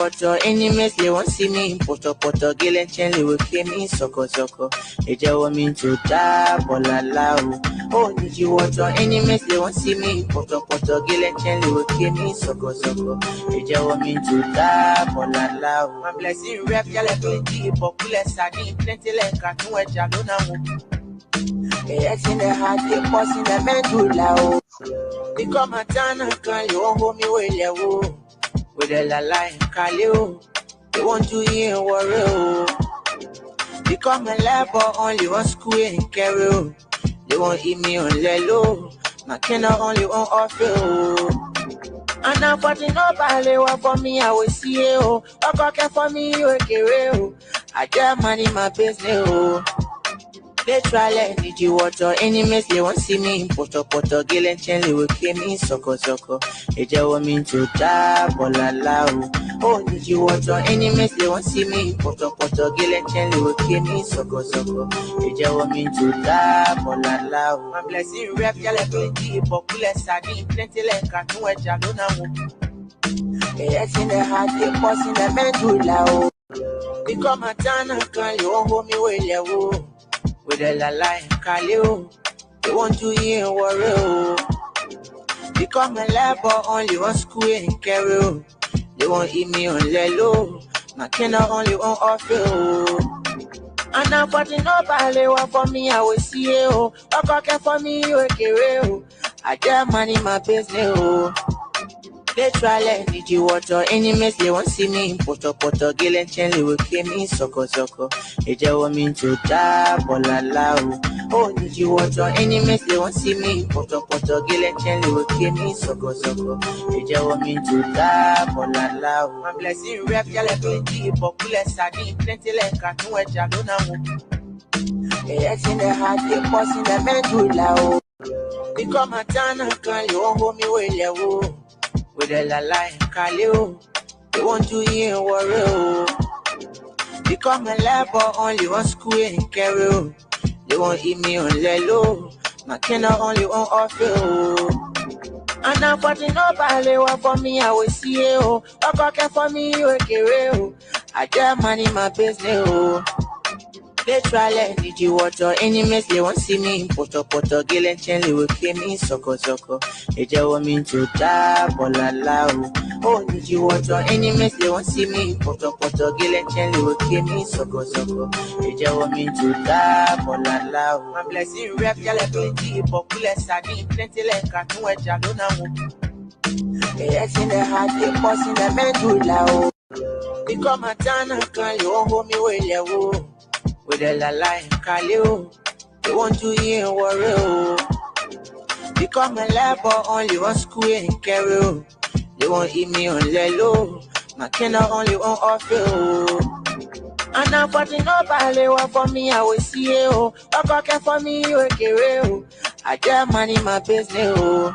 But your enemies, they won't see me. Poto girl and chen, they will pay me soko. They just want me to die, bola lao. Oh, did you want your enemies, they won't see me. Poto girl and chen, they will pay me soko. They just want me to die, bola lao. My blessing rap, y'all plenty, popular sardine, plenty like a new jalona. Yes, in the heart, they boss in the medulla. Become a tana, can you hold me with you? With a lie, Kaleo, they want to hear warrior. Become a labor, only one school and carry. They won't eat me on Lelo, my kennel only on offer. And I'm putting up a lewa for me, I will see you. A cocker for me, you a I get money in my business. They try let need you water enemies, they won't see me. Poto girl and chen, they will pay me soko. They just want me to die, bola lao. Oh, need you water enemies, they won't see me. Poto girl and chen, they will pay me soko. They just want me to die, bola lao. My blessing rap, y'all plenty, popular sardine, plenty like a new jalona. Yes, in the heart, they boss in the medulla. Become a tana, can you hold me with you? With a lie, Kaleo, they want to hear warrior. Become a labor, only one school and carry. They won't eat me on Lelo, my kennel only on offer. And I'm putting up a lewa for me, I will see you. A cocker for me, you a carry. I get money in my business. They try let need you water enemies, they won't see me. Poto girl and chen, they will pay me soko. They just want me to die, bola lao. Oh, need you water enemies, they won't see me. Poto girl and chen, they will pay me soko. They just want me to die, bola lao. My blessing rap, y'all plenty, popular sardine, plenty like a new jalona. Yes, in the heart, they boss in the medulla. Become a tana, can you hold me with you? With a lie, Kaleo, they want to hear warrior. Become a labor, only one school and carry. They won't eat me on Lelo, my kennel only on offer. And I'm putting up a lewa for me, I will see you. A cocker for me, you a carry. I get money in my business. They try let need you water enemies, they won't see me. Poto girl and chen, they will pay me soko. They just want me to die, bola lao. Oh, need you water enemies, they won't see me. Poto girl and chen, they will pay me soko. They just want me to die, bola lao. My blessing rap, y'all plenty, popular sardine, plenty like a new jalona. Yes, in the heart, they boss in the medulla. Become a tana, can you hold me with you? With a lie, Kaleo, they want to hear warrior. Become a labor, only one school and carry. They won't eat me on Lelo, my kennel only on offer. And I'm putting up a lewa for me, I will see you. A cocker for me, you a carry. I get money in my business.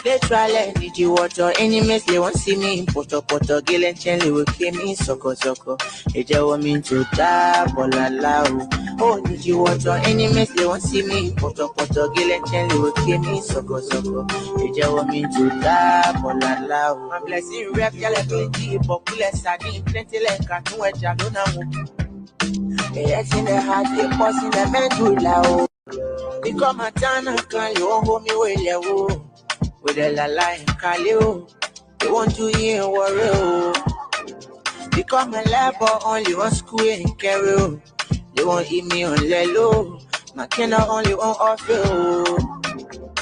They try let need you water enemies, they won't see me. Poto girl and chen, they will pay me soko. They just want me to die, bola lao. Oh, need you water enemies, they won't see me. Poto girl and chen, they will pay me soko. They just want me to die, bola lao. My blessing rap, y'all plenty, popular sardine, plenty like a new jalona. Yes, in the heart, they boss in the medulla. Become a tana, can you hold me with you? With a lie, Kaleo, they want to hear warrior. Become a labor, only one school and carry. They won't eat me on Lelo, my kennel only on offer.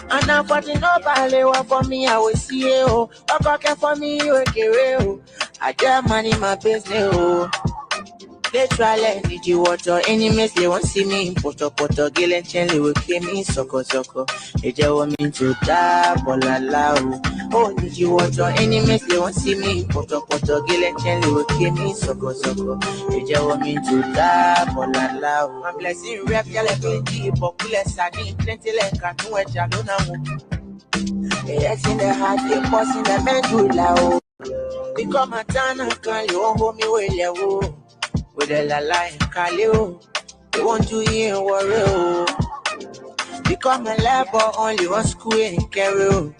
And I'm putting up a lewa for me, I will see you. A cocker for me, you a carry. I get money in my business. They try let need you water enemies, they won't see me. Poto girl and chen, they will pay me soko. They just want me to die, bola lao. Oh, need you water enemies, they won't see me. Poto girl and chen, they will pay me soko. They just want me to die, bola lao. My blessing rap, y'all plenty, popular sardine, plenty like a new jalona. Yes, in the heart, they boss in the medulla. Become a tana, can you hold me with you? With a lie, Kaleo, they want to hear warrior. Become a labor, only one school and carry.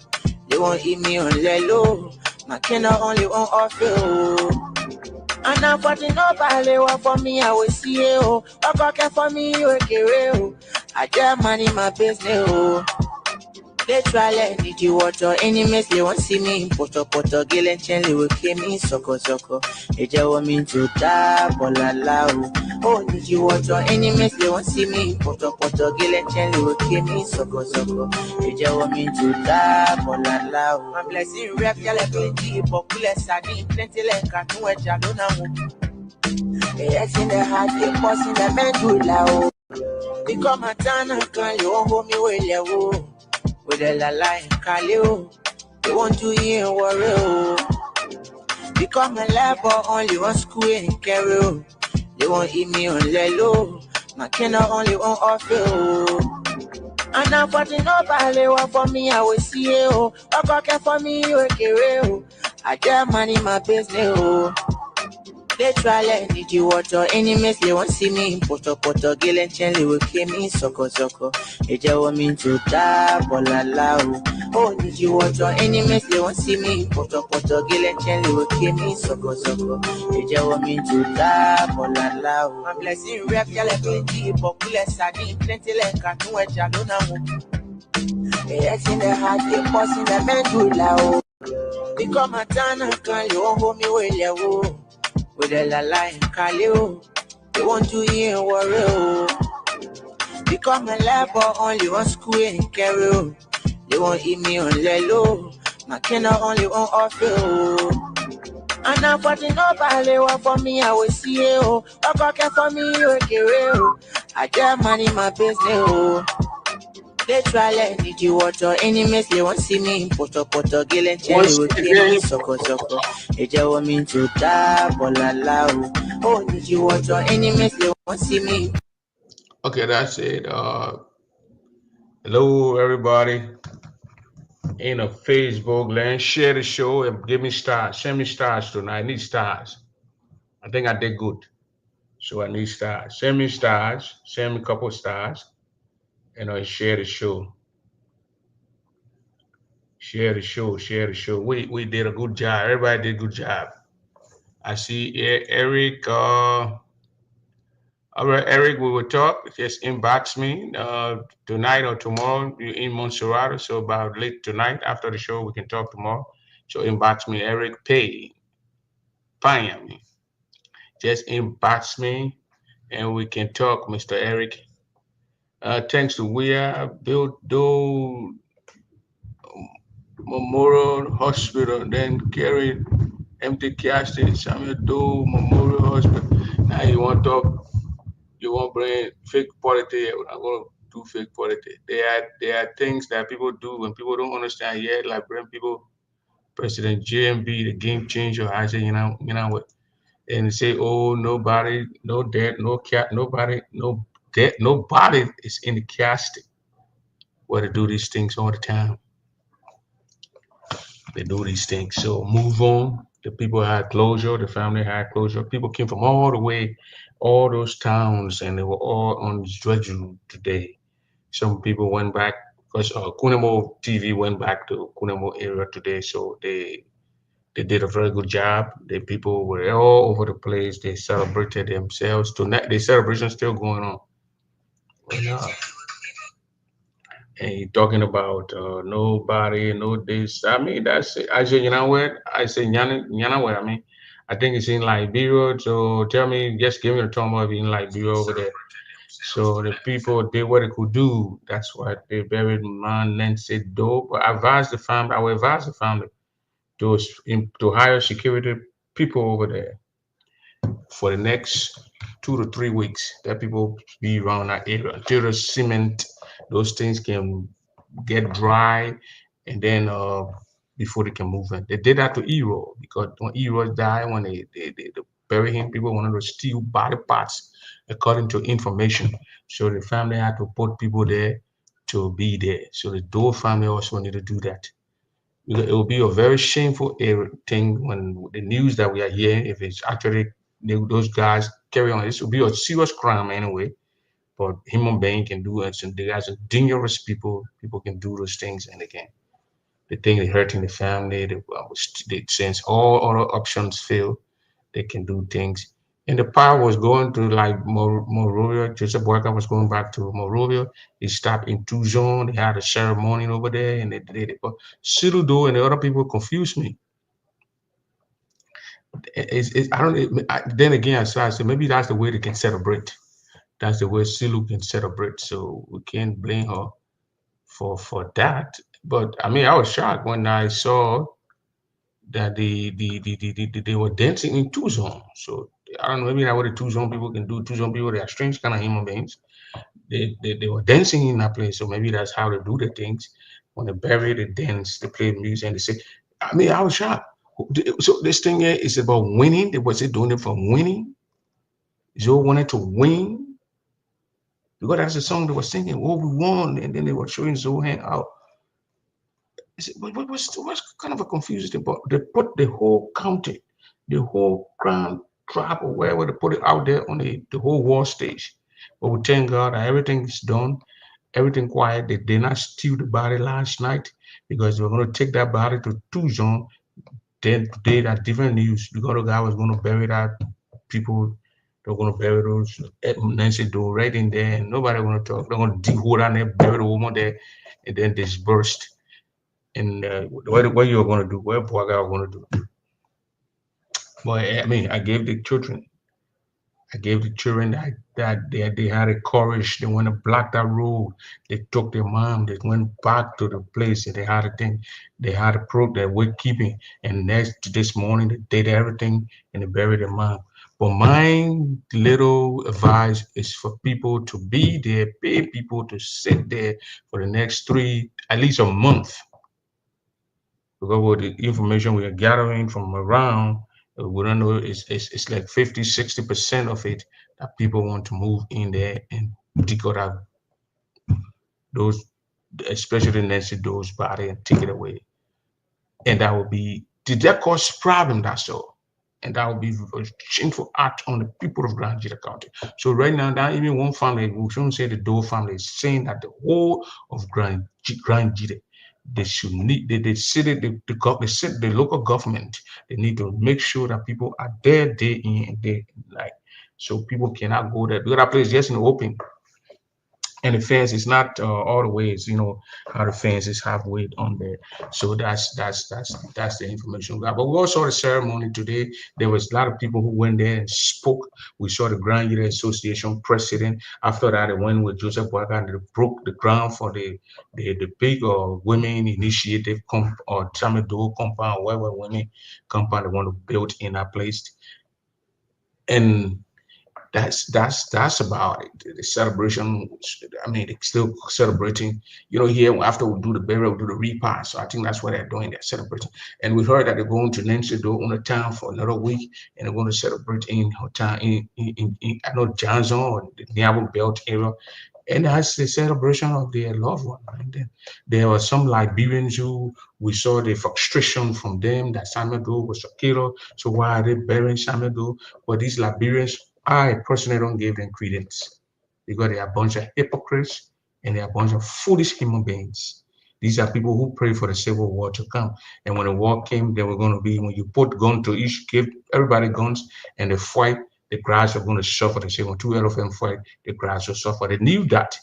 They won't eat me on Lelo, my kennel only on offer. And now for the no ballet for me, I will see you. Okay for me, you okay. I get money, my business. They try let need you water enemies they won't see me poto gillen chenly will kill me soko eja want me to die bolala oh need you water enemies they won't see me poto gillen chenly will kill me soko eja want me to die bolala I'm blessing rap yale plenty popular sardine plenty like cartoon eja lona yes in the heart they pass in the medulla because my tana can you hold me well yeah with a la line, Kaleo. They want to hear warrior. Become a labor only one school and carry. They won't eat me on lelo. My cannot only on offer. And now for the no ballet for me, I will see you. Okay for me, you okay. I get money, my business. They try let need you water enemies they won't see me poto gillen chenly will kill me soko eja want me to die bolala oh need you water enemies they won't see me poto gillen chenly will kill me soko eja want me to die bolala I'm blessing rap yale plenty popular sardine plenty like cartoon eja lona yes in the heart they pass in the medulla because my tana can you hold me well with a la line, Kaleo. They want to hear warrior. Become a labor only one school and carry. They won't eat me on lelo. My cannot only on offer. And now for the no ballet for me, I will see you. Okay for me, you okay. I get money, my business. They try let need you water enemies they won't see me poto gillen chenly will kill me soko eja want me to die bolala oh need you water enemies they won't see me. Okay, that's it. Hello, everybody in a Facebook land. Share the show and give me stars. Send me stars tonight. I need stars. I think I did good. So I need stars. Send me stars. Send me a couple stars. And I share the show. Share the show. Share the show. We did a good job. Everybody did a good job. I see Eric. All right, Eric, we will talk. Just inbox me tonight or tomorrow. You're in Montserrat, so about late tonight after the show, we can talk tomorrow. So inbox me, Eric Payne. Just inbox me and we can talk, Mr. Eric. Thanks to we are built do Memorial Hospital, then carried empty casket, Samuel Doe Memorial Hospital. Now you want to talk, you won't bring fake politics. We're not going to do fake politics. There are things that people do when people don't understand yet, like bring people, President JMB, the game changer. I say, what? And say, oh, nobody, no debt, no cat, nobody, no debt, nobody is in the casket. Where to do these things all the time. They do these things. So move on. The people had closure. The family had closure. People came from all the way, all those towns, and they were all on schedule today. Some people went back because Kunemo TV went back to Kunemo area today, so they did a very good job. The people were all over the place. They celebrated themselves. Tonight, the celebration still going on. And, talking about nobody, no this. I mean, that's it. I say, you know what? I say, you know what? I mean, I think it's in Liberia. So tell me, just give me a thumb up in Liberia over there. So the people did what they could do. That's what they buried man Nancy Doe. But I advise the family. I will advise the family to hire security people over there for the next 2 to 3 weeks. That people be around that area until the cement, those things can get dry, and then before they can move in. They did that to Ero because when Ero died, when they bury him, people wanted to steal body parts according to information. So the family had to put people there to be there. So the Doe family also need to do that. It will be a very shameful thing when the news that we are hearing, if it's actually those guys carry on. This will be a serious crime anyway. But human being can do it. And the guys are dangerous people. People can do those things, and again, they think they're hurting the family. They, since all other options fail, they can do things. And the power was going to like Monrovia. Joseph Boyka was going back to Monrovia. He stopped in Tucson. They had a ceremony over there, and they did it. But Sirudo and the other people confused me. I don't. Then again, I said maybe that's the way they can celebrate. That's the way Silu can celebrate. So we can't blame her for that. But I mean, I was shocked when I saw that they were dancing in Tucson. So I don't know, maybe that's what the Tucson people can do. Tucson people, they are strange kind of human beings. They were dancing in that place. So maybe that's how they do the things. When they bury, they dance, they play music, and they say, I mean, I was shocked. So this thing here is about winning. They was it doing it for winning? Joe wanted to win because that's the song they were singing. Oh, we won, and then they were showing Zoe hang out. What's kind of a confusing thing, but they put the whole county, the whole crown tribe or wherever they put it out there on the whole war stage. But we thank God that everything is done, everything quiet. They did not steal the body last night because they were going to take that body to Tucson. Then today that different news. The other guy was going to bury that people. They're going to bury those Nancy Doe right in there, and nobody going to talk. They're going to dig hole down there, bury the woman there, and then dispersed. And what you're going to do, what Boaga are going to do. But I mean, I gave the children that they had a courage. They went to block that road. They took their mom. They went back to the place and they had a thing. They had a pro that we're keeping. And next this morning, they did everything and they buried their mom. But my little advice is for people to be there, pay people to sit there for the next at least a month because with the information we are gathering from around, we don't know it's like 50, 60% of it that people want to move in there and dig out those, especially Nancy Doe's body and take it away. And that would be, did that cause problem? That's all. And that would be a shameful act on the people of Grand Jita County. So right now, that even one family, we shouldn't say the Doe family, is saying that the whole of Grand Jita, they should need they city the local government, they need to make sure that people are there day in and day night. So people cannot go there because that place is just in the open and the fence is not all the ways, how the fence is halfway on there. So that's the information we got. But we also saw the ceremony today. There was a lot of people who went there and spoke. We saw the Grand Union Association president. After that, they went with Joseph Boyka and they broke the ground for the big women initiative or Samido compound, whatever women compound they want to build in that place. And that's about it. The celebration. I mean, they're still celebrating. Here after we do the burial, we do the repast. So I think that's what they're doing. They're celebrating. And we heard that they're going to Nancy Do on the town for another week, and they're going to celebrate in her town in I know Johnson or the Niabo Belt area. And that's the celebration of their loved one. And then there were some Liberians who we saw the frustration from them that Samuel Doe was a killer. So why are they burying Samuel Doe? But these Liberians, I personally don't give them credence because they are a bunch of hypocrites and they are a bunch of foolish human beings. These are people who pray for the civil war to come. And when the war came, they were going to be, when you put gun to each, give everybody guns and they fight, the grass are going to suffer. They say when two elephants fight, the grass will suffer. They knew that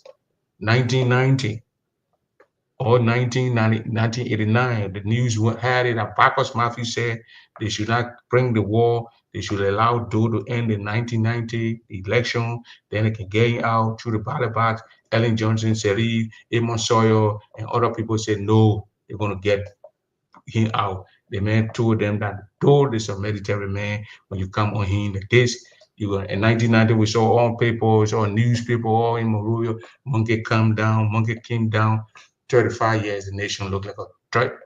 1990 or 1990, 1989, the news had it. And Bacchus Mafia said they should not bring the war. They should allow Doe to end in 1990, the election. Then it can get out through the ballot box. Ellen Johnson, Serif, Amos Sawyer, and other people said no, they're going to get him out. The man told them that Doe is a military man. When you come on him, like this, you go. In 1990, we saw all papers, all newspaper, all in Monrovia. Monkey come down, monkey came down. 35 years, the nation looked like a dirt.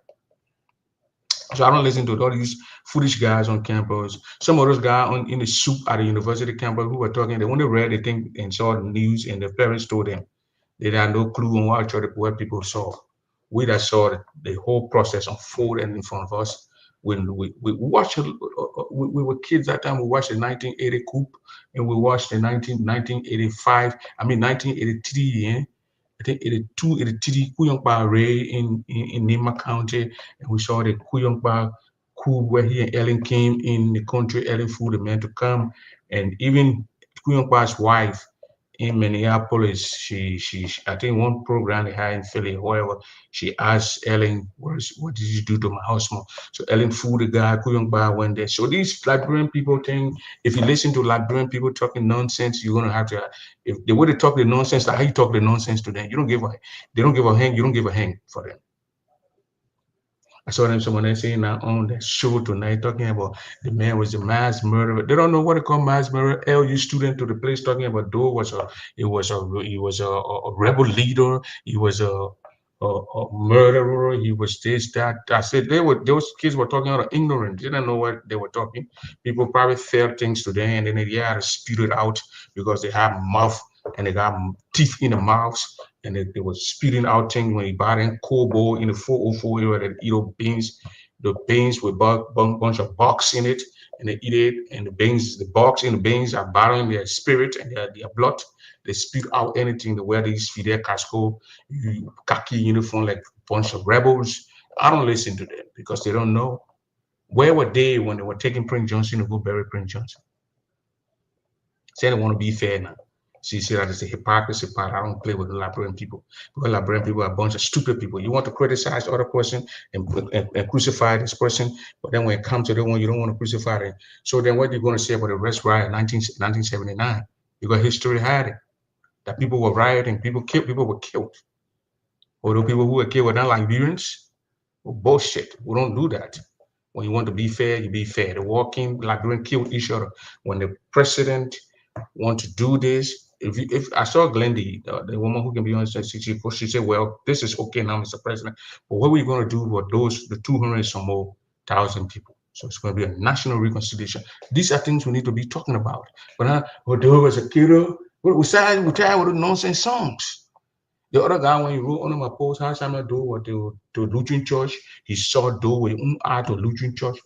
So I don't listen to all these foolish guys on campus. Some of those guys in the soup at the university campus who were talking, they only read the thing and saw the news, and their parents told them they had no clue on what people saw. We that saw the whole process unfold in front of us. When we watched, we were kids that time. We watched the 1980 coup, and we watched the 1985. I mean 1983. I think 82, 83 Kuyongba Ray in Nima County, and we saw the Kuyongba coup where he and Ellen came in the country. Ellen flew the man to come, and even Queen Pa's wife in Minneapolis, she I think one program they had in Philly, wherever, she asked Ellen, what did you do to my husband? So Ellen flew the guy, Queen Pa went there. So these Liberian people think if you listen to Liberian people talking nonsense, you're gonna have to if the way they talk the nonsense, like how you talk the nonsense to them, you don't give a they don't give a hang, you don't give a hang for them. I saw them someone else saying now on that show tonight talking about the man was a mass murderer. They don't know what they call mass murderer. LU student to the place talking about Doe was a he was a rebel leader. He was a murderer. He was this that. I said they were those kids were talking out of ignorance. They didn't know what they were talking. People probably said things to them and then they had to spit it out because they have mouth and they got teeth in the mouths and they were spitting out things when he bought in Kobo in the 404 area that eat up beans, the beans with bunch of box in it, and they eat it, and the beans, the box in the beans are battling their spirit and their blood. They spit out anything the way these Fidel Casco, khaki uniform like a bunch of rebels. I don't listen to them because they don't know. Where were they when they were taking Prince Johnson to go bury Prince Johnson? Say they want to be fair now. See that is the hypocrisy part. I don't play with the Liberian people because Liberian people are a bunch of stupid people. You want to criticize the other person and crucify this person, but then when it comes to the one, you don't want to crucify them. So then what are you going to say about the West Riot 1979? Because history had it that people were rioting, people were killed. Although people who were killed were not Liberians, well, bullshit. We don't do that. When you want to be fair, you be fair. The walking Liberian killed each other. When the president want to do this, if I saw Glendy, the woman who can be on she said, well, this is okay now, Mr. President, but what we're going to do with those the 200 and some more thousand people. So it's going to be a national reconciliation. These are things we need to be talking about. But there was a kiddo. We're tired with the nonsense songs. The other guy, when he wrote on my post, how time I do what to Lutheran church, he saw do with art to Lutheran church.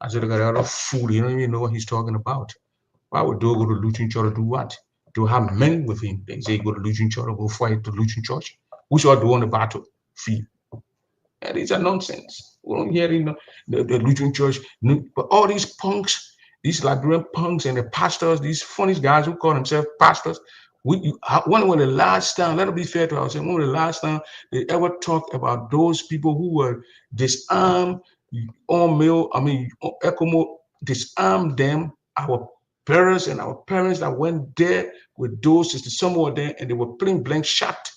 I said, the other fool, you don't even know what he's talking about. Why would Do go to Lutheran church to do what? To have men with him. They say go to Lutheran church or go fight to Lutheran church. We should do on the battlefield. And these are nonsense. We don't hear the Lutheran church. But all these punks, these Liberian punks and the pastors, these funny guys who call themselves pastors, when was the last time, let us be fair to ourselves, when was the last time they ever talked about those people who were disarmed, ECOMO disarmed them, our parents and our parents that went there with those, some were there and they were plain blank shot.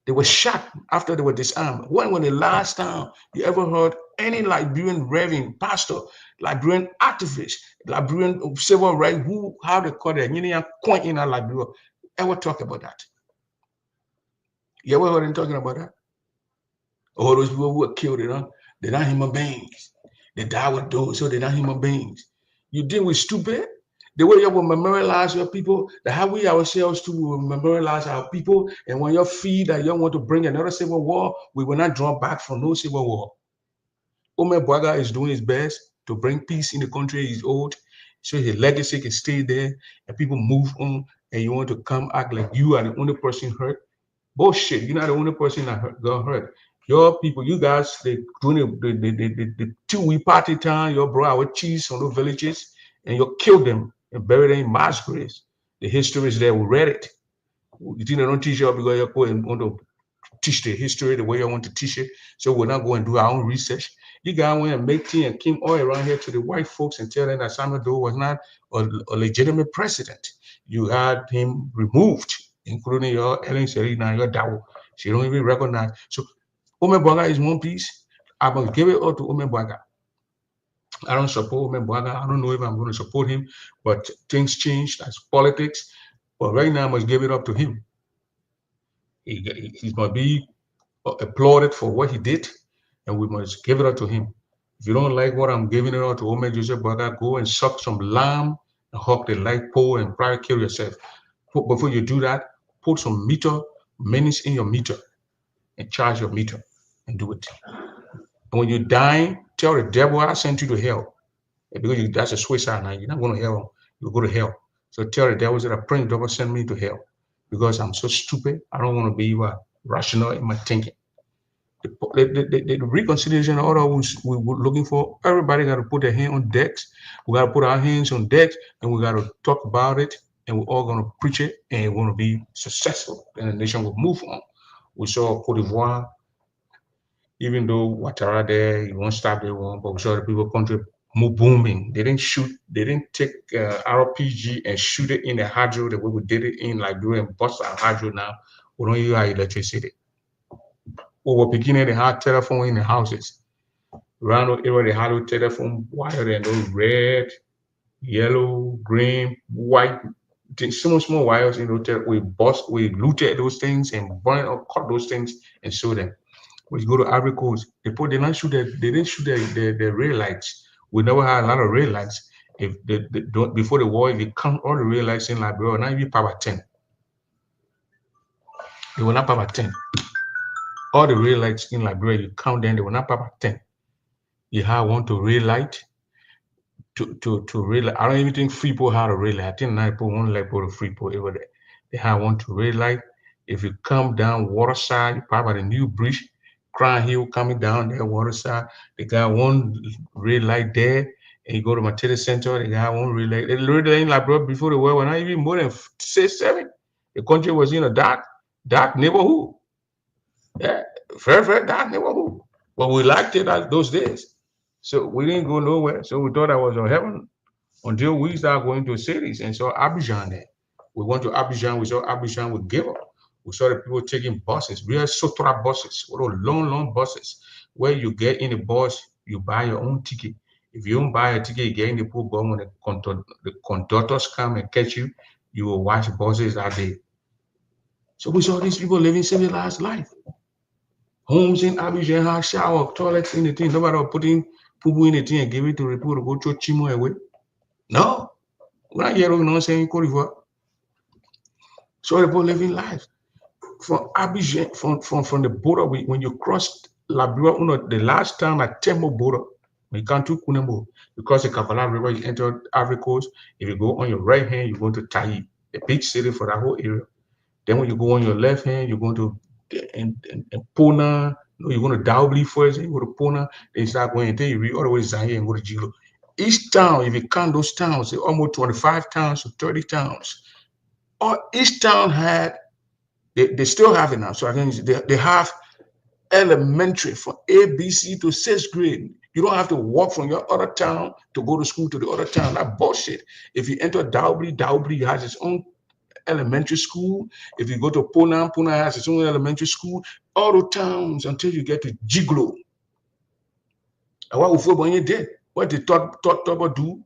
They were shot after they were disarmed. When was the last time you ever heard any Liberian reverend, pastor, Liberian activist, Liberian civil rights, who, how they call it, coin in Liberia, ever talk about that? You ever heard them talking about that? All those people who were killed, they're not human beings. They die with those, so they're not human beings. You deal with stupid. The way you will memorialize your people, that how we ourselves to memorialize our people, and when you feel that you want to bring another civil war, we will not draw back from no civil war. Omer Boaga is doing his best to bring peace in the country. He's old, so his legacy can stay there, and people move on. And you want to come act like you are the only person hurt? Bullshit! You're not the only person that got hurt. Your people, you guys, they doing the 2 week party time. You brought our cheese from those villages, and you killed them and buried them in mass graves. The history is there. We read it. You think they don't teach you because you go and want to teach the history the way you want to teach it. So we're not going to do our own research. You guys went and make tea and came all around here to the white folks and tell them that Samuel Doe was not a legitimate president. You had him removed, including your Ellen Serena, your Dawo. She don't even recognize. So Ome Boaga is one piece. I'm going to give it all to Ome Boaga. I don't support Ome Boaga. I don't know if I'm going to support him, but things change. That's politics. But right now, I must give it up to him. He's going to be applauded for what he did, and we must give it up to him. If you don't like what I'm giving it up to Ome Joseph Boaga, go and suck some lamb and hawk the light pole and probably kill yourself. Before you do that, put some minutes in your meter and charge your meter and do it. And when you're dying, tell the devil I sent you to hell. Because that's a suicide now. You're not going to hell. You'll go to hell. So tell the devil that I pray the devil send me to hell. Because I'm so stupid. I don't want to be rational in my thinking. The reconciliation order we were looking for, everybody got to put their hand on decks. We got to put our hands on decks and we got to talk about it and we're all going to preach it and we're going to be successful and the nation will move on. We saw Cote d'Ivoire, even though Ouattara there, he won't stop the one, but we saw the people country move booming. They didn't shoot, they didn't take RPG and shoot it in the hydro the way we did it in Liberia and bust our hydro now. We don't use our electricity. We were beginning to have telephone in the houses. Around the area, they had a telephone wire and those red, yellow, green, white, small wires in the hotel. We looted those things and burned or cut those things and sold them. When you go to Ivory Coast, they not shoot they didn't shoot the rail lights. We never had a lot of rail lights. If before the war, if you count all the rail lights in Liberia, now you power 10. They were not power 10. All the rail lights in Liberia, you count them, they were not power 10. You have one to rail light, to rail light. I don't even think Freeport had a rail light. I think Naipo one like go to Freeport over there. They have one to rail light. If you come down Waterside, you probably the new bridge, Crown Hill coming down there, Waterside. They got one rail light there. And you go to Mateta Center, they got one rail light. The rail light in Liberia before the war were not even more than 6, 7. The country was in a dark neighborhood. Yeah, very dark neighborhood. But we liked it at those days. So we didn't go nowhere. So we thought that was a heaven until we start going to cities and saw Abidjan there. We went to Abidjan, we saw Abidjan with Giver. We saw the people taking buses, real Sotra buses, long buses, where you get in the bus, you buy your own ticket. If you don't buy a ticket, you get in the program when the conductors come and catch you, you will watch buses that day. So we saw these people living civilized life. Homes in Abidjan have shower, toilets in the thing. Nobody will put in poo in the thing and give it to the people to go to Chimo away. No, we're not here, you know, saying Cote d'Ivoire. So people living life. From Abidjan, from the border, when you cross Liberia, the last time at Tembo border, when you come to Kunembo, you cross the Kavala River, you enter Ivory Coast. If you go on your right hand, you go to Tai, the big city for that whole area. Then when you go on your left hand, you're going to and Pona, you're going to Daubli first, and you go to Pona, then you start going until you reach all the way to Zaire and go to Jilo. Each town, if you count those towns, they're almost 25 towns to 30 towns. Each town had, they still have it now. So I think they have elementary from ABC to 6th grade. You don't have to walk from your other town to go to school to the other town. That bullshit. If you enter Daubli has its own elementary school. If you go to Puna has its own elementary school. All the towns until you get to Jiglo. And what we when you did? What they talk about do?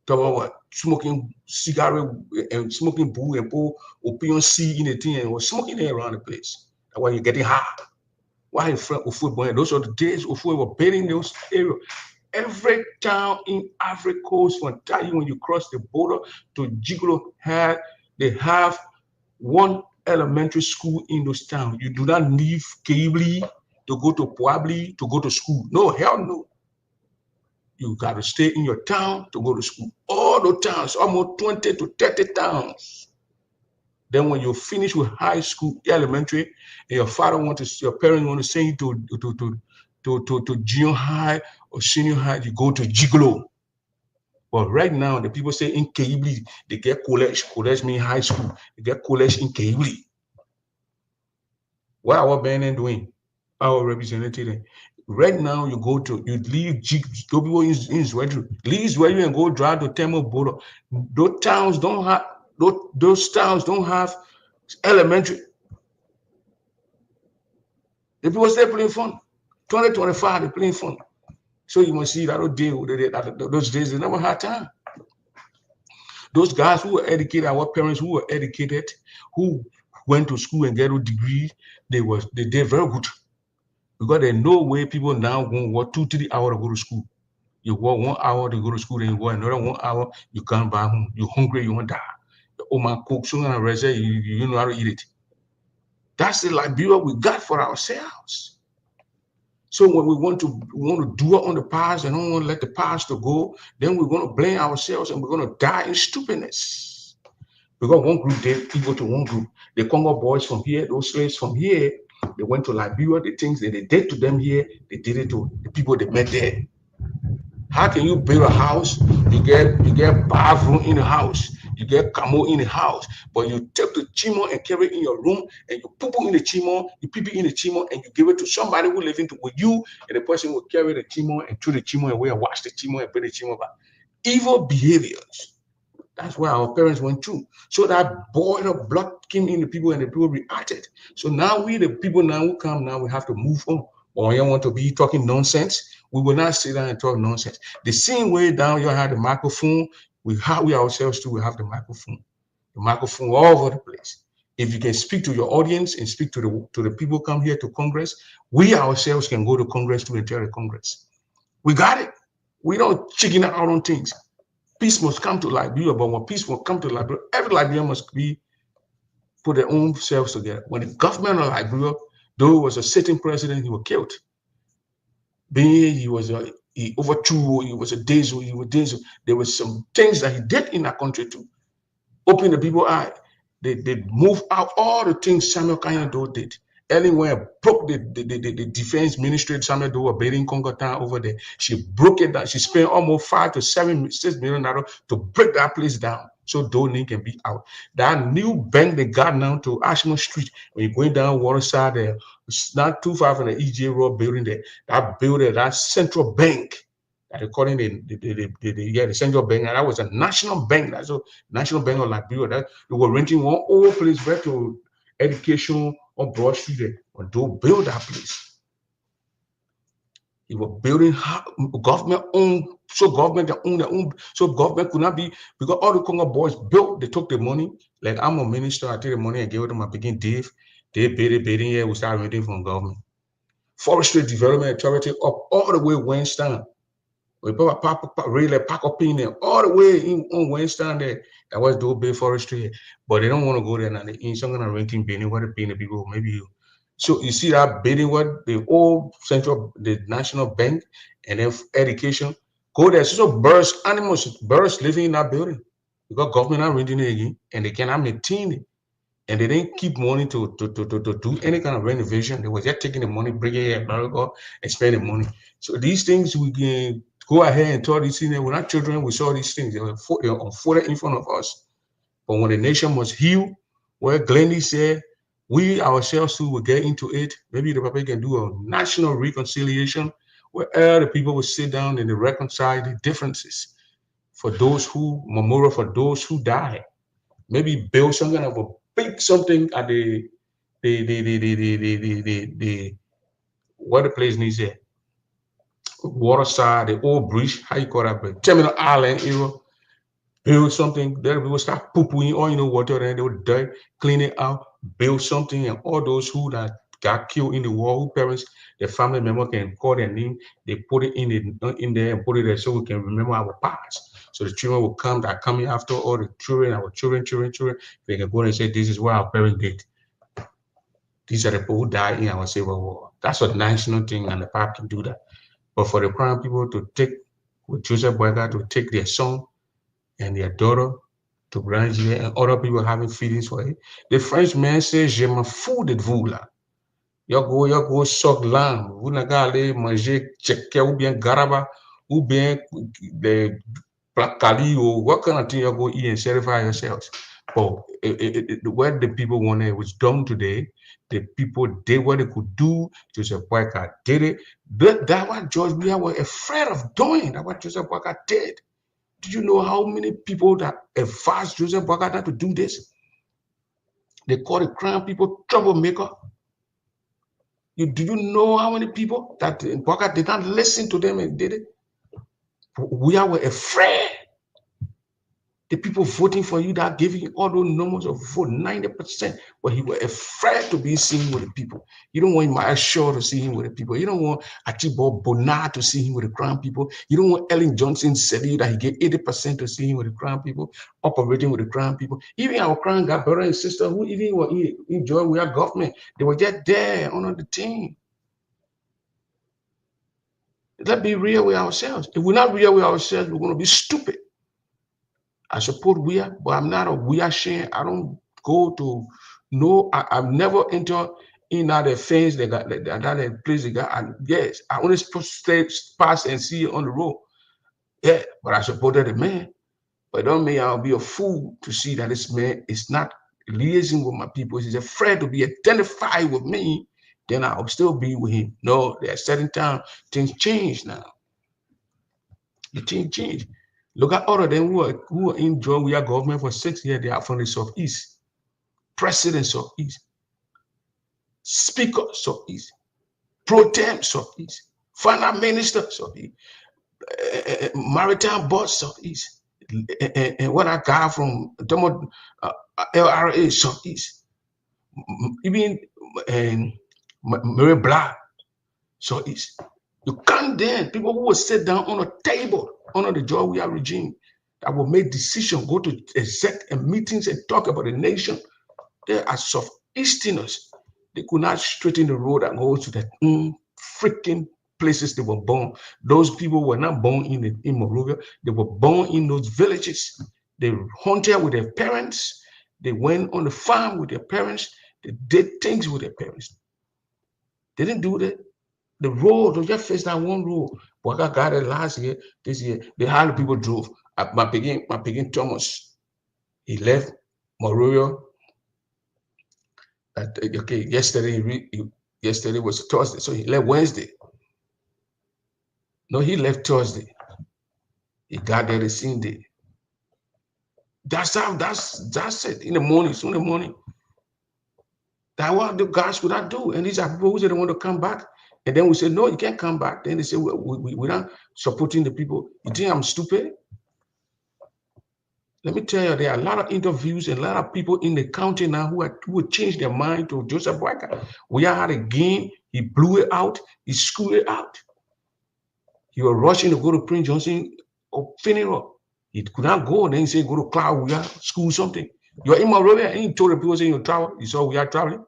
Talk about what? Smoking cigarette and smoking boo and pour opinion C in the thing and was smoking there around the place. That's why you're getting hot. Why in front of football? Those are the days of we were building those areas. Every town in Ivory Coast, from Tayi, when you cross the border to Jiglo, they have one elementary school in those towns. You do not leave Keibli to go to Puabli to go to school. No, hell no. You got to stay in your town to go to school. All the towns, almost 20 to 30 towns. Then when you finish with high school, elementary, and your parents want to send you to junior high or senior high, you go to Jiglo. But right now, the people say in Keibli, they get college. College means high school. They get college in Keibli. What are our Benin doing? Our representative. Right now, you leave people in Zwedru. Leave Zwedru and go drive to Temo border. Those towns don't have elementary. The people stay playing fun. 2025, they're playing fun. So you must see that those days they never had time. Those guys who were educated, our parents who were educated, who went to school and get a degree, they did very good. Because there's no way people now won't work 2-3 hours to go to school. You work 1 hour to go to school, then you work another 1 hour, you come back home. You're hungry, you want to die. Oh my cook, soon as I rest, you know how to eat it. That's the Liberia we got for ourselves. So when we want to do it on the past and don't want to let the past to go, then we're going to blame ourselves and we're going to die in stupidness. Because one group did equal to one group. The Congo boys from here, those slaves from here, They went to Liberia. The things that they did to them here, they did it to the people they met there. How can you build a house? You get bathroom in the house, you get camo in the house, but you take the chimo and carry it in your room, and you poo in the chimo, you pee in the chimo, and you give it to somebody who living with you, and the person will carry the chimo and throw the chimo away and wash the chimo and put the chimo back. Evil behaviors. That's where our parents went through. So that boil of blood came in the people and the people reacted. So now we, the people now who come now, we have to move on. Or you want to be talking nonsense, we will not sit down and talk nonsense. The same way down you have the microphone, we ourselves too, we have the microphone. The microphone all over the place. If you can speak to your audience and speak to the people come here to Congress, we ourselves can go to Congress to and tell the Congress. We got it. We don't chicken out on things. Peace must come to Liberia, but when peace will come to Liberia, every Liberian must be put their own selves together. When the government of Liberia, though it was a sitting president, he was killed. Being he overthrew, he was a Dezo, he was Dezo. There were some things that he did in that country to open the people eye. They moved out all the things Samuel Kanyado did. Anywhere broke the defense ministry. Samuel Doe were building Congo Town over there. She broke it down. She spent almost $5 to $6 million to break that place down so Doe can be out. That new bank they got now to Ashmore Street, when you're going down Waterside there, it's not too far from the EJ Road building there. That building, that central bank that they calling the central bank, and that was a national bank. That's a national bank of Liberia. That they were renting one old place back to education on Broad Street there. But don't build that place. He was building government owned, so government they own their own, so government could not be because all the Congo boys built, they took the money. Like I'm a minister, I take the money and give it to my begin Dave. They building here, we start renting from government. Forestry Development Authority up all the way Western. We really pack up in there all the way in on Western there. That was do big forestry, but they don't want to go there now. They in some kind of renting building, what paying the people, maybe you. So you see that building what the old central, the national bank, and then education. Go there. So birds, animals, birds living in that building. Because government are renting it again, and they cannot maintain it. And they didn't keep money to do any kind of renovation. They were just taking the money, bringing it in America, and spending money. So these things we can go ahead and tell these things. We're not children, we saw these things. They were unfolded in front of us. But when the nation must heal, where Glendy said, we ourselves too will get into it. Maybe the Papa can do a national reconciliation where all the people will sit down and they reconcile the differences for those who memorial for those who died. Maybe build some kind of a big something at the what the place needs there. Waterside, the old bridge, how you call that bridge? Terminal Island area. Build something, there we will start poo-pooing all water and they will dirt, clean it out, build something, and all those who that got killed in the war, who parents, their family member can call their name, they put it in there and put it there so we can remember our past. So the children will come that coming after all the children, our children, they can go and say, this is what our parents did. These are the people who died in our civil war. That's a national thing, and the pap can do that. But for the crown people to take with Joseph Boyka to take their son and their daughter to Brangier and other people having feelings for it. The French man says, je m'en fous de vous là. Yo go suck lamb. Vous n'avez qu'à aller manger tchèque ou bien garaba ou bien the placali or what kind of thing you go eat and satisfy yourselves. But what the people wanted was done today. The people did what they could do. Joseph Boyka did it. That what George Weah was afraid of doing. That what Joseph Boyka did. Do you know how many people that advised Joseph Boyka to do this? They call the crown people troublemaker. Do you know how many people that Boyka did not listen to them and did it? We are afraid. The people voting for you that giving you all those numbers of vote, 90%, but he was afraid to be seen with the people. You don't want Maya Shaw to see him with the people. You don't want Achibo Bonar to see him with the crown people. You don't want Ellen Johnson said that he gave 80% to see him with the crown people, operating with the crown people. Even our crown got brother and sister who even were enjoy with our government. They were just there on the team. Let's be real with ourselves. If we're not real with ourselves, we're going to be stupid. I support Weah, but I'm not a Weah shan. I don't go to no. I've never entered In that fence, they got that place they got. And yes, I only supposed to pass and see it on the road. Yeah, but I supported the man. But don't mean I'll be a fool to see that this man is not liaising with my people. He's afraid to be identified with me. Then I'll still be with him. No, there are certain times things change now. The things change. Look at all of them who are in Georgia government for 6 years. They are from the southeast. President southeast. Speaker southeast. Pro tem southeast. Finance minister southeast. Maritime board southeast. And what I got from LRA southeast. Even Mary Black southeast. You can't then people who will sit down on a table under the Georgia regime that will make decisions, go to exec and meetings and talk about the nation. They are southeasterners. They could not straighten the road and go to the freaking places they were born. Those people were not born in Monrovia. They were born in those villages. They hunted with their parents. They went on the farm with their parents. They did things with their parents. They didn't do that. The road, they just faced that one road. But I got it last year, this year. They had people drove. My begin Thomas. He left Monrovia. Okay, yesterday was Thursday, so he left Wednesday. No, he left Thursday. He got there the same day. That's it. In the morning, soon in the morning. That's what the guys could not do. And these are people who say they want to come back. And then we said, no, you can't come back. Then they say, we're not supporting the people. You think I'm stupid? Let me tell you, there are a lot of interviews and a lot of people in the county now who would change their mind to Joseph Boyka. We had a game. He blew it out. He screwed it out. He was rushing to go to Prince Johnson or funeral. He could not go. Then he said, go to Cloud, we are school something. You're in Monrovia, and he told the people saying you travel. You saw we are traveling.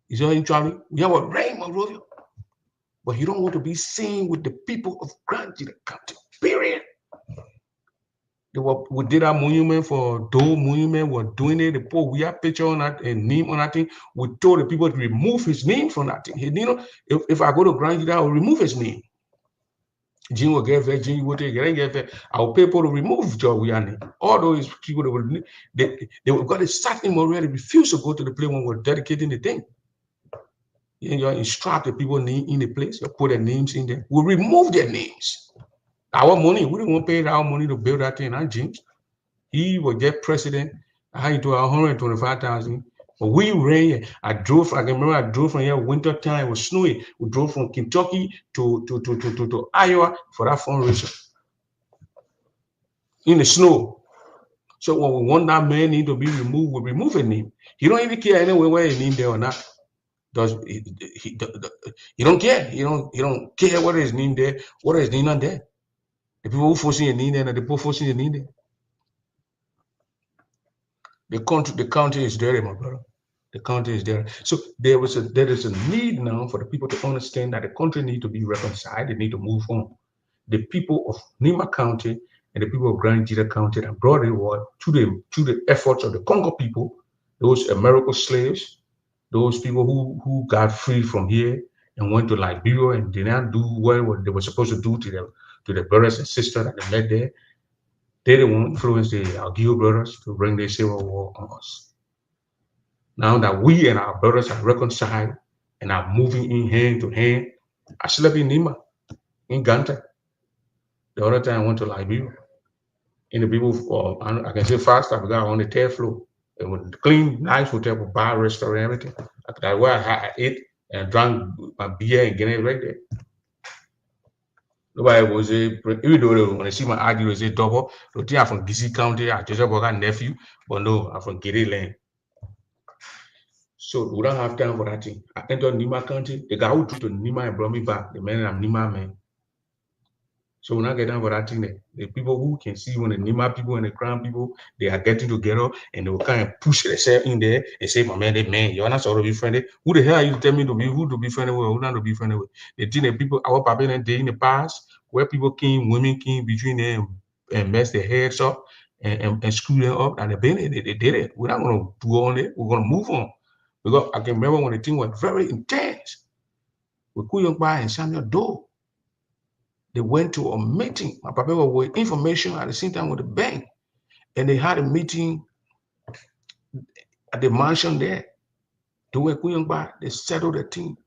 You saw him traveling. We have a rain Monrovia. But you don't want to be seen with the people of Grand County, period. We did a monument for Doe Monument. We're doing it. They put we have picture on that and name on that thing. We told the people to remove his name from that thing. If I go to Grand, I will remove his name. Jim will get there, Jim will get there. I will pay people to remove Joe Wiani. All those people they were got to start in Montreal. They refuse to go to the place when we're dedicating the thing. You instruct the people in the place, you put their names in there. We remove their names. Our money, we don't want to pay our money to build that thing. And James, he will get president. I had to 125,000. But we ran. I drove from here winter time. It was snowy. We drove from Kentucky to Iowa for that fundraiser in the snow. So when we want that man need to be removed, we remove a name. He don't even care anyway where his name there or not. He don't care. He don't care what his name there, what is his name not there. The people who forcing a name there, and the people forcing a name there. The county is there, my brother. The country is there. So there is a need now for the people to understand that the country need to be reconciled. They need to move on. The people of Nima County and the people of Grand County that brought the war to the efforts of the Congo people, those American slaves, those people who got free from here and went to Liberia and did not do what they were supposed to do to their brothers and sisters that they met there. They didn't want to influence the Algio brothers to bring their civil war on us. Now that we and our brothers are reconciled and are moving in hand to hand, I slept in Nima, in Ganta. The other time I went to Liberia. And the people, I can say faster, I got on the third floor. It was clean, nice hotel, bar, restaurant, everything. That's where I ate and drank my beer and get it right there. Nobody was even though when I see my ID was a double, the thing I'm from DC County, I just got nephew, but no, I'm from Gary Land. So we don't have time for that thing. I entered Nima County. The guy who took to Nima and brought me back, the man I'm Nima man. So we're not getting for that thing there. The people who can see when the Nima people and the Crown people, they are getting together and they will kind of push themselves in there and say, my man, you're not sort of be friendly. Who the hell are you telling me to be, who to be friendly with, who not to be friendly with? The thing that people, our papa and they in the past, where people came, women came between them and mess their heads up and screw them up, and they did it. We're not going to do all that. We're going to move on. Because I can remember when the thing was very intense with Kuyongba and Samuel Doe. They went to a meeting. My papa was with information at the same time with the bank. And they had a meeting at the mansion there. They were Kuyongba, they settled the thing.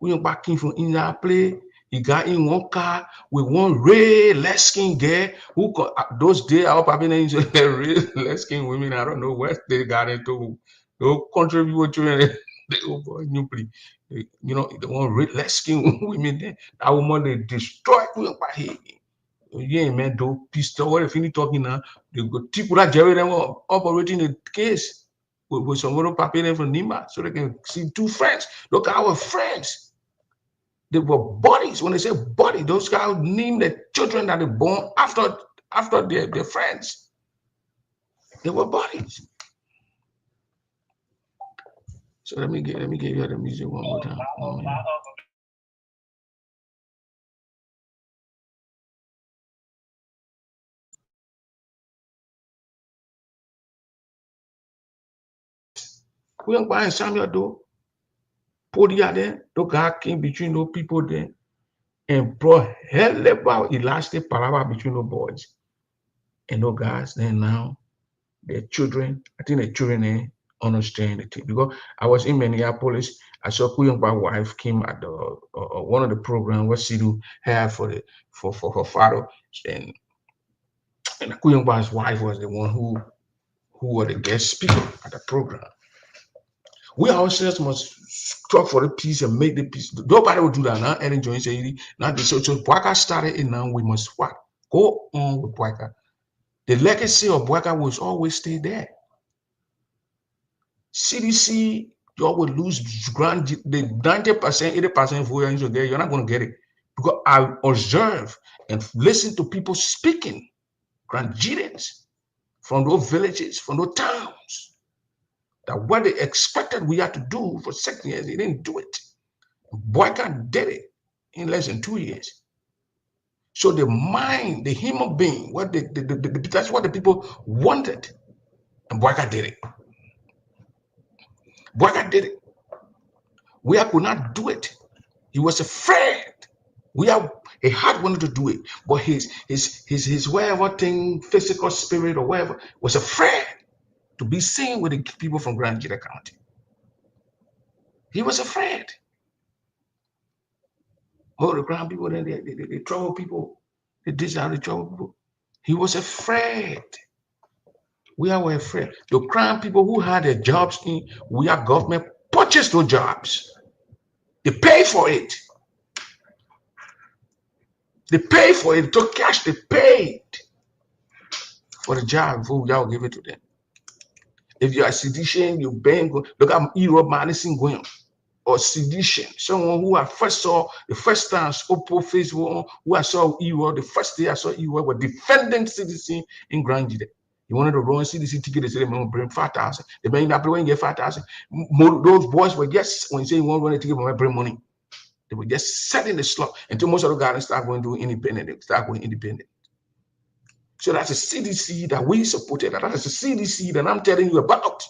Kuyongba came from India play. He got in one car with one red light skin girl who those days our papa names red light skin women. I don't know where they got into. They contribute to it. You know, the one red light skin women there. That woman they destroy Kuyongba. Yeah, man, do pistol. What if you talking now? They go people that Jerry them operating the case with some other paper from Nima so they can see two friends. Look at our friends. They were bodies. When they say body, those guys name the children that they born after their friends. They were bodies. So let me give you the music one more time. We don't buy Samuel though. Podia there, those guys came between those people there and brought hell about elastic power between those boys. And those guys then now their children, I think the children understand the thing. Because I was in Minneapolis, I saw Kuyongba's wife came at the one of the programs what Sidu had for her father, and Kuyongba's wife was the one who was the guest speaker at the program. We ourselves must talk for the peace and make the peace. Nobody will do that now. And enjoying say now so Bwaka started it now. We must what go on with Bwaka. The legacy of Bwaka will always stay there. CDC, you will lose the 90%, 80% vote you get, you're not going to get it. Because I observe and listen to people speaking, Grandians from those villages, from those towns, that what they expected we had to do for 6 years, they didn't do it. Boycott did it in less than 2 years. So the mind, the human being, that's what the people wanted. And Boycott did it. Boycott did it. We could not do it. He was afraid. He had wanted to do it, but his whatever thing, physical spirit or whatever, was afraid to be seen with the people from Grand Jita County. He was afraid. Oh, the ground people, then they trouble people. They desire to trouble people. He was afraid. We were afraid. The crown people who had their jobs in, we are government purchased those jobs. They pay for it. They pay for it. They took cash. They paid for the job before y'all give it to them. If you are sedition, you bang. Look at Europe Madison going or sedition. Someone who I first saw the first time Oppo Facebook, who I saw Europe, the first day I saw Europe was defending citizen in Grand Jide. You wanted to run CDC ticket, they said they want to bring 5,000. They bring that when you get 5,000. Those boys were just when you say you want to run a ticket, but bring money. They were just setting the slot until most of the guys start going to independent. They start going independent. So that's a CDC that we supported. That is a CDC that I'm telling you about.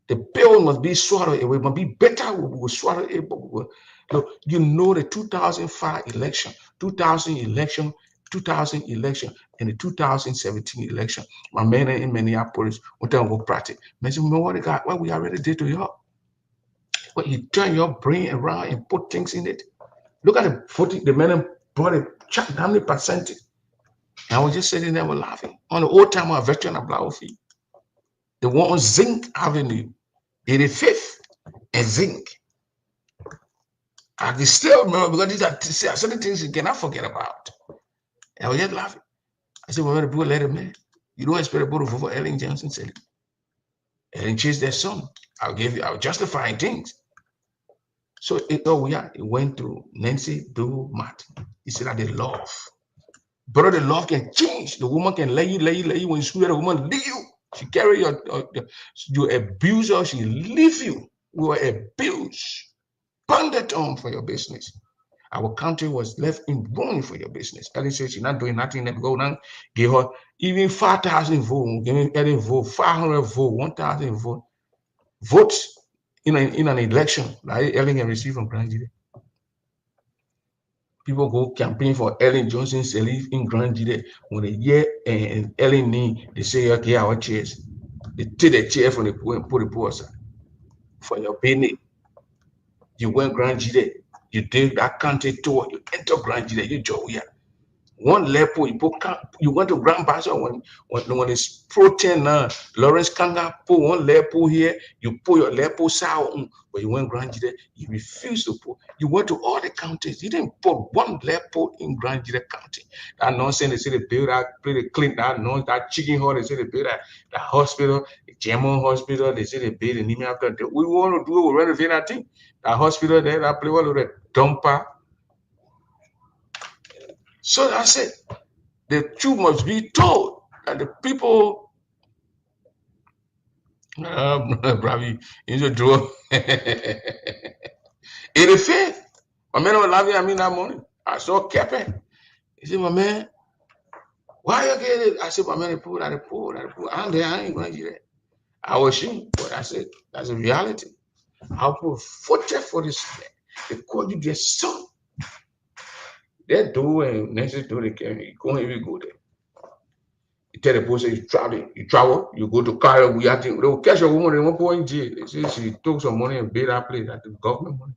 The bill must be swallowed away. It must be better. We will swallow it. You know the 2005 election, 2000 election, 2000 election, and the 2017 election. My man in Minneapolis, what time go practice? Man, you know what we already did to you? When you turn your brain around and put things in it. Look at the men brought it, check how many percent. And I was just sitting there laughing. On the old time, a veteran of Blaufie. The one on Zinc Avenue, 85th and Zinc. I can still remember because these are certain things you cannot forget about. And I was just laughing. I said, well, the people let him in. You don't expect people to vote for Ellen Johnson. Said Ellen chased their son. I'll justify things. So it went to Nancy Do Martin. He said that they love. But the love can change. The woman can lay you when you swear the woman leave you. She carry you abuse her, she leave you. We were abused. Pounded on for your business. Our country was left in ruin for your business. Ellen said she's not doing nothing. Let go now. Give her even 5,000 votes. Give Ellen vote, 500 votes, 1,000 votes. votes in an election that Ellen can receive from Grand Jide. People go campaign for Ellen Johnson's relief in Grand Jide. When they hear and Ellen need, they say, okay, our chairs. They take the chair from the poor and put the poor side. For your business, you went Grand Jide, you did that country tour, you enter Grand Jide, you join here. One lepo you went to Grand Bazaar when it's protein now. Lawrence Kanga put one lepo here, you put your lepo sour, but you went Grand Jide, you refused to put. You went to all the counties, you didn't put one lepo in Grand Jide County. That nonsense, they say they build that, play the clean that nonsense, that chicken hall, they say they build that hospital, the German hospital, they say they build the Nimi after. We want to do it, we renovate that thing. That hospital there, that play all of the dumper. So I said, the truth must be told that the people, Bravi, is a draw. In the faith, my man was laughing at me that morning. I saw Kepe. He said, my man, why you get it? I said, my man, the poor. I'm there, I ain't going to get it. I was ashamed, but I said, that's a reality. I'll put 40 for this. They call you their son. They do, and next door they can, you can't even go there. You tell the person you travel, you go to Cairo, we have to, they will catch a woman, they won't put in jail. They say she took some money and paid that place, at the government money.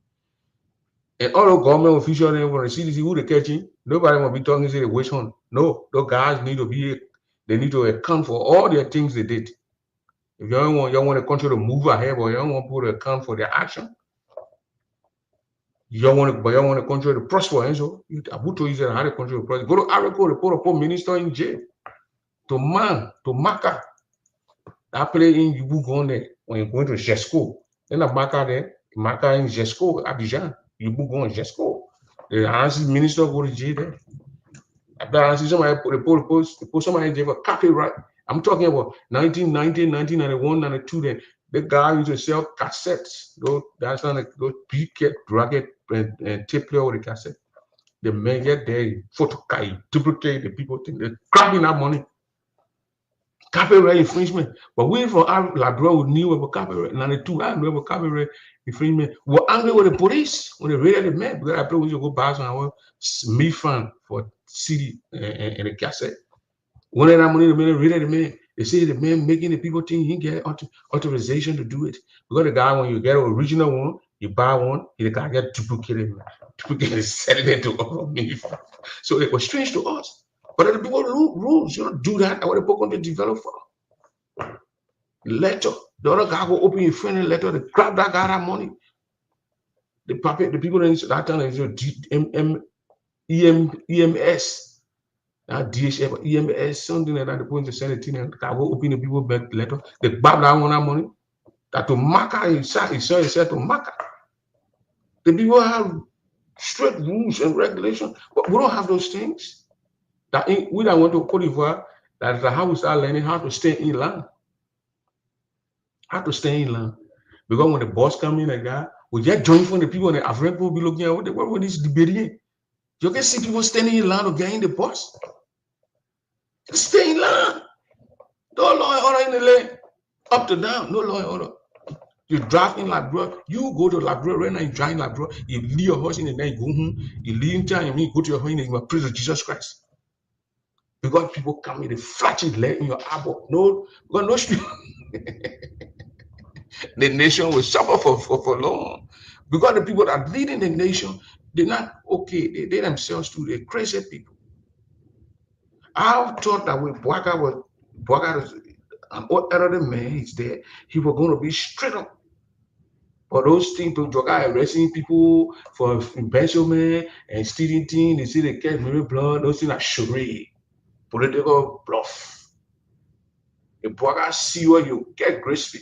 And all the government officials, they want to see who they catching. Nobody will be talking, say the witch hunt. No, those guys need to be, they need to account for all their things they did. If you don't want the country to move ahead, but you don't want people to account for their action. You don't want the country to prosper. And so, Abuto is how the country to prosper. Go to Africa, they put a poor minister in jail. To Maka. That play in you go on there when you're going to Jesco. Then a Maka there, Maka in Jesco, Abidjan. You go on Jesco. The Ansi minister go to jail there. After Ansi, somebody put somebody in jail for copyright. I'm talking about 1990, 1991, 92. Then the guy used to sell cassettes. That's not those big drag it and tape player with the cassette. The man get there, photocopy, duplicate the people think they're grabbing that money. Copyright infringement. But we from our Labrador knew about copyright. 92, I knew about copyright infringement. We were angry with the police when they raided the man because I play with you go buy some me fan for CD and the cassette. One of that money, the man raided the man. They say the man making the people think he get authorization to do it. Because the guy, when you get an original one, you buy one, the guy get duplicated, selling it to other me. So it was strange to us. But the people rules, you don't do that. What the people going to develop for? Letter. The other guy go open your friendly letter, they grab that guy that money. The people in that time is EMS. Now DHF, EMS, something like that. They put in the Senate and I go open the people back letter. They grab that one that money. That to Maka, he said to Maka. The people have strict rules and regulations, but we don't have those things. That we don't want to Cote d'Ivoire, that's how we start learning how to stay in land. How to stay in land. Because when the boss come in, we get joined from the people and the African people be looking at what is debating. You can see people standing in land to get in the boss. Stay in land. No law and order in the land. Up to down, no law and order. You drive in Labrador, you go to Labrador right now, you drive in Labrador, you leave your horse in the night, you go home, you leave in time, you go to your home and you praise Jesus Christ. Because people come in, they flash it in your elbow. No, because no the nation will suffer for long. Because the people that are leading the nation, they're not okay. They themselves too, they're crazy people. I thought that when Bwaga was an elderly man, he's there, he was going to be straight up. But those things, people arresting people for embezzlement and stealing things, they see they catch maybe blood, those things are charade, political bluff. The Bwaga see where you get crispy.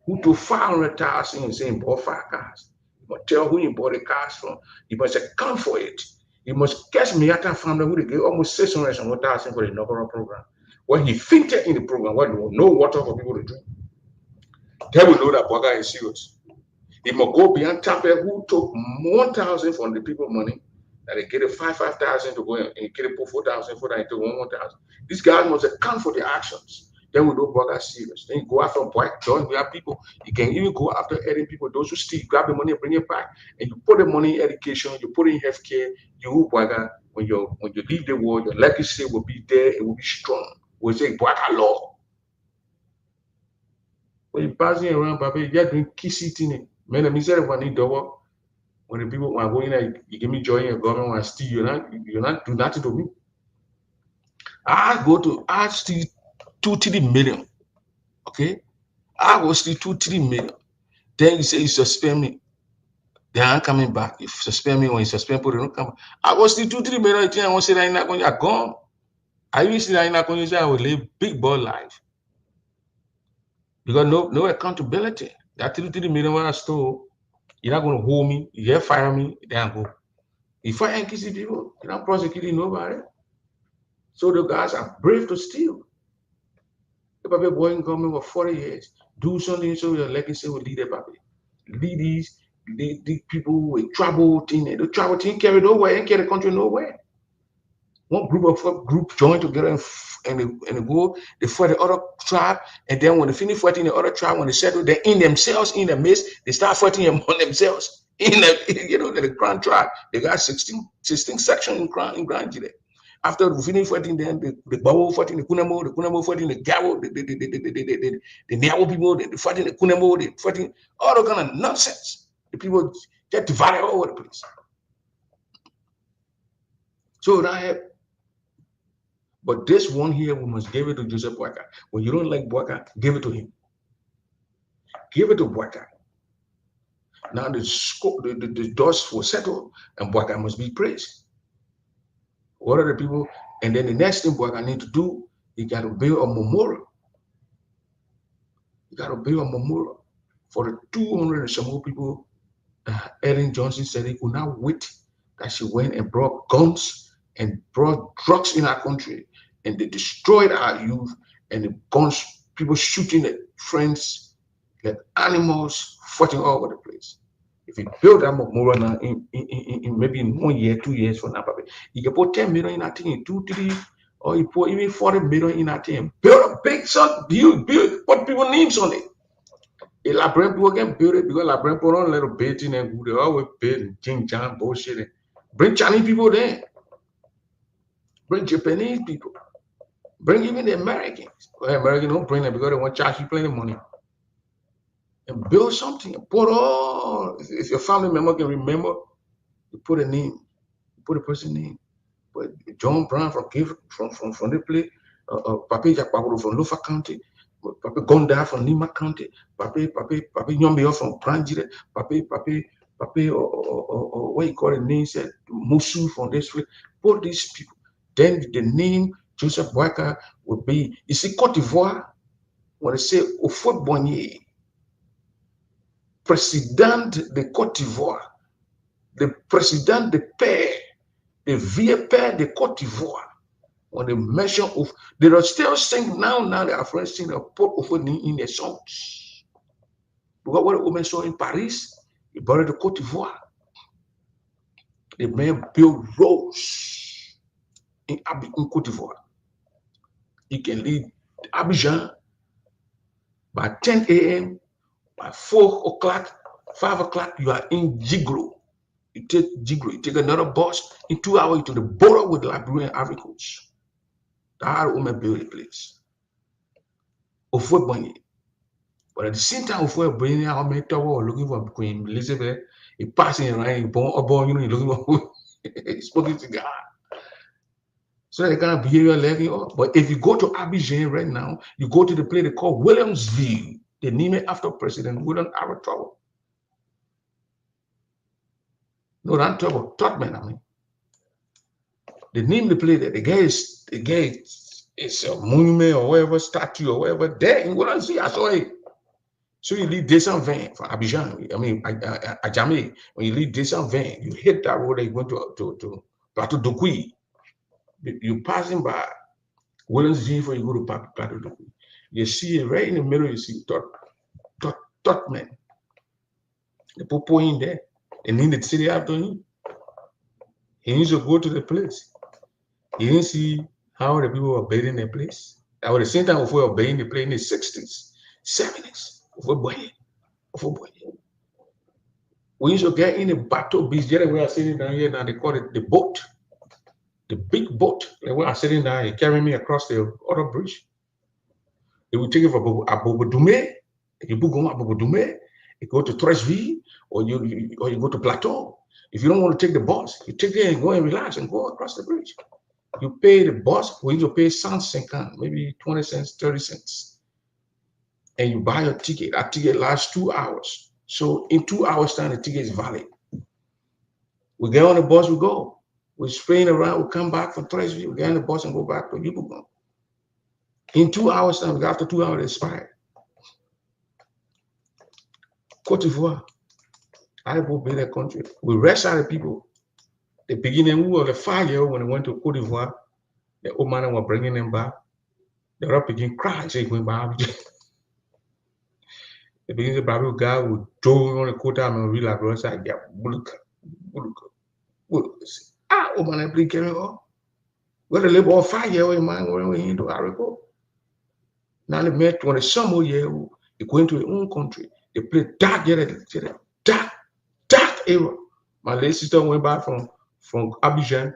Who to 500,000 and saying bought 5 cars. You must tell who you bought the cars from. You must account for it. You must catch me at a family who they gave almost 600,000 for the inaugural program. When he fainted in the program, when there was no water for people to drink. They will know that Bwaga is serious. He must go beyond Tampa who took 1,000 from the people money. That they get a 5,000 to go and get it for 4,000 for that into 1,000. These guys must account for their actions. Then we know Bwaga serious. Then you go after Bwaga, join with our people. You can even go after any people, those who steal, grab the money and bring it back. And you put the money in education, you put it in healthcare, you Bwaga, when you leave the world, your legacy will be there, it will be strong. We say Bwaga law. When you're passing around, Papa, you're doing kissy thing. Man, I said when you do when the people are going there, you give me joy in your government and steal, you're not do nothing to me. I steal 2-3 million. Okay? I will steal 2-3 million. Then you say you suspend me. They aren't coming back. If you suspend me when you suspend people, they don't come back. I will steal 2-3 million. I won't say that you're not going, you're gone. I used to say that you're not going to say I will live big boy life. Because no accountability. That 3 million when I stole, you're not going to hold me. You get fire me, then I go. If I ain't kissing people, you're not prosecuting nobody. So the guys are brave to steal. If a boy in government for 40 years, do something so your legacy will lead them. Lead these people with trouble thing, the trouble thing carry nowhere and carry the country nowhere. One group join together and go, they fight the other tribe, and then when they finish fighting the other tribe, when they settle, they in themselves, in the midst, they start fighting among themselves. In the Grand tribe, they got 16 sections in Grand Jide. After we finish fighting them, the Bawo fighting the Kunamo fighting the Gabo, the Niawo people, they fighting the Kunamo, they fighting all the kind of nonsense. The people get divided all over the place. So that but this one here, we must give it to Joseph Boyka. When you don't like Boyka, give it to him. Give it to Boyka. Now the dust will settle, and Boyka must be praised. What are the people? And then the next thing Boyka need to do, he got to build a memorial. You got to build a memorial for the 200 and some more people. Ellen Johnson said he could not wait that she went and brought guns and brought drugs in our country, and they destroyed our youth, and the guns, people shooting at friends, like animals, fighting all over the place. If you build that memorial now, in maybe in 1 year, 2 years from now, you can put 10 million in that thing, 2, 3, or you put even 40 million in that thing. Build a big son, build, put people names on it. A Labrador people can build it because Labrador people don't let them bait in and they always bait and Jing Jang bullshit. Bring Chinese people there. Bring Japanese people. Bring even the Americans. Well, Americans don't bring them because they want to charge you plenty of money. And build something. Put all, if your family member can remember, you put a name. You put a person's name. But John Brown from the place, Papi Jakpaburo from Lufa County, Papi Gonda from Nima County, Papi Nyombio from Pranjire, Papi, or what you call the name said, Musu from this place. Put these people. Then the name Joseph Boyka would be, you see, Cote d'Ivoire, when they say Ofo Bonnier, President de Cote d'Ivoire, the President de Père, the vieux père de Cote d'Ivoire. On the mention of, they are still sing now they are friends sing a put of in their songs. Because what the woman saw in Paris, he buried the Cote d'Ivoire. The man built roads in Cote d'Ivoire. He can leave Abidjan by 10 a.m., by 4 o'clock, 5 o'clock, you are in Jigro. You take Jigro, you take another bus, in 2 hours to the border with Liberian Ivory Coast. That woman built a place. Ofo Bonnier. But at the same time, Ofo Bonnier, how many tower looking for Queen Elizabeth, he passing around, looking for smoking cigar. So that kind of behavior left you up. But if you go to Abidjan right now, you go to the place they call Williamsville. They name it after President William R. Trouble. No, not Trouble, Totman, I mean. They name the place that the guy is a monument or whatever, statue or whatever. There in Williamsville, I saw it. So you leave Desaint-Vin from Abidjan, I mean, Ajame, when you leave Desaint-Vin, you hit that road that you went to Plateau d'Oukui. You're passing by Williamsville before you go to Plateau d'Oukui. You see it right in the middle, you see Totman. They put in there. And in the city after him, he used to go to the place. He didn't see how the people were bathing their place. At the same time, if we were obeying, they play in the 60s, 70s. If we're boy, if we're boy. We used to get in a battle beach. There we are sitting down here now. They call it the boat, the big boat. They were sitting down and carrying me across the other bridge. They would take it from Abobodume. You book on Abobodume, you go to Tresville, or you go to Plateau. If you don't want to take the bus, you take it and go and relax and go across the bridge. You pay the bus, we need to pay $1.50, maybe 20 cents, 30 cents. And you buy your ticket. That ticket lasts 2 hours. So in 2 hours time, the ticket is valid. We get on the bus, we go. We're spraying around, we come back from Tresville, we get on the bus and go back to Yupugong. In 2 hours time, after 2 hours, it's expired. Cote d'Ivoire, I will be that country. We rest out the people. The beginning, who were the 5-year-old when they went to Cote d'Ivoire, the old man were bringing them back. The rap begin cry, say, going back. The beginning, the Bible guy would throw on the quota and real like, I get bullock. Ah, old man, I bring carry on. Where the labor of 5-year-old man, where we into Arico. Now they met when the summer year, they go into their own country. They play dark, dark era. My late sister went back from Abidjan.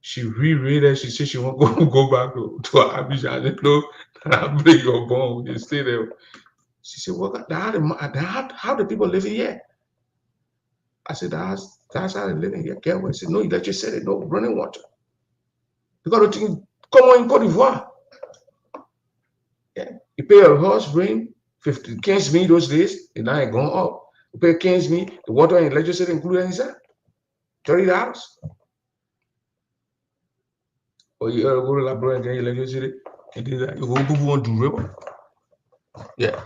She reread it. She said she won't go back to Abidjan. They know that I break your bone. You stay there. She said, "What? How the people living here?" I said, "That's how they living here." Get away. I said, "No electricity, no running water. You got to think, come on in Cote d'Ivoire. Yeah. You pay a horse rent, 50 15 me those days, and now it gone up. You pay 15 me, the water and electricity included inside. $30. Or you go to Labrador and get electricity, and do that. You go on to river. Yeah.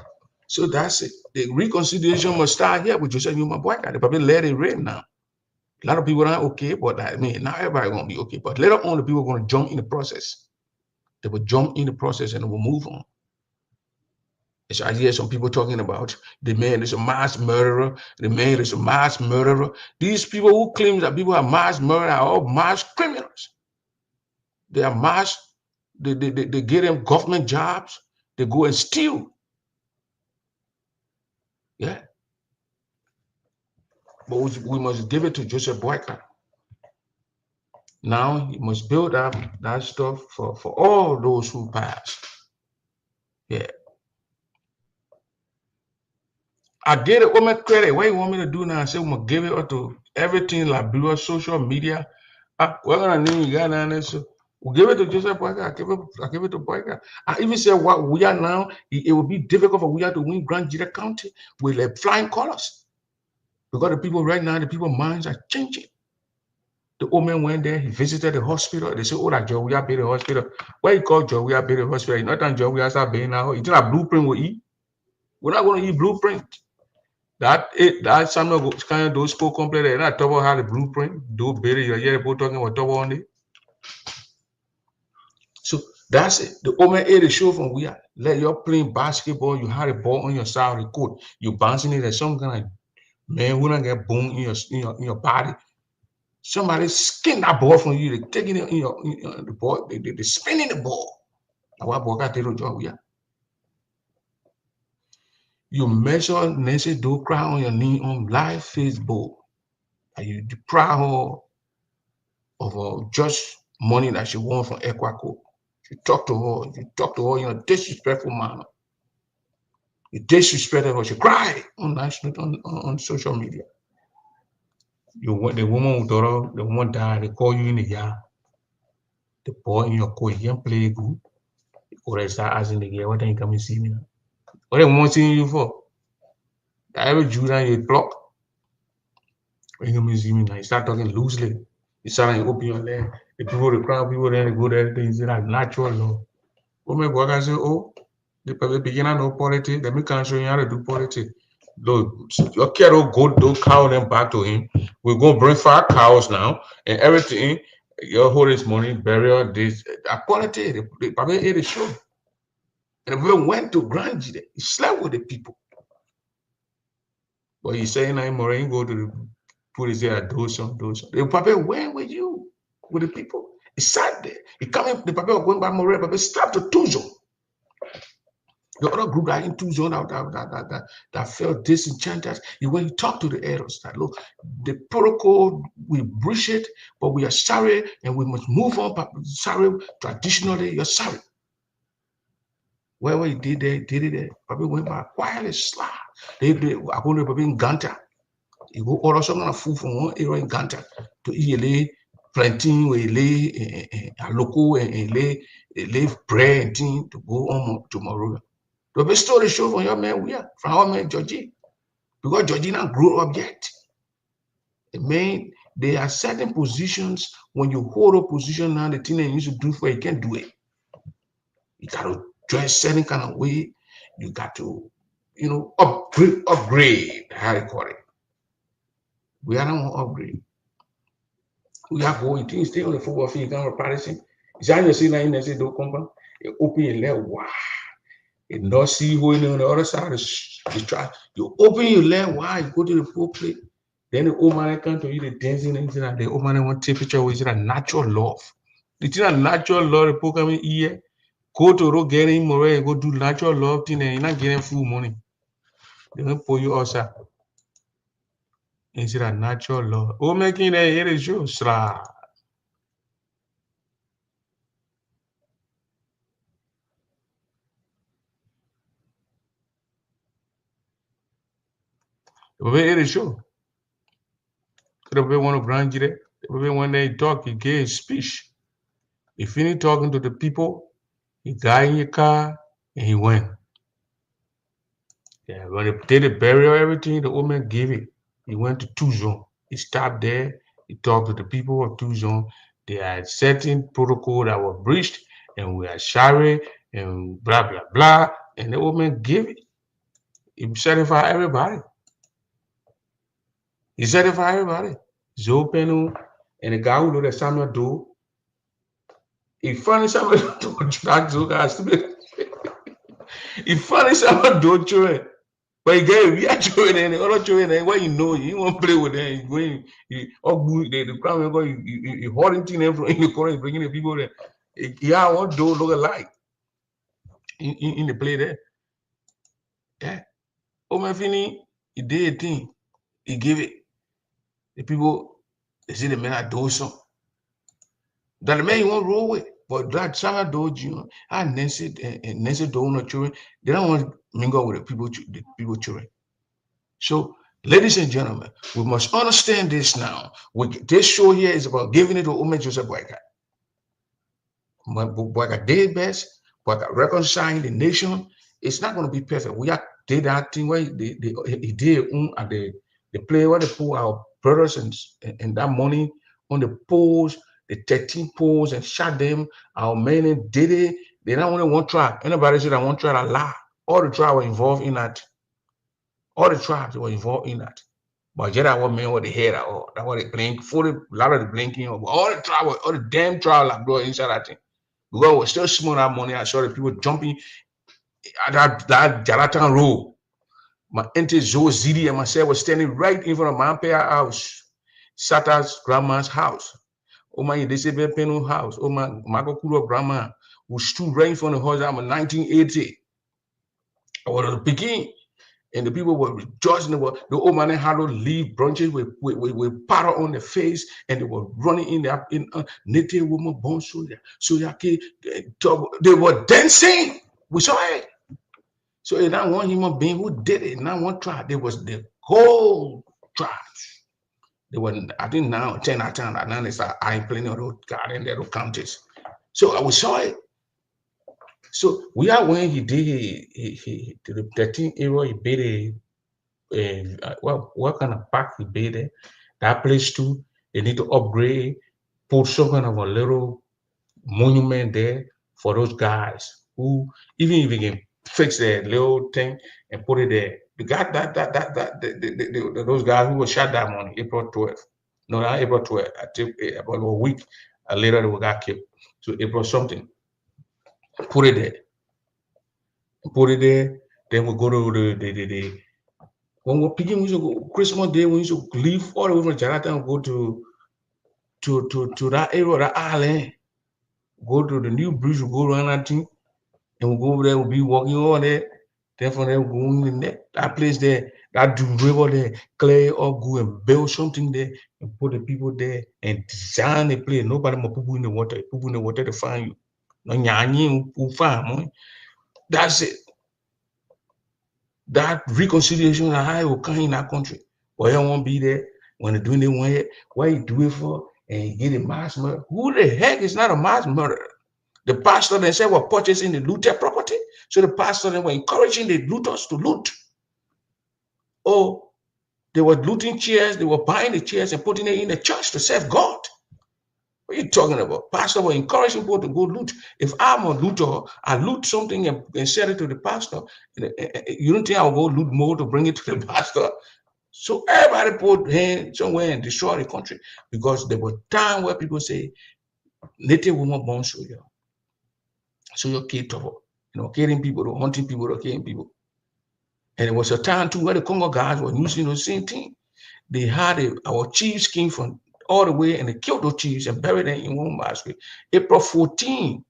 So that's it. The reconciliation must start here with Joseph Newman Boycott. They probably let it rain now. A lot of people aren't okay, but I mean, not everybody gonna be okay. But later on, the people are gonna jump in the process. They will jump in the process and they will move on. It's I hear some people talking about the man is a mass murderer. The man is a mass murderer. These people who claim that people are mass murderers are all mass criminals. They are mass. They get them government jobs. They go and steal. Yeah. But we must give it to Joseph Boycott. Now he must build up that stuff for all those who passed. Yeah. I did it with my credit. What you want me to do now? I said, I'm going to give it up to everything like Blue social media. We're going to name you guys now. So we'll give it to Joseph Boyka. I give it to Boyka. I even said what we are now, it will be difficult for we are to win Grand Jira County with flying colors. Because the people right now, the people's minds are changing. The old man went there, he visited the hospital. They said, oh, that Joe, we are the hospital. Why you call Joe, we are the hospital? Not that Joe, we are being now. It's not a blueprint we eat. We're not going to eat blueprint. That Samuel kind of those spoke completely. And I talk about how the blueprint, do better. You're here both talking about double on it. So that's it. The old man ate the show from where let you playing basketball, you had a ball on your side of the court, you bouncing it at some kind of man who don't get bone in your body. Somebody skin that ball from you, they taking it in the ball, they spinning the ball. Now what ball got to do yeah. You measure Nancy do cry on your knee on live Facebook. Are you proud of just money that she won from Equaco? You talk to her in a disrespectful manner. You disrespected her. She cried on national on social media. The woman who daughter, the woman died, they call you in the yard. The boy in your coat, you can't play good. Or they start asking the girl, what then you come and see me now? What they want seeing you for? I ever drew down your block. When you come and see me now, you start talking loosely. You start and open your leg. The people, the crowd, people then they go there, things that are natural law. What my boy can say, oh, the beginner no politics, let me can show you how to do politics. Look, your kid will go do cow them back to him. We're gonna bring 5 cows now and everything. Your hold this money, burial, this politics, they probably ate the show. And we went to Grand G, he slept with the people. But he's saying I'm more go to the police there, do some. They probably went with you, with the people. He sat there. He coming, the people going by more, but slapped the Tuzo. The other group that in two zone that felt disenchanted, when you talk to the elders that look, the protocol we breach it, but we are sorry and we must move on. But sorry, traditionally, you're sorry. Wherever he did there, he did it there. Probably went by quietly slide. They I go to probably in Ganta. You go order some kind of food from one area in Ganta to eat plantain, we lay a local and lay bread and thing to go on tomorrow. The best story show from your man we are from our man Georgie. Because Georgie not grow up yet. It mean there are certain positions when you hold a position now, the thing that you used to do for you can't do it. You gotta dress certain kind of way. You got to, upgrade, how you call it. We are not gonna upgrade. We are going things stay on the football field, you can't practicing. Jean you see now in the say don't come. You open your leg, wow. You not see who in on the other side is try. You open your leg, wow, you go to the pool play. Then the old man come to you, the dancing and the old man want to take picture with a natural love. It's a natural love, the pool coming here. Go to road getting more, go do natural love thing and you're not getting full money. They will pull you outside. It's a natural law. Oh, making a here is you, sra. Here is you. Could have one of branch it. When they talk, he gave a speech. He finished talking to the people. He got in your car and he went. Yeah, when they did the burial, everything, the old man gave it. He went to Tucson. He stopped there. He talked to the people of Tucson. They had certain protocol that were breached, and we are sorry, and blah blah blah. And the old man gave it. He certified everybody. He certified everybody. Joe Penu and the guy who know that Samuel do. He funny Samuel do that Joe guys. He funny Samuel do children. But he gave we are children and the other children and what you know, you won't play with them. When the crowd go, you holding thing in the corner, bringing the people there. Yeah, what do look alike in the play there. Yeah. Oh my Fini, he did a thing. He gave it. The people they see the man I do something. That the man you won't roll with. But that Sarah Doge, Nancy do no children, they don't want to mingle with the people children. So, ladies and gentlemen, we must understand this now. This show here is about giving it to Ume Joseph Boyka. Boyka did best, Boyka reconciling the nation. It's not going to be perfect. We have did that thing where he did at the play where they put our brothers and that money on the poles, the 13 poles, and shot them. Our men did it. They don't only one tribe. Anybody said I want try to lie. All the tribes were involved in that. All the tribes were involved in that. But Jedi what men what they head at all. That what they blink, fully a lot of the blinking, all the trial, all the damn trial like bro inside that thing. Because we're still small that money. I saw the people jumping at that Jaratan road. My auntie Zoe Zidi and myself was standing right in front of my Ampere house, Sata's grandma's house. Oh my Elizabeth Penu house. Oh my Makokuro grandma who stood right in front of her house in 1980. I was a beginning. And the people were rejoicing. The old man had to leave branches with powder on the face, and they were running in there in native woman born soldier. So they were dancing. We saw it. So it's not one human being who did it, not one tribe. There was the whole tribe. They were, I think now 10 out of 10, now they start eyeing plenty of those garden, little counties. So we saw it. So we are when he did the 13 era he made what kind of park he made there. That place too, they need to upgrade, put some kind of a little monument there for those guys who even if you can fix that little thing and put it there. The guy those guys who were shot that morning, April 12th. No, not April 12th. I think about a week later they got killed. So April something. Put it there. Put it there. Then we go to the when we're picking, we should go Christmas Day. We should leave all the way from Jonathan and go to that area, that island. Go to the new bridge. We go around that thing. And we'll go over there, we'll be walking on there. Then from there, we'll go in that place there, that river there, clear up, go and build something there and put the people there and design the place. Nobody more people in the water. People in the water to find you. No nyanyi will find. That's it. That reconciliation and how it will come in that country. Why you won't be there when they're doing it one year? Why you do it for and you get a mass murder? Who the heck is not a mass murderer? The pastor themselves were purchasing the looted property. So the pastor then were encouraging the looters to loot. Or they were looting chairs, they were buying the chairs and putting it in the church to serve God. What are you talking about? Pastor were encouraging people to go loot. If I'm a looter, I loot something and sell it to the pastor. You don't think I'll go loot more to bring it to the pastor? So everybody put hands somewhere and destroy the country because there were times where people say, native woman born so you. So you're capable, killing people, hunting people, killing people. And it was a time too where the Congo guys were using the same thing. They had our chiefs came from all the way and they killed those chiefs and buried them in one basket. April 14,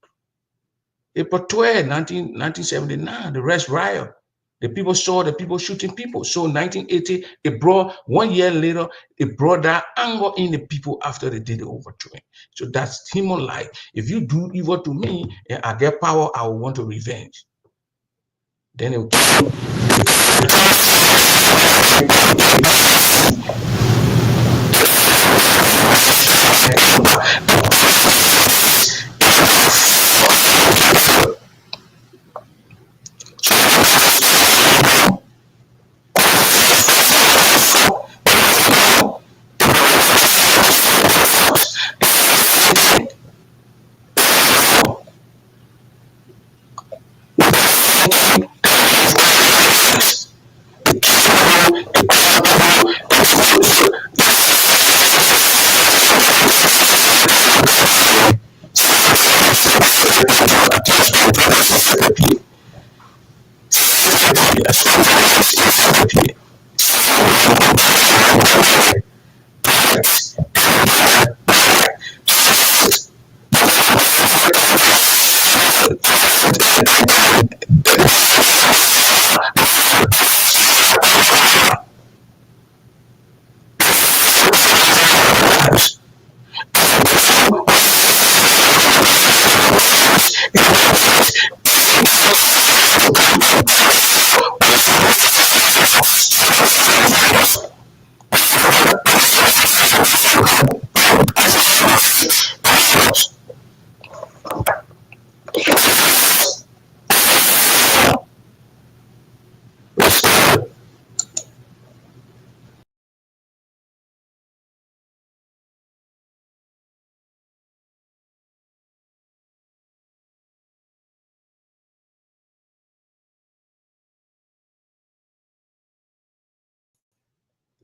April 12, 1979, the rest riot. The people saw the people shooting people. So 1980, it brought 1 year later, it brought that anger in the people after they did the overthrowing. So that's human life. If you do evil to me and I get power, I will want to revenge. Then it will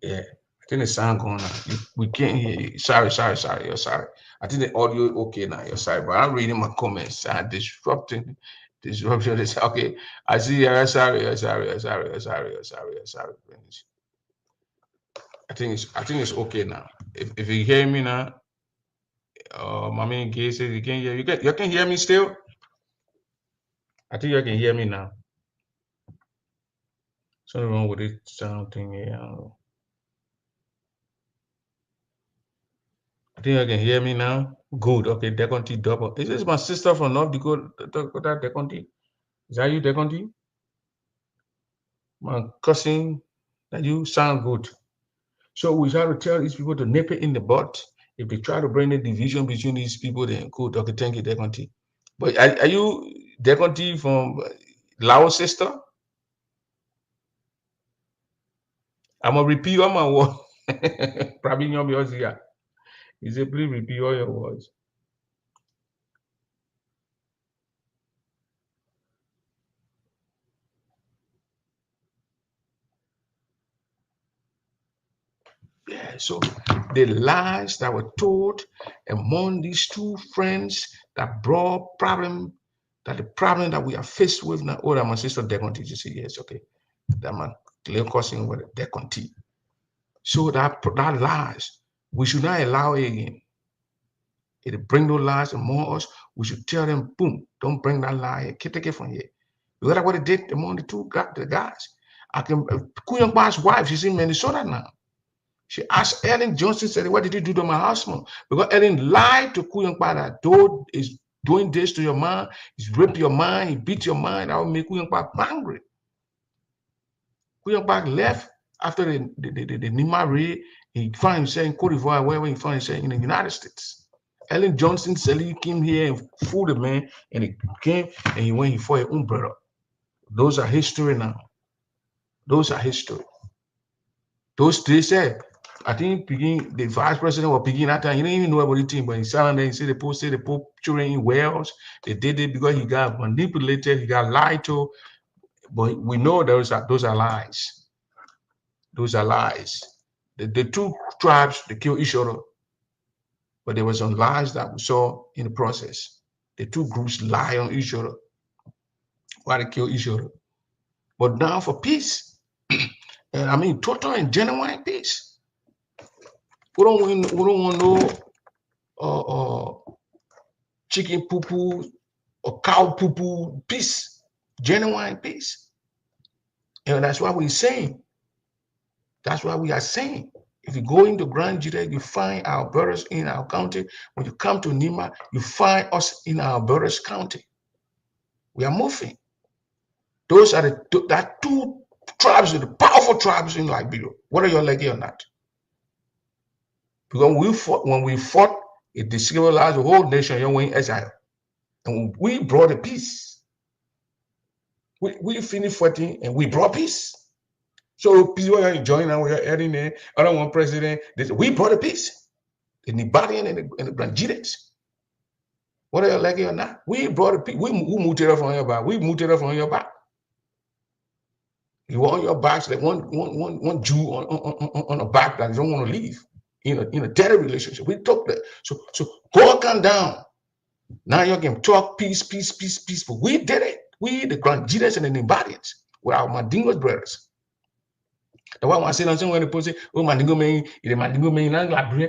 yeah. I think the sound going on. We can't hear you. Sorry. You're sorry. I think the audio okay now. You're sorry, but I'm reading my comments. I'm disruption. Is okay. I see. You're sorry. You're sorry. I think it's okay now. If you hear me now, mommy in case you can hear you can hear me still. I think you can hear me now. Something wrong with it sound thing here. I think you can hear me now. Good. Okay, Deconti double. Is this my sister from North Dakota, Deconti? Is that you, Deconti? My cousin, that you sound good. So we try to tell these people to nip it in the butt. If they try to bring a division between these people, then good. Okay, thank you, Deconti. But are you Deconti from Laos, sister? I'm gonna repeat all my words. Probably not because here. You say, please repeat all your words. Yeah, so the lies that were told among these two friends that brought the problem that we are faced with now. Oh, that my sister Deconti just say yes, okay. That my little cousin with Deconti. So that lies, we should not allow it again. If they bring those lies among us, we should tell them, boom, don't bring that lie here. Take it from here. Because that's what it did among the guys. I can Kuyangba's wife, she's in Minnesota now. She asked Ellen Johnson, said, what did you do to my husband? Because Ellen lied to Kuyangba that Dode is doing this to your man, he's raped your mind, he beat your mind. That would make Kuyangba angry. Kuyangba left after the Nima raid. He found himself in Cote d'Ivoire, wherever he found himself in the United States. Ellen Johnson said he came here and fooled the man, and he came and he went for his own brother. Those are history now. Those are history. Those they said, I think the vice president was picking that time. He didn't even know about the team, but he sat on there and said the Pope children in Wales. They did it because he got manipulated, he got lied to. But we know those are lies. Those are lies. The two tribes, they kill each other. But there was some lies that we saw in the process. The two groups lie on each other. Why they kill each other. But now for peace, and I mean total and genuine peace. We don't want no chicken poo poo or cow poo poo peace, genuine peace. And that's why we're saying. That's why we are saying. If you go into Grand Judah, you find our brothers in our county. When you come to Nima, you find us in our brothers' county. We are moving. Those are that two tribes, the powerful tribes in Liberia, whether you're leggy or not. Because when we fought, it destabilized the whole nation, you're in exile. And we brought a peace. We finished fighting and we brought peace. So people are enjoying now, we are adding there, I don't want president. We brought a peace. The Nibarian and the Brangides. Whether you're leggy or not, we brought a peace. We moved it up on your back. We moved it up on your back. You were on your backs like one Jew on a back that don't want to leave in a dirty relationship. We took that. So go come down. Now you can talk peace. But we did it. We, the Grandidas and the Nimbadians, were our Mandingo brothers. The one I said on when people say, oh, Mandingo man, the Mandingo man, not Labria.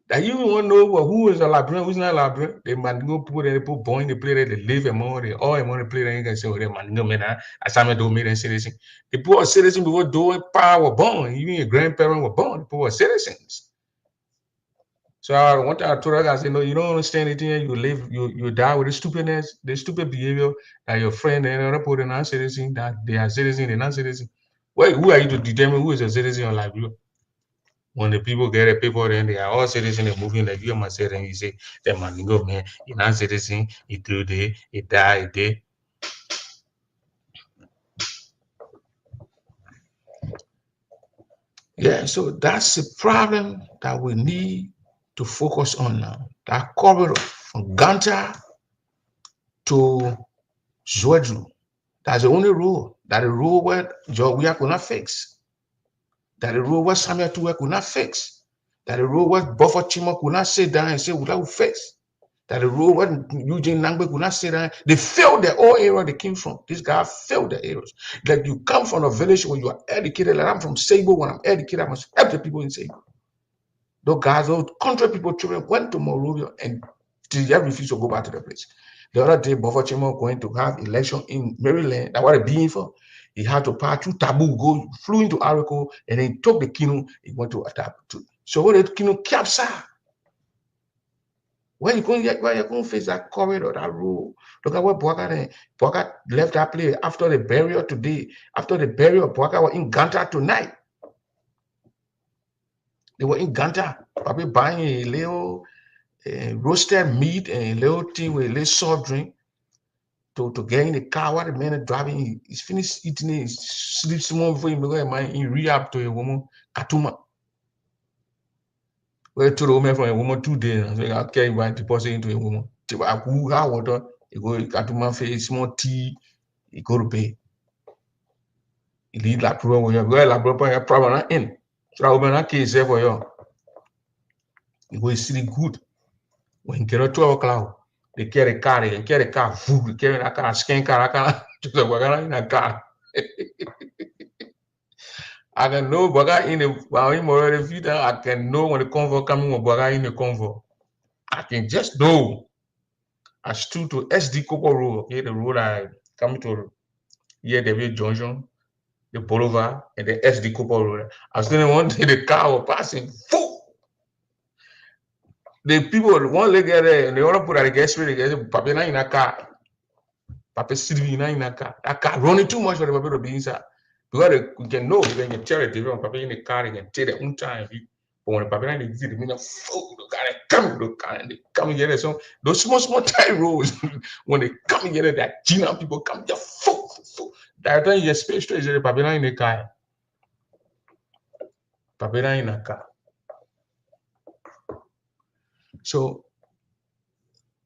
That you want to know who is a Labria, who's not Labria. The Mandingo people, they put born, they play, they live and more, they all want to play, they can say, oh, the Mandingo man, I saw me do me and citizen. The people are citizens before doing power were born, even your grandparents were born, the people were citizens. So I want to told her, I said, no, you don't understand anything. You live, you die with the stupidness, the stupid behavior that your friend and other people are not citizen, that they are citizen, they're not citizen. Well, who are you to determine who is a citizen or like you? When the people get a paper, then they are all citizens, they're moving like you must say, and you say, that man, go man, you're not citizen, you do this, you die, you did. Yeah, so that's the problem that we need to focus on now. That corridor from Ganta to Zwedru. That's the only rule. That the rule where Jowiak could not fix. That the rule where Samuel Tuwe could not fix. That the rule where Buffer Chimo could not sit down and say, without fix. That the rule where Eugene Nangbe could not sit down. They failed the whole area they came from. This guy failed the areas. Like you come from a village where you are educated. Like I'm from Sabo. When I'm educated, I must help the people in Sabo. Those guys, those country people, children went to Monrovia and they refused to go back to the place. The other day, Buffer Chimo going to have election in Maryland. That's what they're being for. He had to pass through Taboo, flew into Arico, and then took the Kino. He went to attack. So when the Kino captured, where you going to face that corridor, that rule? Look at what Boaga left that place after the burial today. After the burial, Boaga was in Ganta tonight. They were in Ganta, probably buying a little roasted meat and a little tea with a little soft drink. To get in the car while the man is driving, he's finished eating it, he sleeps small before he go in rehab to a woman, Katuma. Where to the woman from a woman 2 days, so I can't invite deposit into a woman. How water, you go Katuma face, small tea, you go to pay. You leave that problem when you go like your problem in. So that woman case there for you. You go see good. When you get 12 o'clock. They carry a car, they carry a car, they carry a car, scan car, to the wagon in a car. I can know Baga in the Baga I can know when the convo coming with Baga in the convo. I can just know. I stood to SD Coco Road, okay, the road I come to here, the junction, the boulevard, and the SD Coco Road. I was standing one day, the car was passing full. The people, one leg there, and the other put at the gas rate, the Papa in a car. Papa sitting in a car. That car running too much for the Papa to be inside. Because we can know, when you tell it, Papa in the car, you can take their own time. But when the Papa in the mean full, the car, and they come here. So those small tight roads, when they come here, that Gina people come here full. That time you space to the Papa in the car. Papa in a car. So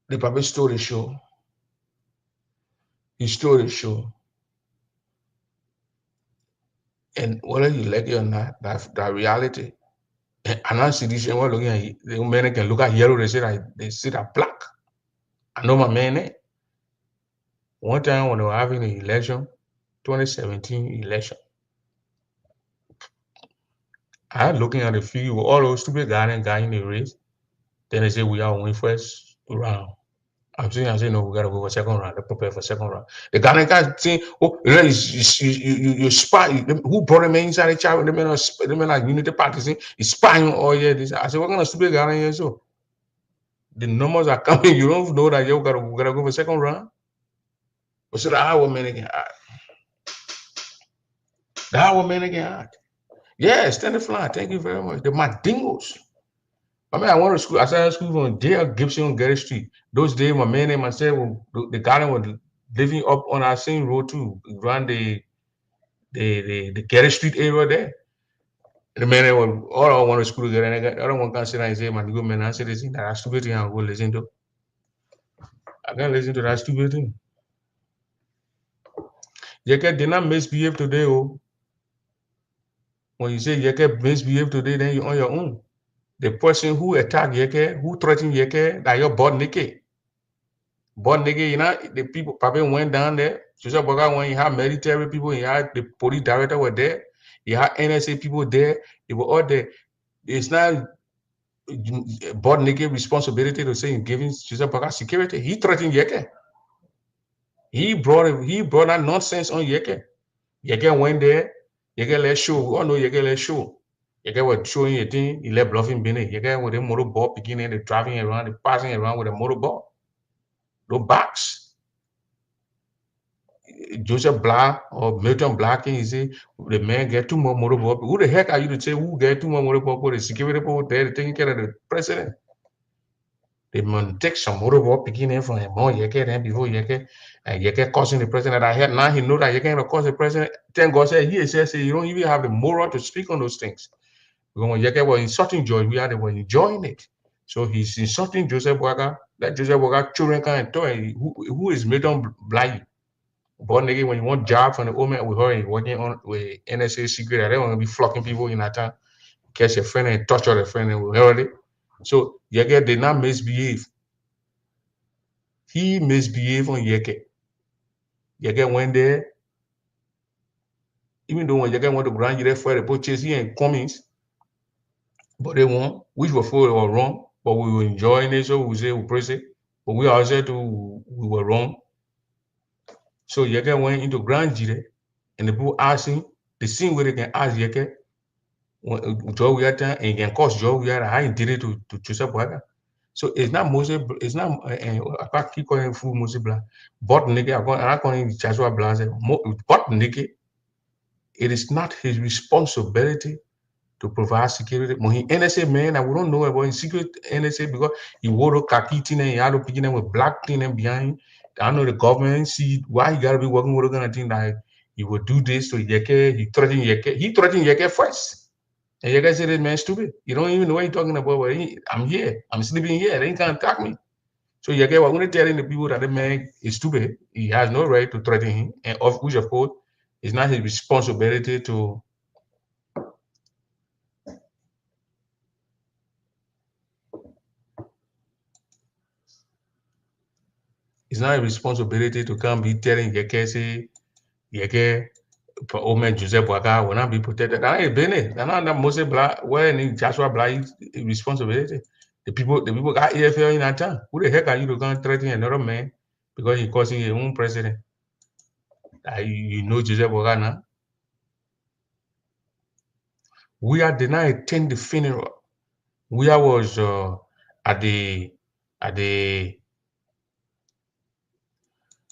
the Papa story show. His story show. And whether you like it or not, that reality. And I see this and we're looking at the men can look at yellow, they see that black. I know my man. One time when they were having an election, 2017 election, I had looking at the field with all those stupid guy in the race. Then they say we are winning first round. I say no, we gotta go for second round. They prepare for second round. The Ghanaian guy saying, oh, you spy. Who brought him inside the chat? The men are unity party saying he's spying all year. This I said, what kind of stupid Ghanaian here so? The numbers are coming. You don't know that you gotta go for second round. But so that our men again hard. That our men again hard. Yeah, stand the fly. Thank you very much. The Madingos. I mean, I went to school. I started school from J.L. Gibson on Gary Street. Those days, my man and myself, the garden was living up on our same road too, around the Gary Street area there. The man was all I want to school together. And I don't want to sit and say, man, good man, I said this thing that I stupid thing I go listen to. I can't listen to that stupid thing. Yeke did not misbehave today, oh. When you say Yeke misbehave today, then you're on your own. The person who attacked Yeke, who threatened Yeke, that you're born naked. Born nigga, you know, the people probably went down there. Joseph Boga, when you had military people, you had the police director were there, you had NSA people there, they were all there. It's not born nigga responsibility to say giving Joseph Boga security. He threatened Yeke. He brought that nonsense on Yeke. Yeke went there, Yeke let show. We all know Yeke let show. Yeke was showing a thing, he let bluffing Bene. Yeke with a motorball beginning, the driving around, the passing around with a motorball. No box. Joseph Black or Milton Black, and he say the man get too much motorball. Who the heck are you to say who get too much motorball for the security people there taking care of the president? They man take some motorball beginning from him more Yeke then before Yeke and Yeke causing the president. I heard now he know that Yeke gonna cause the president. Thank God said he says you don't even have the moral to speak on those things. Because when Yeke was insulting George, we were enjoying it. So he's insulting Joseph Boga. That Joseph Boga children can't tell who is Milton Black. Born nigga, when you want job from the old man with her working on with NSA secret, I don't want to be flocking people in that time, catch your friend and touch your friend and we heard it. So Yeke did not misbehave. He misbehaved on Yeke. Yeke went there, even though when Yeke went to Grand Jire for the purchase he and Cummings, but they won, which were for or wrong, but we were enjoying it, so we say we praise it. But we also we were wrong. So Yeke went into Grand Jire and the people asking the same way they can ask Yeke. Joe we and you can cause Joe we how he did it to Joseph Boga. So it's not Moses, it's not I can't keep calling him fool Moses Black. But nigga, I'm not calling him Joshua Black. But nigga, it is not his responsibility to provide security. When he NSA man, I don't know about his secret NSA because he wore a khaki thing and he had to begin with black thing and behind. I know the government see why he gotta be working with a kind of thing that he would do this to Yeke. He threatened Yeke first. And you guys say this man stupid. You don't even know what you're talking about. But I'm here. I'm sleeping here. They can't attack me. So you get what I'm telling the people that the man is stupid. He has no right to threaten him. And of which of course it's not his responsibility to come be telling Yeke say Yeke old man Joseph Boga will not be protected. That ain't been it. That's not Moses Black. Well, Joshua Black responsibility. The people got AFL in that town. Who the heck are you to come threaten another man because he causing his own president? You know Joseph Ogana. We are denied attend the funeral. We was at the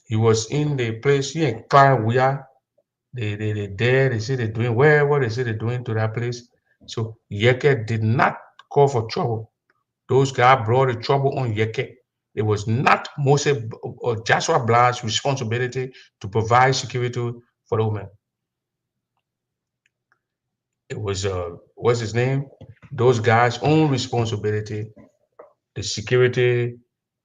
he was in the place he and Clyde we are they there they say they're doing what they say they're doing to that place. So Yeke did not call for trouble. Those guys brought the trouble on Yeke. It was not Moses or Joshua Bland's responsibility to provide security for the woman. It was what's his name? Those guys' own responsibility. The security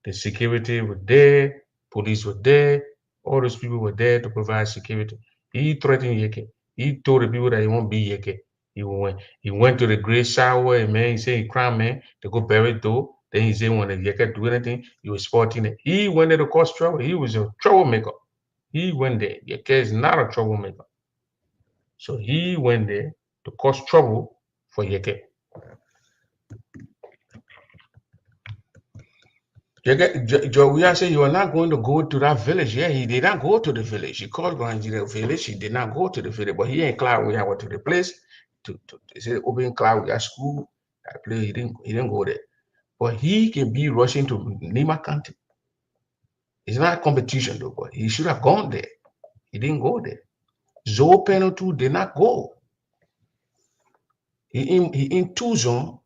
were there, police were there, all those people were there to provide security. He threatened Yeke. He told the people that he won't be Yeke. He went to the great shower and man, he said he cried, man, to go bury it though. Then he said when the Yeke do anything, he was sporting it. He went there to cause trouble. He was a troublemaker. He went there. Yeke is not a troublemaker. So he went there to cause trouble for Yeke. Joe said you are not going to go to that village. Yeah, he did not go to the village. He called Granjira village. He did not go to the village, but he ain't Cloud. We went to the place to they said open Cloud. We school. That place he didn't go there. But he can be rushing to Nima County. It's not a competition though, but he should have gone there. He didn't go there. Zoe Penalty did not go. He in Tuzon,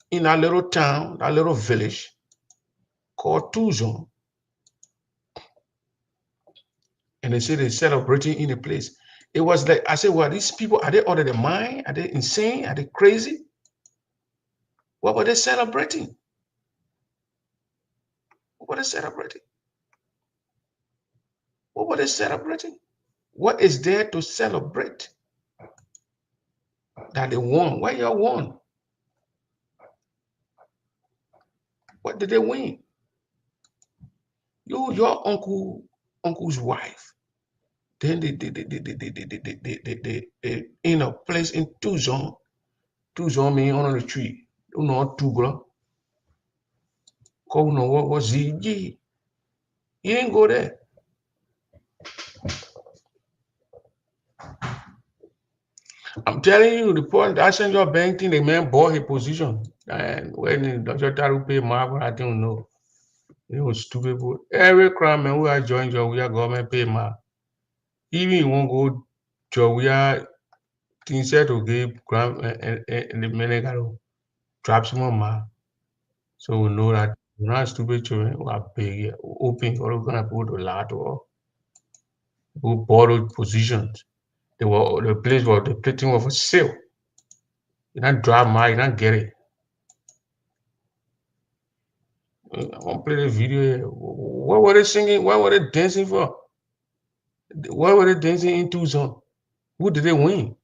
in a little town, a little village called Tuzon. And they say they're celebrating in a place. It was like, I said, well, these people, are they out of their mind? Are they insane? Are they crazy? What were they celebrating? What were they celebrating? What were they celebrating? What is there to celebrate? That they won. Why y'all won? What did they win? Your uncle's wife. Then they in a place in Tuzon. Tuzon mean on the tree. You know, Tugla. Ko no what was he? He didn't go there. I'm telling you, the point I sent your bank thing, the man bought his position. And when Dr. Taru pay Marvel, I don't know. It was stupid. Every crime man who I joined your government pay ma. Even you won't go to where things said to give crime and the men got to trap some ma. So we know that we're not stupid children who are pay open or gonna put a lot or who borrowed positions. The place was the thing was for sale. You don't drive my, you don't get it. I want to play the video here. What were they singing? What were they dancing for? What were they dancing in Tucson? Who did they win?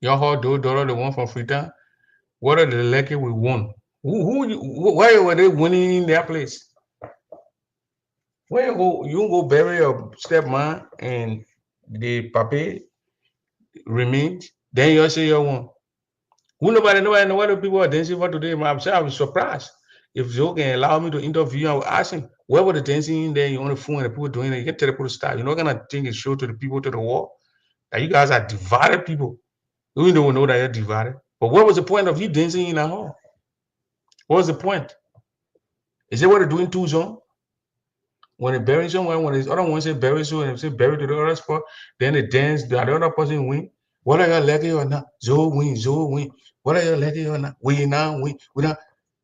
Y'all heard those dollar the one from Freetown? What are the lucky we won? Why were they winning in their place? Where you go bury your stepmom and the papi remains, then you say you won. Who nobody know what the people are dancing for today? I'm saying I was surprised. If Joe can allow me to interview, I will ask him, where were the dancing in there? You on the phone and the people doing it. You can tell the people to stop. You're not gonna think and show to the people to the wall that you guys are divided people. We don't know that you're divided. But what was the point of you dancing in a hall? What was the point? Is it what they're doing two zone? When they bury someone, when the other one say bury so and say bury to the other spot, then they dance, the other person win. What are you lucky or not? Zoe win. What are you lucky or not? We now.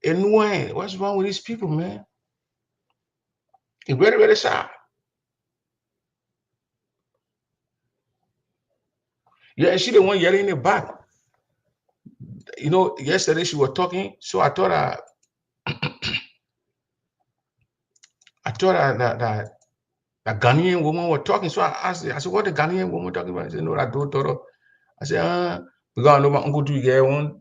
And when? What's wrong with these people, man? It's very, very sad. Yeah, and she the one yelling in the back. You know, yesterday she was talking, so I thought that Ghanaian woman was talking. So I asked her, I said, what the Ghanaian woman talking about? I said, no, that daughter. I said, because I know my uncle to get one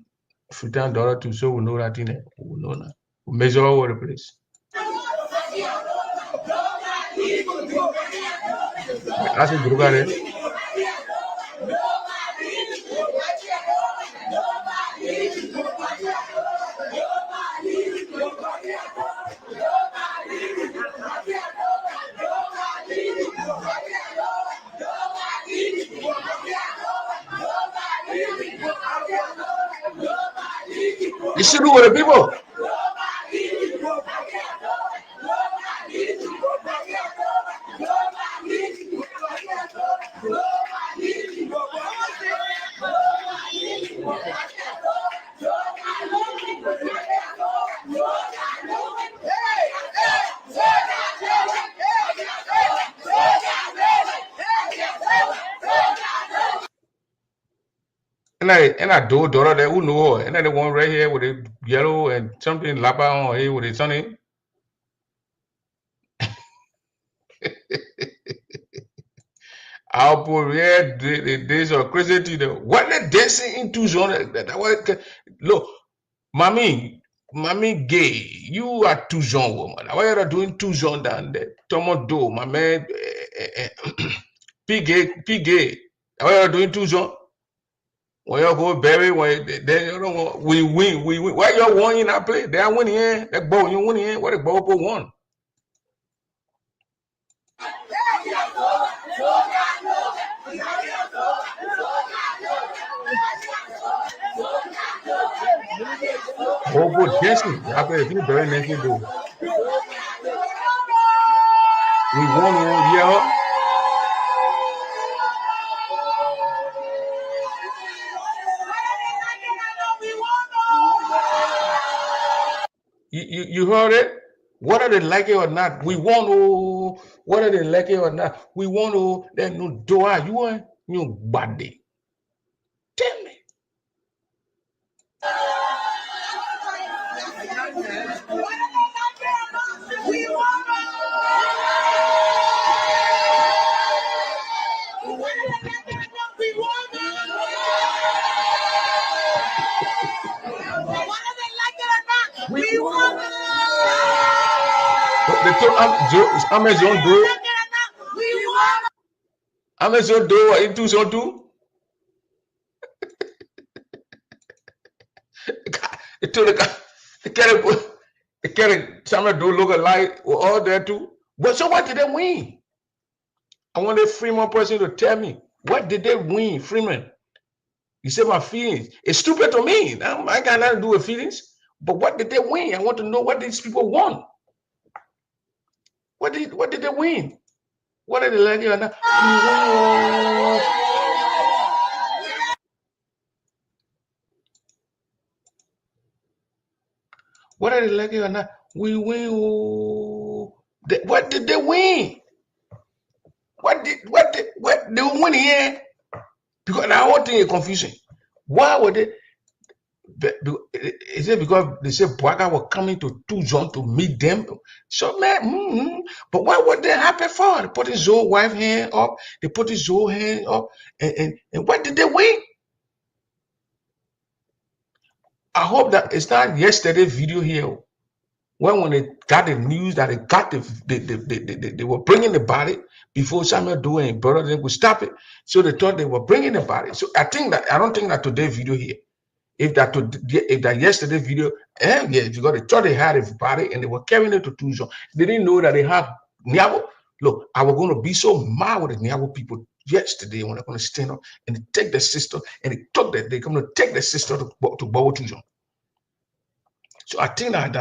$15 too, so we know that thing. We know that. We measure all over the place. I said, look at it. You should do with the people. And I do daughter there who know her. And then the one right here with the yellow and something lapa on here with the sunny. I'll put yeah, the days of crazy to the what they dancing into zone that look, mommy gay, you are two zone woman. Why are you doing two zone down there? Tomo do, my man P gay. Why are you doing two zone? When you go bury, when then you know we win. Why you won in that play? They are winning here. That ball you winning here. What the ball won? Oh, good dancing. After if you bury naked do. We won, yeah. You heard it? Whether they like it or not, we won. Oh, whether they like it or not, we won. Oh, then no door. You want new body. Tell me. We won. Amazon do. Amazon do into so do. It took the carry some do look alike or all there too. But so what did they win? I want a Freeman person to tell me what did they win, Freeman? You say my feelings. It's stupid to me. I got nothing to do with feelings. But what did they win? I want to know what these people won. What did they win? What did they like or not? What did they like or not? We win. What did they win? What they win here? Because I want to confusing. Why would they? Is it because they say Boaga were coming to Tucson to meet them? So man, but what would they happen for? They put his old wife hand up, they put his old hand up, and what did they win? I hope that it's not yesterday's video here when they got the news that they were bringing the body before Samuel Doe and brother they would stop it. So they thought they were bringing the body. So I don't think that today's video here. If that yesterday video, yes, because they thought they had a body and they were carrying it to Tucson. They didn't know that they had Niabo. Look, I was going to be so mad with the Niabo people yesterday when they're going to stand up and they take the sister and they took that they're going to take the sister to Bobo Tucson. So I think that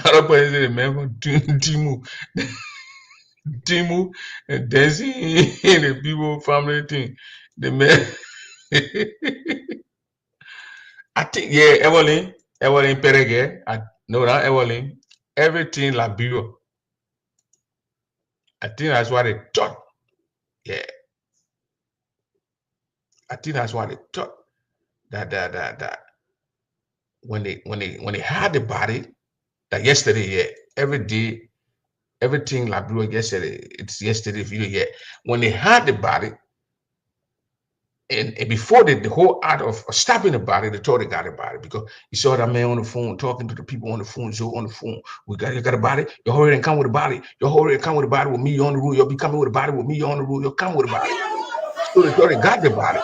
other person remember Timu and dancing in the people family thing. The man. I think, yeah, Evelyn Perege. No, not Evelyn. Everything like Bureau. I think that's what they thought. Yeah. I think that's what they thought. That when they had the body, that yesterday, yeah, every day, everything like Bureau yesterday, it's yesterday video, yeah. When they had the body, and before the whole act of stopping the body, they thought they got a body because you saw that man on the phone talking to the people on the phone. So on the phone, you got a body. You hurry and come with a body. You hurry and come with a body with me on the roof. You'll be coming with a body with me on the roof. You'll come with a body. So they thought they got the body.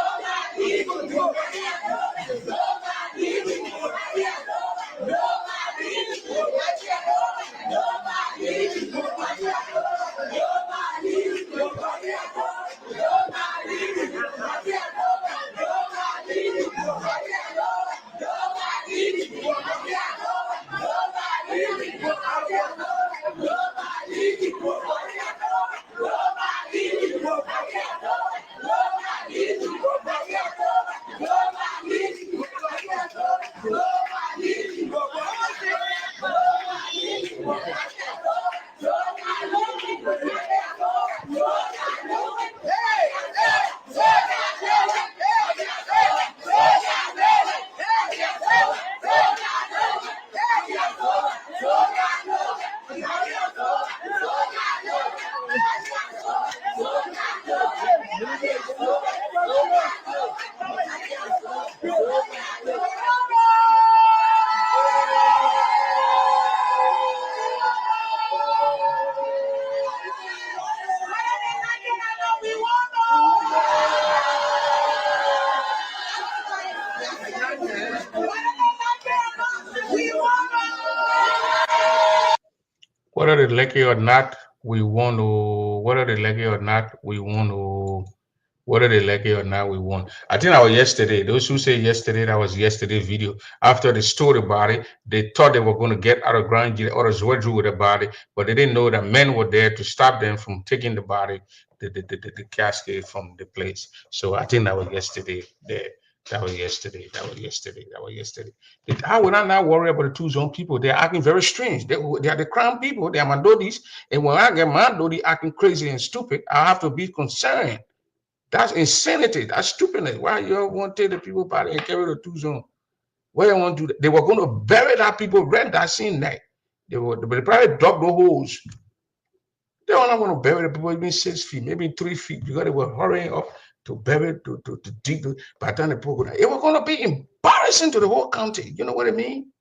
Whether they like it or not, we want to. Whether they like it or not, we want to. Whether they like it or not, we won. I think that was yesterday. Those who say yesterday, that was yesterday's video. After they stole the body, they thought they were going to get out of ground, get others were with the body, but they didn't know that men were there to stop them from taking the body, the casket from the place. So I think that was yesterday. That was yesterday. That was yesterday. That was yesterday. I would not worry about the Tucson people. They're acting very strange. They are the crown people. They are Mandodis. And when I get Mandodi acting crazy and stupid, I have to be concerned. That's insanity. That's stupidness. Why you want to take the people body and carry the Tucson? Why you want to do that? They were going to bury that people, rent that scene there. They probably dug the holes. They were not going to bury the people even 6 feet, maybe 3 feet, because they were hurrying up to bury, to dig. By the time the people, it was going to be embarrassing to the whole county. You know what I mean?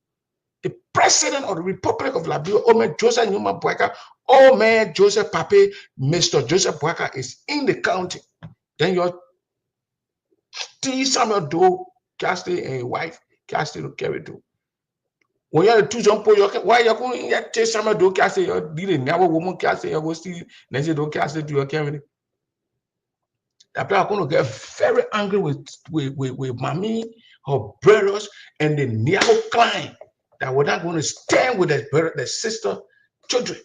The president of the Republic of Liberia, old man Joseph Newman Boyka, old man Joseph Pape, Mr. Joseph Boyka is in the county. Then your Samuel Doe, Castle and wife, Castle to carry to. When you have two jump, why you going to take Samuel Doe, Castle, your dealing, never woman, Castle, you go see, then you don't Castle to your carry. That people are going to get very angry with mommy, her brothers, and the Niabo clan that were not going to stand with their sister, children.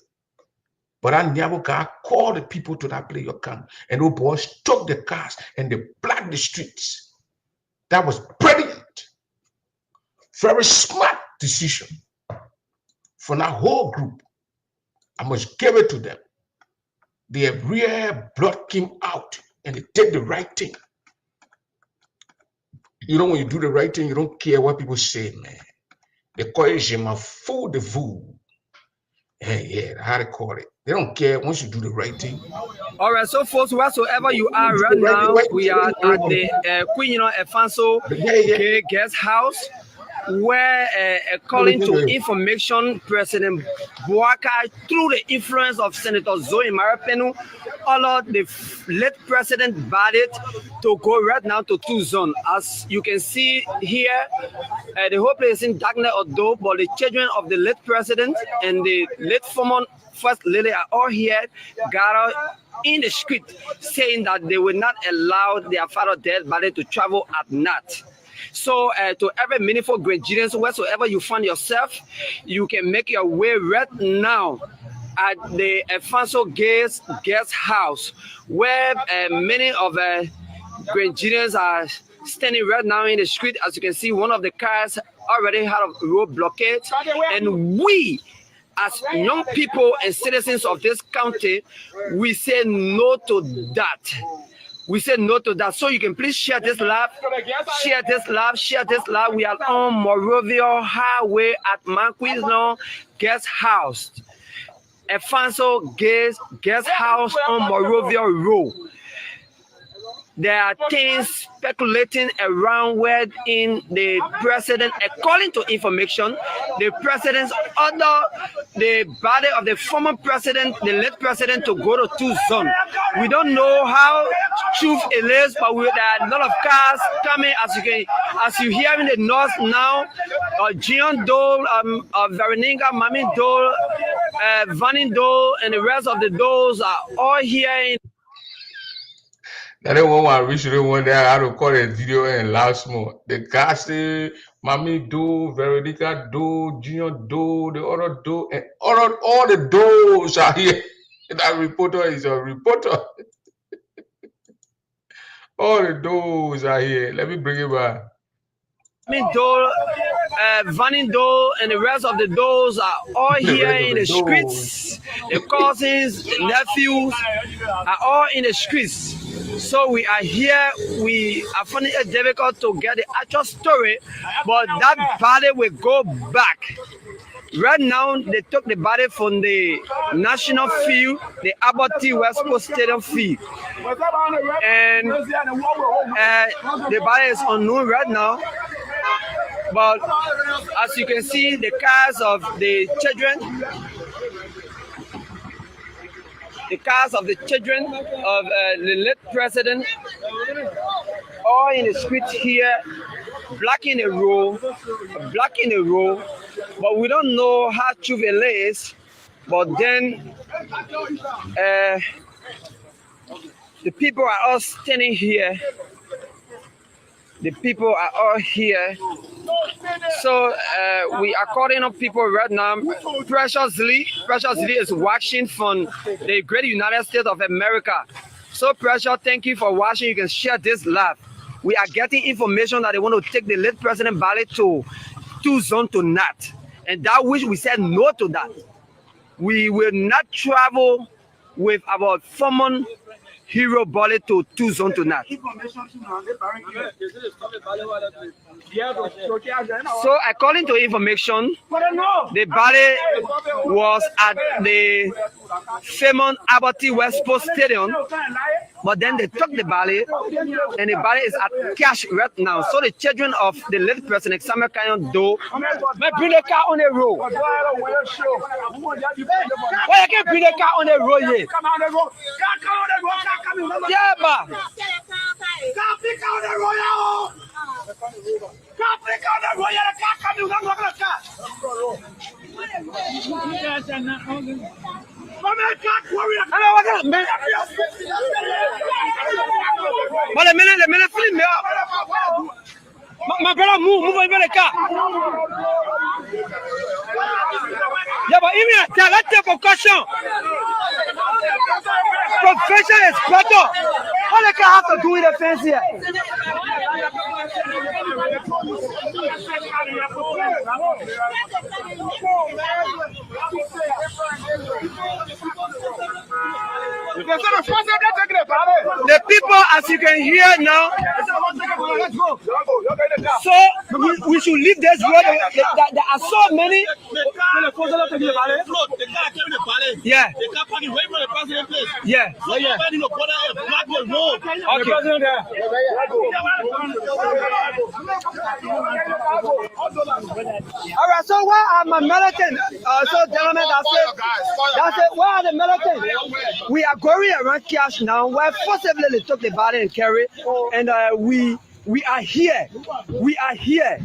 But that Niabo guy called the people to that place, your camp, and those boys took the cars and they blocked the streets. That was brilliant. Very smart decision from that whole group. I must give it to them. Their real blood came out and they did the right thing. You know, when you do the right thing, you don't care what people say, man. They call it je m'en fous de vous. Hey, yeah, how to call it. They don't care once you do the right thing. All right, so folks, wheresoever you are right now, we are at the Queen Efanso Gay Guest House, where according to information, President Bouaka, through the influence of Senator Zoe Marapenu, allowed the late president Barrett to go right now to 2 zones. As you can see here, the whole place is in darkness or dope, but the children of the late president and the late former First Lady are all here gathered in the street saying that they will not allow their father dead body to travel at night. So to every meaningful Grenadians, wheresoever you find yourself, you can make your way right now at the Efanso Guest House, where many of the Grenadians are standing right now in the street. As you can see, one of the cars already had a road blockade, and we, as young people and citizens of this county, we say no to that. We say no to that. So you can please share this live, share this live, share this live. We are on Morovia Highway at Manquisno Guest House. Efanso Guest House on Morovia Road. There are things speculating around where in the president, according to information, the president's order the body of the former president, the late president, to go to 2 zones. We don't know how true it is, but there are a lot of cars coming, as you hear in the north now. Gian Dole, Veronica, Mami Dole, Vanin Dole, and the rest of the Doles are all here in. That one I wish you one day I had to call a video and laugh more. The guy say, Mami do, Veronica do, Junior do, the other do, and all the doors are here. That reporter is a reporter. All the doors are here. Let me bring it back. Dole, Vanin Dole, and the rest of the Doles are all here in the streets. The cousins, the nephews are all in the streets. So we are here. We are finding it difficult to get the actual story, but that body will go back. Right now, they took the body from the national field, the Abbott T. West Coast Stadium field. And the body is unknown right now. But as you can see, the cars of the children, of the late president, all in the street here, blocking the road. But we don't know how true it is. But then the people are all standing here. The people are all here. So we are calling up people right now. Precious Lee is watching from the great United States of America. So Precious, thank you for watching. You can share this live. We are getting information that they want to take the late President Bali to 2 zones tonight. And that which we said no to that. We will not travel with our former hero Bali to 2 zones tonight. So according to information, the body was at the famous Abbott West Coast Stadium, but then they took the body, and the body is at cash right now. So the children of the late president Samuel Canyon Do may bring the car on the road. Why you can't bring the car on the road yet? Yeah, but the minute, film me up. My brother, move the car. Yeah, but even let's take precaution. Profession is better. What the car have to do with the fence here? The people, as you can hear now, so we should leave this road. There are so many Yeah. Yeah. All right, so where are my militants? So, gentlemen, that's it. Where are the militants? We are going around cash now. Where forcibly they took the body and carry, and we are here. We are here.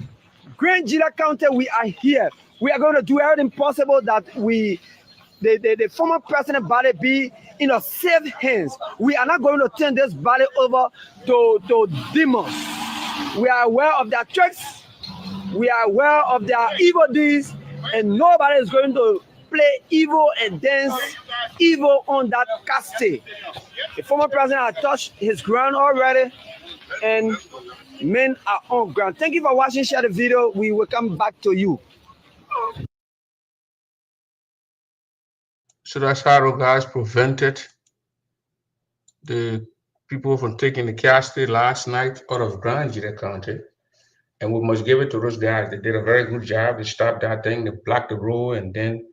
Grand Gila County, we are here. We are going to do everything possible that the former president body be in a safe hands. We are not going to turn this body over to demons. We are aware of their tricks. We are aware of their evil deeds, and nobody is going to play evil and dance evil on that castle. The former president has touched his ground already, and men are on ground. Thank you for watching. Share the video. We will come back to you. So that's how those guys prevented the people from taking the castle last night out of Grand Gila County. And we must give it to those guys. They did a very good job. They stopped that thing, they blocked the road, and then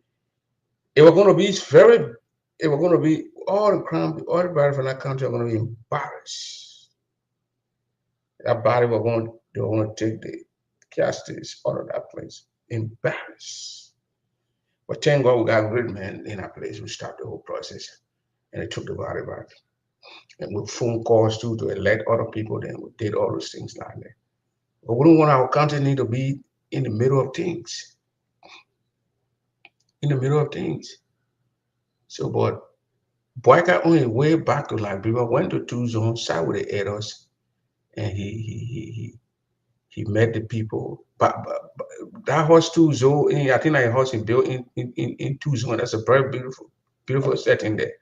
it was going to be all the crime, all the body from that country are going to be embarrassed. That body they were going to take the castles out of that place. Embarrassed. But thank God we got good men in that place who stopped the whole process. And they took the body back. And with phone calls too to elect other people, then we did all those things like that. But we don't want our country need to be in the middle of things. In the middle of things. So, but Boyka on his way back to Liberia went to 2 zones, sat with the elders, and he met the people. But that horse 2 zone, I think that horse is built in 2 zones. That's a very beautiful setting there.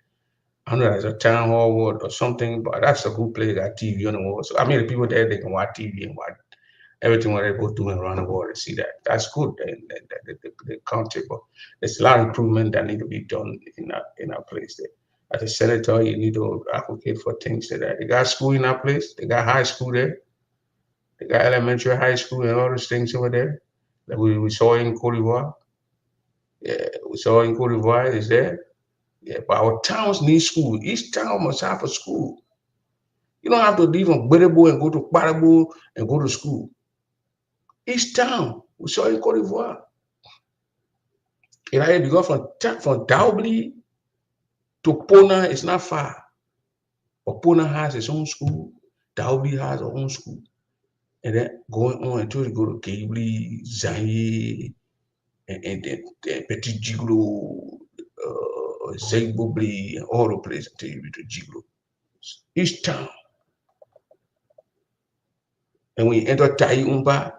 I don't know, there's a town hall or something, but that's a good place. Got TV on the wall. So I mean, the people there, they can watch TV and watch everything what they go doing around the world to see that. That's good. The country, but there's a lot of improvement that need to be done in our place there. As a senator, you need to advocate for things like that. They got school in that place. They got high school there. They got elementary, high school, and all those things over there that we saw in Cote d'Ivoire. Yeah, we saw in Cote d'Ivoire is there. Yeah, but our towns need school. Each town must have a school. You don't have to leave from Berebo and go to Parabo and go to school. Each town, we saw in Cote d'Ivoire. Because from Daubli to Pona, it's not far. But Pona has its own school. Daubli has its own school. And then going on until you go to Gabli, Zanye, and then Petit Giglo, Zegbobli, and all the places until you reach to Giglo. Each town. And when you enter Tai Umba,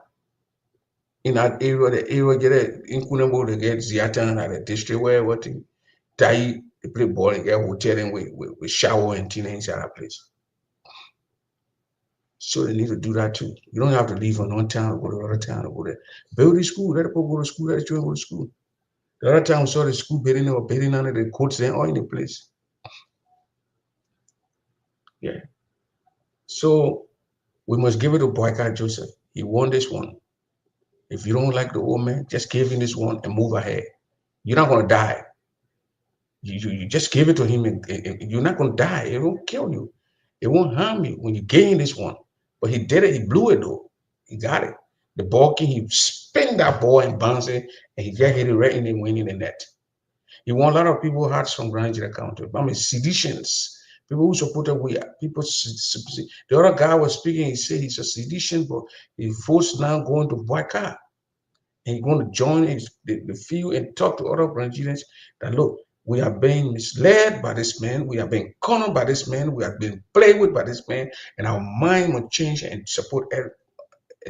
in that area, the area get in Kunambo, they get Ziatan at the district where what Tai, they play ball and get hotel and we shower and tina inside that place. So they need to do that too. You don't have to leave from one town or go to another town or go there. Build the school, let people go to school, let the children go to school. The other time we saw the school building or building under the courts and all in the place. Yeah. So we must give it to Boycott Joseph. He won this one. If you don't like the old man, just give him this one and move ahead. You're not going to die. You just give it to him and you're not going to die. It won't kill you. It won't harm you when you gain this one. But he did it. He blew it though. He got it. The ball king, he spin that ball and bounce it, and he just hit it right in the wing in the net. He won a lot of people hearts from Grand Gila County. I mean, seditions. People who supported people. The other guy was speaking. He said he's a sedition, but he forced now going to boycott. And he's going to join the field and talk to other Nigerians that look, we are being misled by this man, we are being cornered by this man, we are being played with by this man, and our mind will change and support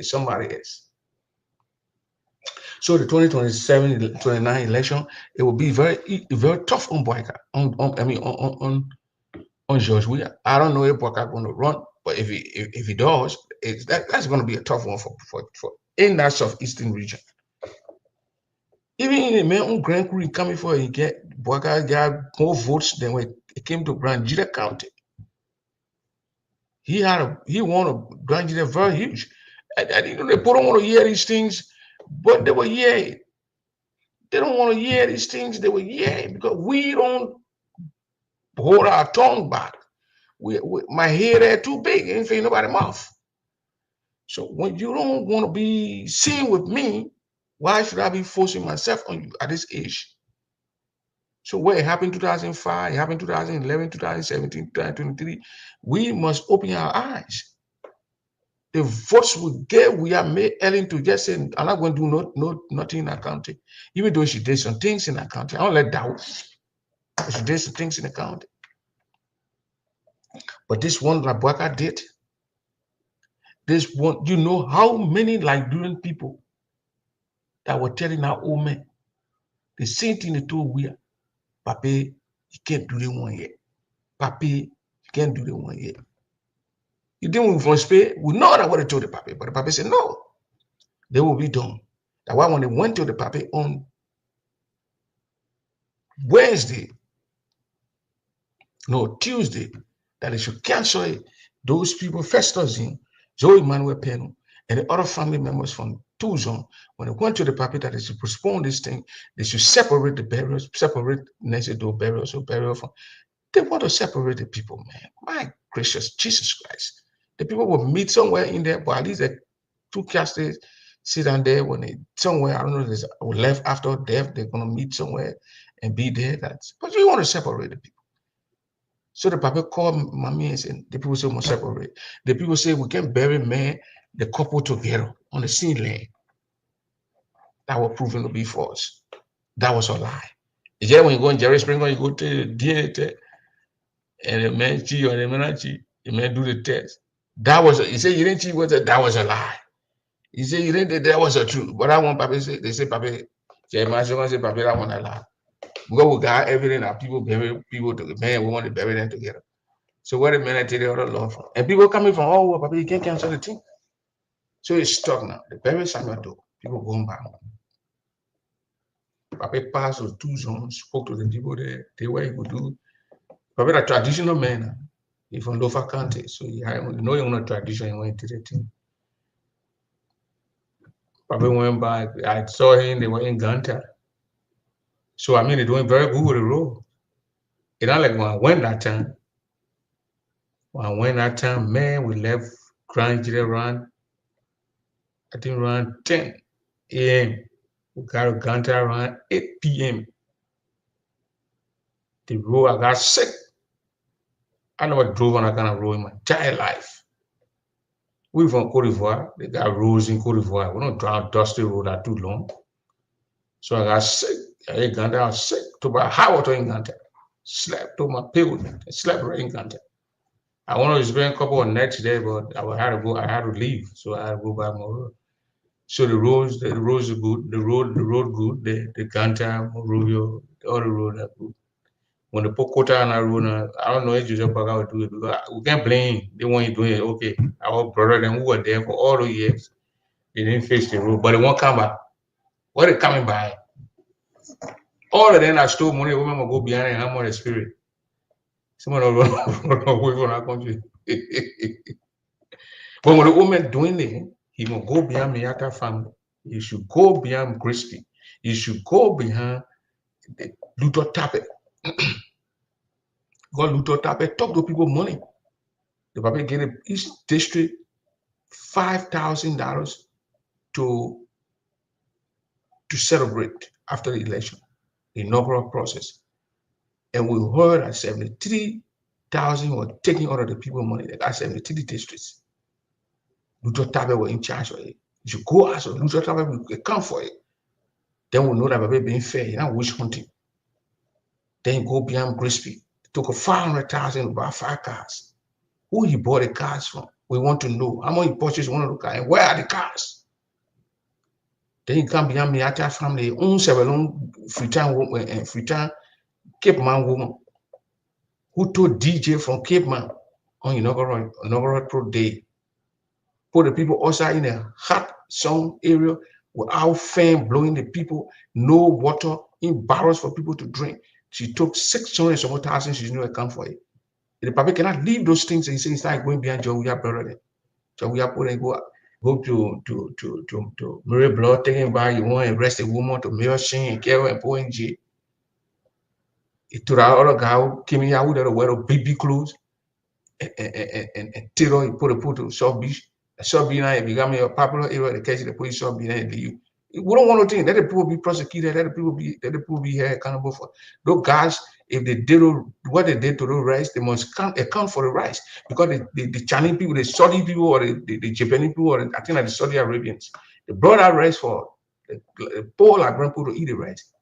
somebody else. So the 2027-29 election, it will be very tough on Boyka, on George Weah. I don't know if Boyka going to run, but if he does, that's going to be a tough one for in that southeastern region. Even in the man own Grand Creek coming for he Boyka got more votes than when it came to Grand Gila County. He won a Grand Gila very huge. And they don't want to hear these things, but they were here. They don't want to hear these things. They will hear because we don't hold our tongue back. My head are too big, ain't fit nobody mouth. So when you don't want to be seen with me, why should I be forcing myself on you at this age? So what happened 2005, it happened 2011, 2017, 2023, we must open our eyes. The votes we get, we are made Ellen to just say, I'm not going to do nothing in that country. Even though she did some things in that country. I don't let doubt. She did some things in the country. But this one Rabaka did, this one, you know how many Liberian people that were telling our old men the same thing they told we are, Papi, you can't do the one yet. Papi, you can't do the one yet. You didn't move from Spain. We know that what they told the Papi, but the Papi said no, they will be done. That's why when they went to the Papi on Wednesday, no, Tuesday, that they should cancel it. Those people, Festus in, Joe Emmanuel Peno, and the other family members from Tuzon, when they went to the Papi that they should postpone this thing, they should separate the burials, separate Nezedo burials or burial from. They want to separate the people, man. My gracious Jesus Christ. The people will meet somewhere in there, but at least the two castles sit down there when they somewhere, I don't know, there's left after death, they're gonna meet somewhere and be there. But you want to separate the people. So the Papa called mommy and said, the people say we must separate. The people say we can bury man, the couple together on the scene land. That was proven to be false. That was a lie. Yeah, when you go in Jerry Springer, you go to the DNA and the man cheat or the man cheat, the man do the test. That was he said you didn't cheat with it, that was a lie. He said you didn't that was a truth. But I want Papa say they say Papa, Jeremiah say Papa that one a lie. Because we got everything that people bury people together, man, we want to bury them together. So what the men I tell the other law from? And people coming from all over, Papa, you can't cancel the thing. So it's stuck now. The bury Samuel door, people going back home. Papa passed those 2 zones, spoke to the people there, they were able to do. Papa a traditional man. He from Lofa County, so you know you're not tradition, he went to the thing. Papa went back, I saw him, they were in Ganta. So I mean they're doing very good with the road. It's not like when I went that time. When I went that time, man, we left Grand around, I think around 10 a.m. We got to Ganta around 8 p.m. The road, I got sick. I never drove on that kind of road in my entire life. We from Cote d'Ivoire, they got roads in Cote d'Ivoire. We don't drive dusty road that too long. So I got sick. I ate Ganta, I was sick. To buy high water in Ganta. Slept to my pavement. Slept right in Ganta. I wanted to spend a couple of nights there, but I had to leave. So I had to go back my road. So the roads are good. The road good. The Ganta, Rubio, all the road are good. When the Pokota and Aruna, I don't know if Joseph Baga would do it because we can't blame they want you doing it. Okay, our brother them who were there for all the years, they didn't fix the road, but they won't come back. What are they coming by? All of them are stole money, women will go behind and have more spirit. Someone will run away from our country. But when the woman doing it, he will go behind Miyata family. He should go behind Crispy. He should go behind the Luther Tappet. God Luther Tappet talk to people money. The Papa gave each district $5,000 to celebrate after the election, the inaugural process. And we heard that 73,000 were taking out of the people money. They got 73 districts. Luther Tappet were in charge of it. You should go ask Luther Tappet will come for it. Then we know that Papa being fair, you're not witch hunting. Then go beyond Crispy. Took a 500,000 about 5 cars. Who he bought the cars from? We want to know how much he purchased one of the cars and where are the cars? Then you come behind Miata family, own several Freetown woman and Freetown Cape Man woman who told DJ from Cape Man on inaugural pro day. Put the people outside in a hot sun area without fan blowing the people, no water in barrels for people to drink. She took 600 some thousand, she's no account for it. The Papa cannot leave those things and say it's like going behind John William brother. John William put and go go to Mary Blood, taking by you want to arrest a woman to mail Shane and care and put in jail. It to the other guy who came in here with a wear of baby clothes and terror, he put to South Beach. South Beach now become a popular area, the case the police South Beach and you. We don't want to think let the people be prosecuted, let the people be held accountable for those guys. If they did what they did to those rights, they must account for the rights because the Chinese people, the Saudi people, or the Japanese people, or I think like the Saudi Arabians, they brought out rights for the poor like grand people to eat the rights.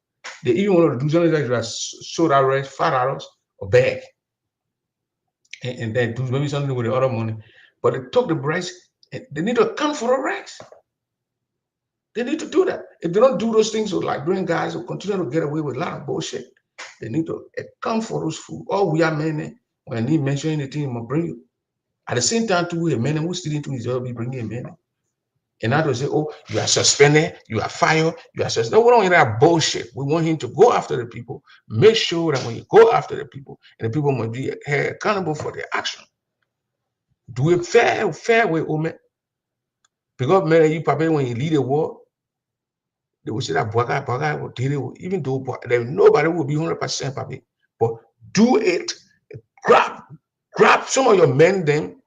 They even want to do something like that, sold out rice, $5 or bag, and then do maybe something with the other money. But they took the rice, and they need to account for the rice. They need to do that. If they don't do those things, so like doing guys will continue to get away with a lot of bullshit. They need to account for those food. All we are men, when they mention anything, I'm gonna bring you. At the same time, too, a man who's still into his job, be bringing a man. And not to say, oh, you are suspended, you are fired, you are suspended. No, we don't want that bullshit. We want him to go after the people. Make sure that when you go after the people, and the people must be held accountable for their action. Do it fair way, oh man. Because man, you probably when you lead a war, they will say that Bwaka will deal it, even though nobody will be 100% probably. But do it, grab some of your men then.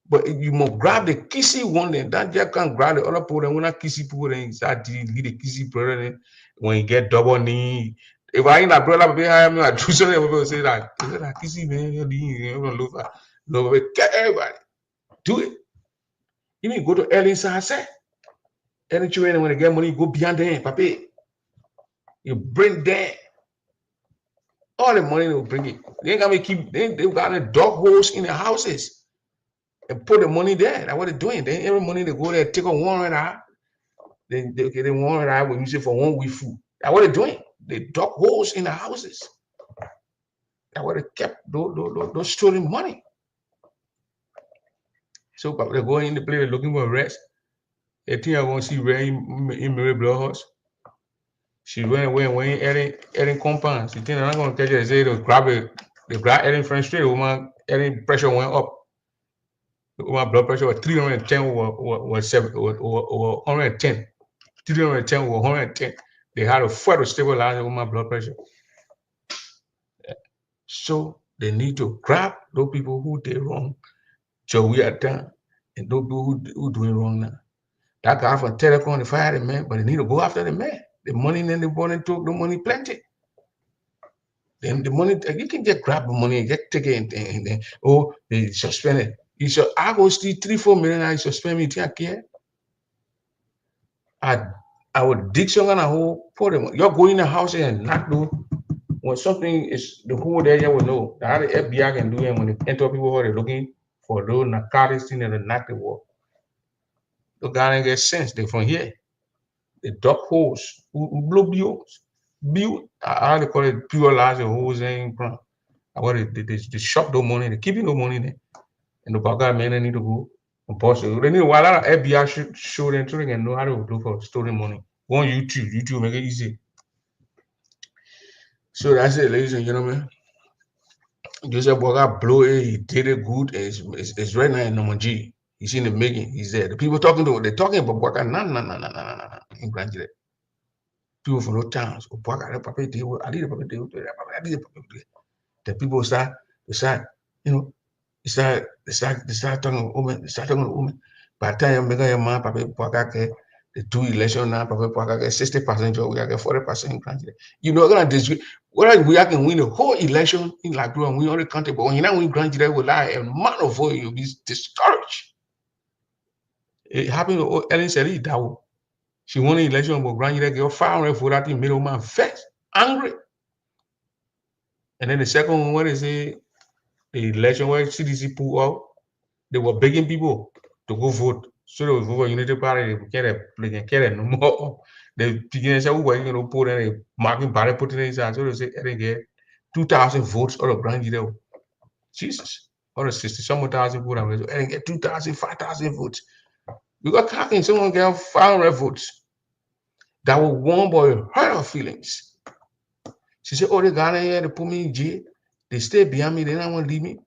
But if you must grab the kissy one, then that just can't grab the other people. Then when I kissy people, then start to lead the kissy brother. Then when you get double knee, if I ain't that brother, I do something. People say that, is that kissy man? You're no, get everybody do it. Even go to Ellen say, any children when they get money, go beyond them, papi. You bring them all the money they will bring it. They ain't gonna keep. They got a dog holes in the houses. And put the money there. That's what they're doing. Then every money they go there, take on $100. Then they get $100 when you say for 1 week food. That's what they're doing. They dug holes in the houses. That's what they kept those stolen money. So but they go in the place looking for rest. They think I want to see Ray in Mary Bloodhouse. She went away and went Erin compound. She think they're not gonna catch it. They say they grab Erin French straight. Woman, Erin pressure went up. My blood pressure was 310 or 110. 310 or 110. They had a fight to stabilize my blood pressure. So they need to grab those people who did wrong. So we are done. And those people who doing wrong now. That guy from Telecom, they fired the man, but they need to go after the man. The money then they bought and took the money plenty. Then the money, you can just grab the money and just take it and then, oh, they suspended. You said, I go steal 3-4 million, I suspend me, think I care. I would dig some kind of hole, put them. You're going in the house and knock door. When something is the whole area will know. How the FBI can do it when they enter people who are looking for those narcotics thing and they knock the wall. The guy ain't get sense. They from here. They dug holes, blow build. How they call it pure large holes in front. They shop the money, they keeping the money there. And the bugger man, they need to go and post it. They need a lot of FBI show them so they can know how to look for stolen money. Go on YouTube make it easy. So that's it, ladies and gentlemen. Joseph Boga blow it, he did it good. It's right now in number G. He's in the making, he's there. The people they're talking about Boga, no, in Grand Jire. People from those towns, Boga, I did a the people start, you know, they start talking to women. By the time you make your man, the 2 election now, 60% job, we get 40% granted. You know, gonna disagree. Whether we can win the whole election in Liberia and win all the country, but when you not win granted, will lie a man of vote, you'll be discouraged. It happened to Ellen Seri Dawo. She won the election, but granted, girl 500 for that middleman first, angry. And then the second one, what is it? The election where CDC pulled out, they were begging people to go vote. So they would vote for Unity Party, they can carry no more. They begin to say, oh, we're going to put in a marking party, put in inside. So they say, I didn't get 2,000 votes out of Grand Jide. Jesus. Out of 60 some thousand votes. I didn't get 2,000, 5,000 votes. We got talking, someone get 500 votes. That will warm boy hurt her feelings. She said, oh, they got in here, they put me in jail. They stay behind me, they don't want to leave me.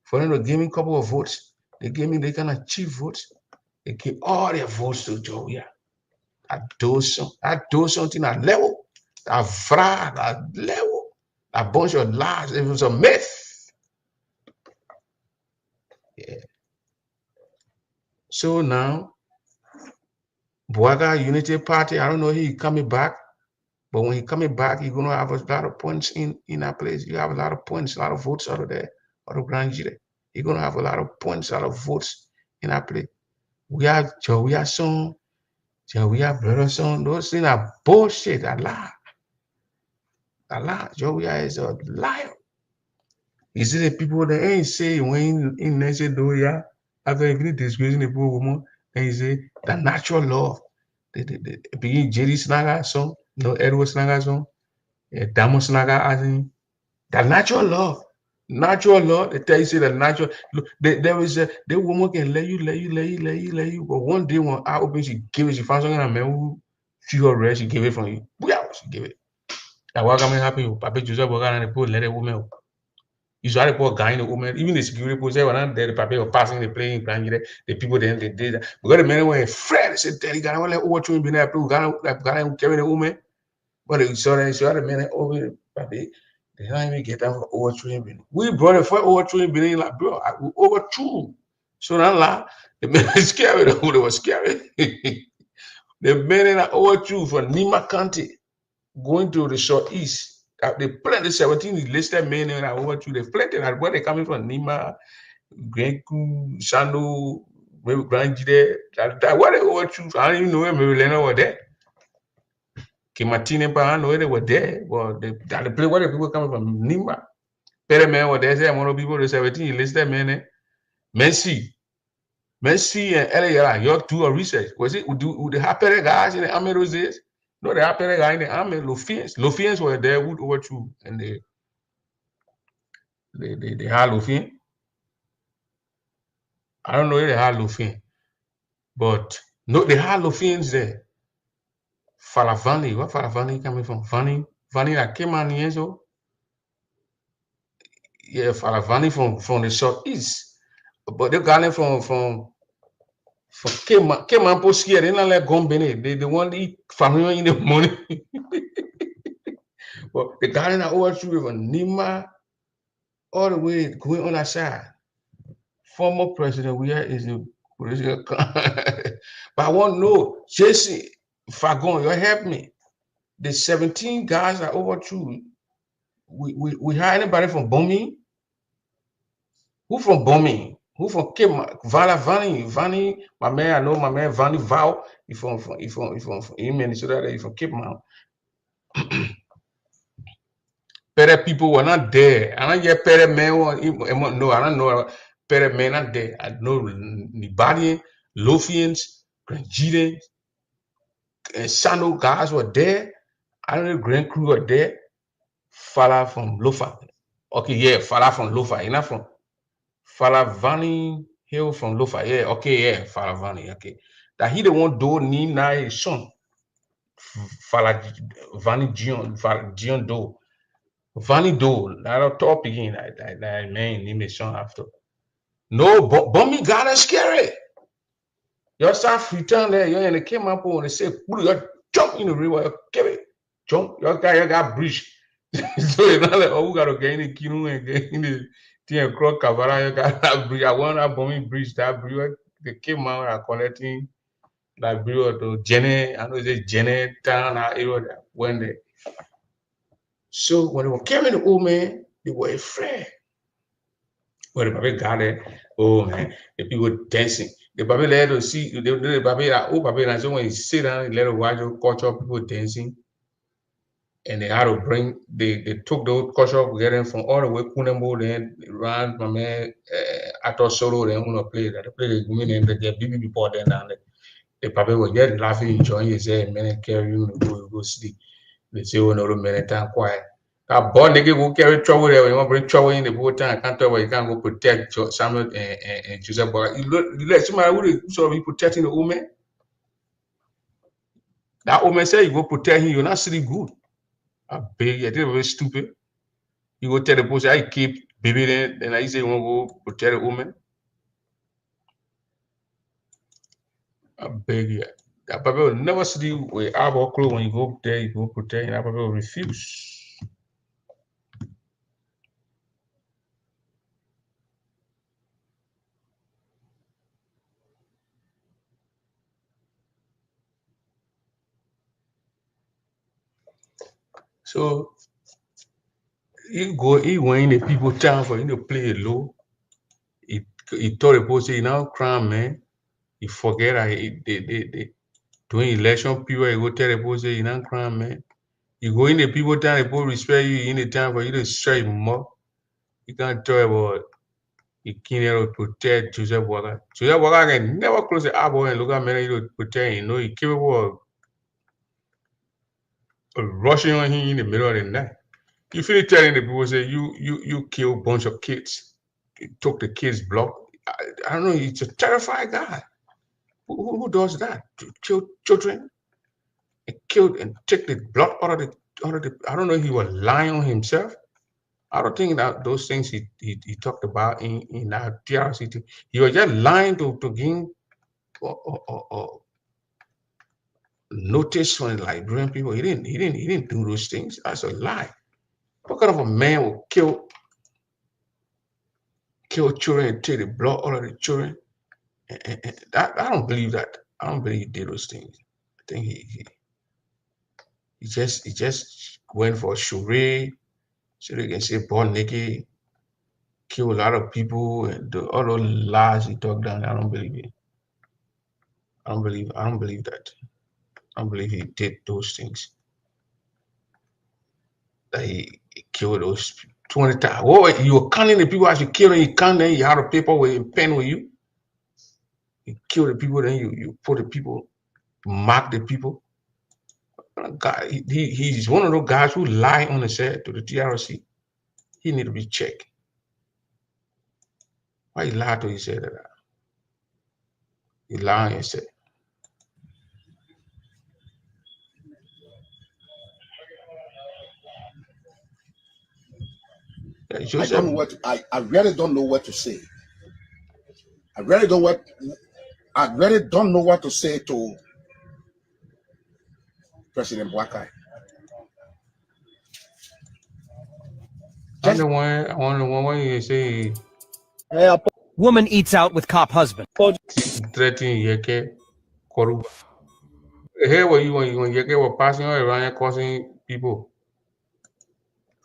For them to give me a couple of votes, they kind of cheap votes. They give all their votes to Joey. I do something at level. I fraud at level. A bunch of lies. It was a myth. Yeah. So now, Boaga Unity Party, I don't know if he coming back, but when he coming back, he's gonna have a lot of points in that place. You have a lot of points, a lot of votes out of there, out of Grand Jury. You're gonna have a lot of points, a lot of votes in that place. We have Joey Son, Joey Brother Son. Those things are bullshit. A lie. A lie. Joey is a liar. You see the people that ain't say when in nature do ya after even disgracing the poor woman, and you say the natural law. The begin Jerry Snaga song, no Edward Snaga song, Damo Snaga as in the natural law. Natural law, they tell you say the natural look, there is a the woman can let you, but one day when I open she give it, she found something a man who feel her rest, she give it from you. Yeah, she give it. That what I'm happy with Papa Joseph Bogan and the poor let a woman. You saw the poor guy in the woman, even the security police were not there, the Papa were passing the plane, the people then they did that. Because the men were afraid, they said, Daddy, got to let over to him, been there, got to carry the woman. But you saw the men over, Papa. They don't even get down for overthrowing. We brought it for overthrowing, being like, bro, we overthrew. So now, the men are scary, they were scary. The men are overthrew for Nima County, going to the southeast. They plenty 17 listed men and overthrew. They plenty that where they coming from Nima, Grenku, Sando, maybe Grandjide. That where they overthrew. I don't even know where maybe Lena were there. Kimatine, I know they were there. Well, the place where the people coming from Nima. Pere men were there, say one of people, the 17 listed men. Messi and Elia, you do a research. Was it, do they have Pere guys in the army those days? No, they have Pere guys in the army, Lofians were there, would overthrew, and they had Lofin. I don't know if they had Lofin, but no, they had Lofins there. Falavani, where Falavani coming from? Vani that came on here, so yeah, Falavani from the southeast, but they got it from came on post here, they not like Gombene. They want to eat family in the money. But the guy in the overthrew from Nima all the way going on that side. Former president, where is the political? But I want to know, Jesse Fagon, you help me. The 17 guys that overthrew, we hire anybody from Bomi? Who from Bomi? Who from Kema? Vani, my man, I know my man Vani Val, he from Minnesota, he from Cape Mount. Pere people were not there. I don't get Pere men. No, I don't know. Pere men not there. I know Nibadian, Lofians, Granjide, and Sando guys were there. I don't know Grand Crew were there. Fala from Lofa. Okay, yeah, Fala from Lofa. Enough from Falavani Hill from Lofa. Yeah, okay, yeah, Falavani. Okay. That he the one do ni na his son. Falavani Gion do. Vanny Do, that top again, that man name is Sean after. No, Bummy got us scary. Your staff return there, you and they came up and they say, you jump in the river, jump, your guy you got bridge. So it's not like, oh, we got to get in the kinu and get in the thing across Kavara, you got that bridge. I want that Bummy bridge, that bridge. They came out and collecting that bridge to Jenny, I know it's Jenny town, area when they. So when they were carrying the old man, they were afraid. When the Bible got it, oh man, the people dancing. The Bible let us see, the Bible, and so when you sit down, let us watch the culture people dancing. And they had to bring, they took the culture together from all the way Kunembo, then ran my man, Ato Solo, then want to play that. They play the women and the BB before then, and the Bible was just laughing, enjoying his head, man, carry you to go sleep. They say, oh, no, minute time quiet. That boy nigga will carry trouble there. You want to bring trouble in the whole time. I can't tell where you can't go protect Samuel and Joseph. But you let somebody who sort of be protecting the woman. That woman say you go protect him, you're not sitting good. I beg you, I think very stupid. You go tell the police, I keep baby there, then I say you want to go protect the woman. I beg you. That Papa will never sleep with eyeball clothes when you go there, you go protect, and that Papa will refuse. So he went in the people town for him to play it low. He told the boss, say, you know, crime, man. He forget that they during election period, he go tell the boss, say, you know, crime, man. You go in the people town, the people respect you in the town for you to strike more. You can't tell about he can't protect Joseph Walker. Joseph Walker can never close the eyeball and look at me to protect him. You know, he capable of rushing on him in the middle of the night. You feel telling the people, say, you kill a bunch of kids. You took the kids' blood. I don't know, he's a terrified guy. Who does that? To kill children and kill and take the blood out of the I don't know if he was lying on himself. I don't think that those things he talked about in that TRC. He was just lying to gain or notice from Liberian people. He didn't do those things. That's a lie. What kind of a man will kill children and take the blood out of the children? And that I don't believe that. I don't believe he did those things. I think he just went for a charade so they can say born naked, kill a lot of people, and the other lies he talked down. I don't believe it. I don't believe that. I don't believe he did those things. That he killed those 20 times. Oh, you were counting the people as you killed, and you count them, you had a paper with a pen with you. You kill the people, then you put the people, mark the people. God, he's one of those guys who lie on the set to the TRC. He need to be checked. Why he lied to he said that? He lied and said. I don't know what I really don't know what to say. I really don't know what to say to President Boakai. I'm the one when you say Woman eats out with cop husband. threatening Yeke Koruba. Here when Yeke were passing all around and causing people.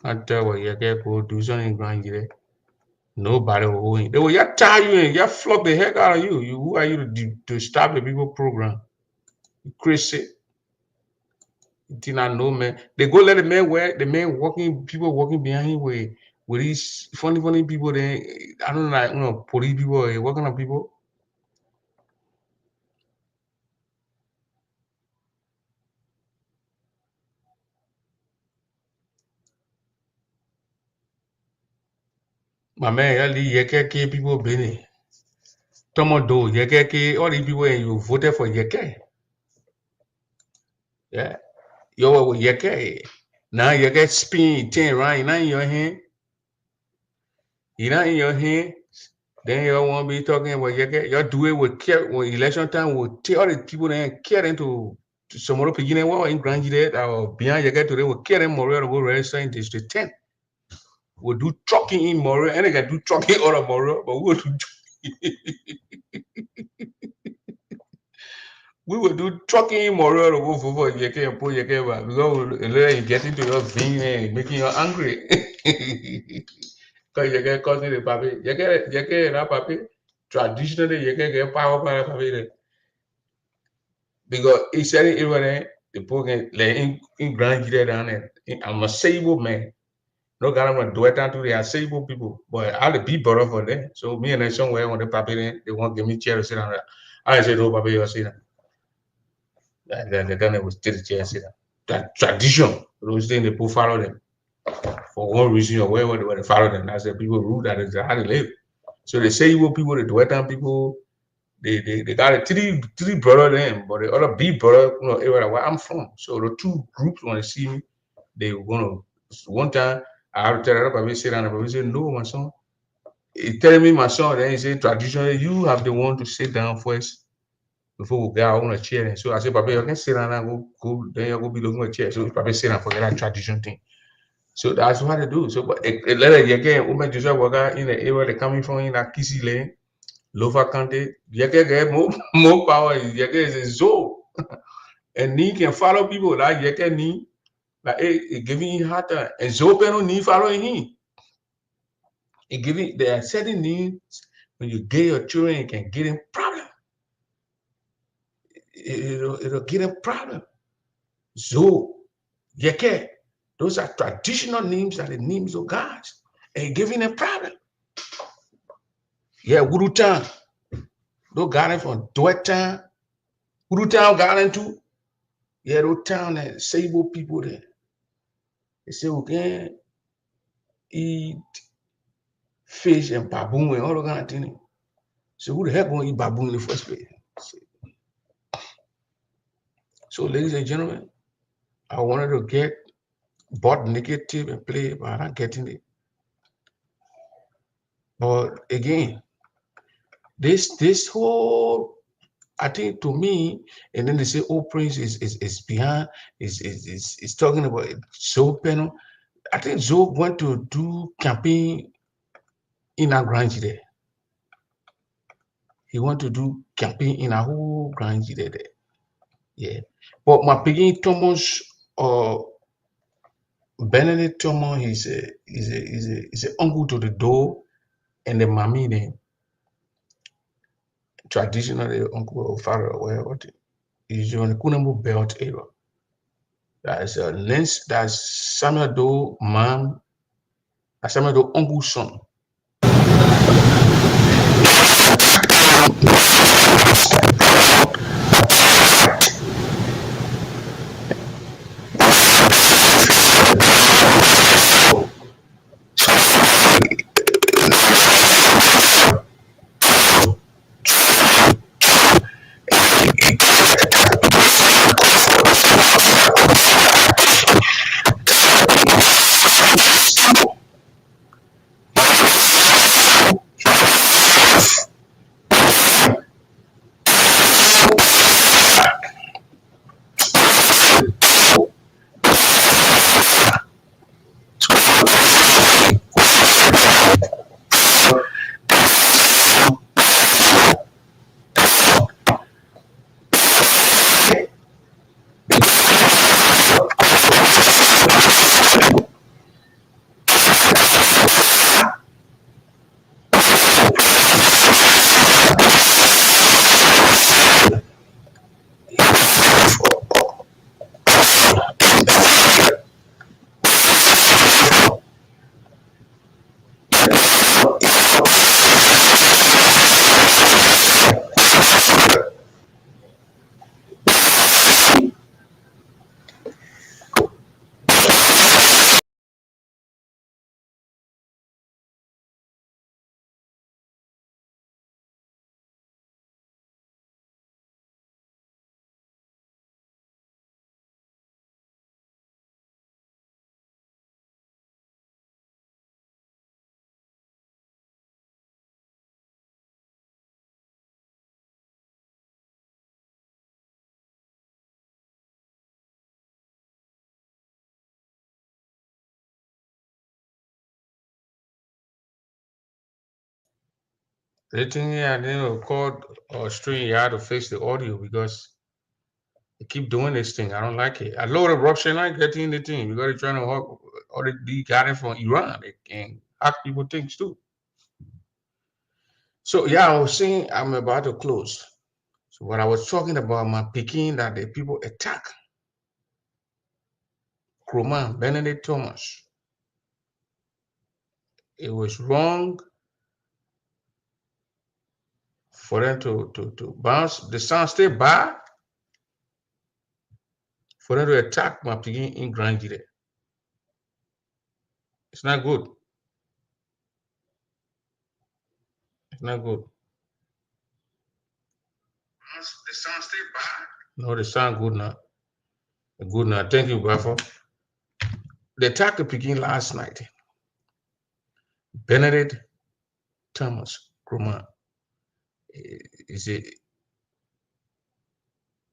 Can't tell what Yeke could do something grand there. Nobody will go in. They will just tie you and just flog the heck out of you. Who are you to stop the people program? You crazy. You did not know, man. They go let the man walking, people walking behind him with these funny people there. I don't know, like, police people, what kind of people? My man, all the Yeke people been Tomodo, Yeke, all the people and you voted for Yeke. Yeah. You were with Yeke. Now Yeke spin 10 right now in your hand. You not in your hand. Then you won't be talking about Yeke. You do it with care when election time will tell the people that care into some other beginning in Grand or beyond Yeke today will care them more to go register in District 10. We'll do trucking in Morel and they can do trucking out of Morel, but we'll do we will do trucking in Morel to go for Yeke and pull Yeke back because later you get into your vein and making you angry. Because Yeke causing the papi. Yeke na papi. Traditionally, Yeke get power by the papi. Because he said it when the poor like in Grand Gita down there. I'm a sable man. No government do it to the sable people. But I'll be better for them. So me and I somewhere on the papi, they won't give me chair to sit down there. I said, oh, papi, you sit down. Then they will still the chair sit down. That tradition, those things they put follow them. For one reason or whatever they follow them. That's the people rule that is how they live. So the sable people, the Duetan people, they got a three brother them, but the other big brother, area where I'm from. So the two groups when they see me, they gonna one time I have to tell her, but sit down and say, no, my son. He telling me my son, then he say traditionally you have the one to sit down first before we get on a chair. And so I said, Papa, you can sit down and go, then you go be looking at a chair. So Papa sit down forget that tradition thing. So that's what I do. So, but later you get women just work out in the area they coming from in that Kissy Lane, Lofa County. You get more power. You get a zoo. And he can follow people like you can need. Like it giving him hard time. And so people need following him. It giving there are certain needs when you get your children, you can get in problem. It'll get a problem. So yeke, those are traditional names that the names of God. And giving a problem. Yeah, Guru Town. Those garden from Dwet Town. Guru Town garden too. Yeah, those town that Sable people there. They say we can eat fish and baboon and all the kind of thing. So who the heck gonna eat baboon in the first place? So ladies and gentlemen, I wanted to get bought negative and play, but I'm not getting it. But again, this whole, I think to me, and then they say, oh, Prince is behind, is talking about Zoe panel. I think Zoe went to do campaign in our Grange there. He want to do campaign in a whole Grange there. Yeah. But my picking Thomas Benedict Thomas, he's a uncle to the door and the mommy name. Traditionally uncle or father or whatever. Is on the Kunambu belt area. That's Lens, that's Samuel Doe mom, Samuel Doe uncle's son. The thing here, I didn't record or stream, you had to fix the audio because they keep doing this thing. I don't like it. I load eruption, I get in the thing because they're trying to hack all the got it from Iran. They can hack people things too. So yeah, I was saying I'm about to close. So what I was talking about my Peking that the people attack Kroman, Benedict Thomas. It was wrong for them to bounce. The sound stay bad for them to attack my Peking in Grand Gire. It's not good. It's not good. The sound stay bad. No, the sound good now. Good now. Thank you, Buffalo. They attacked the Peking last night. Benedict Thomas Kroman is a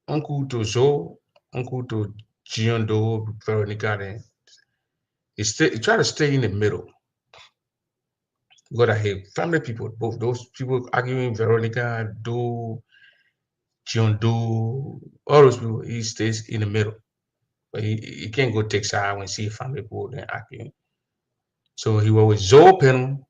uncle to Zoe, uncle to Giondo, Veronica, then he tried to stay in the middle. Because I hate family people, both those people arguing Veronica, Do, Giondo, all those people, he stays in the middle. But he can't go take side when see family people then arguing. So he was with Zoe Penum.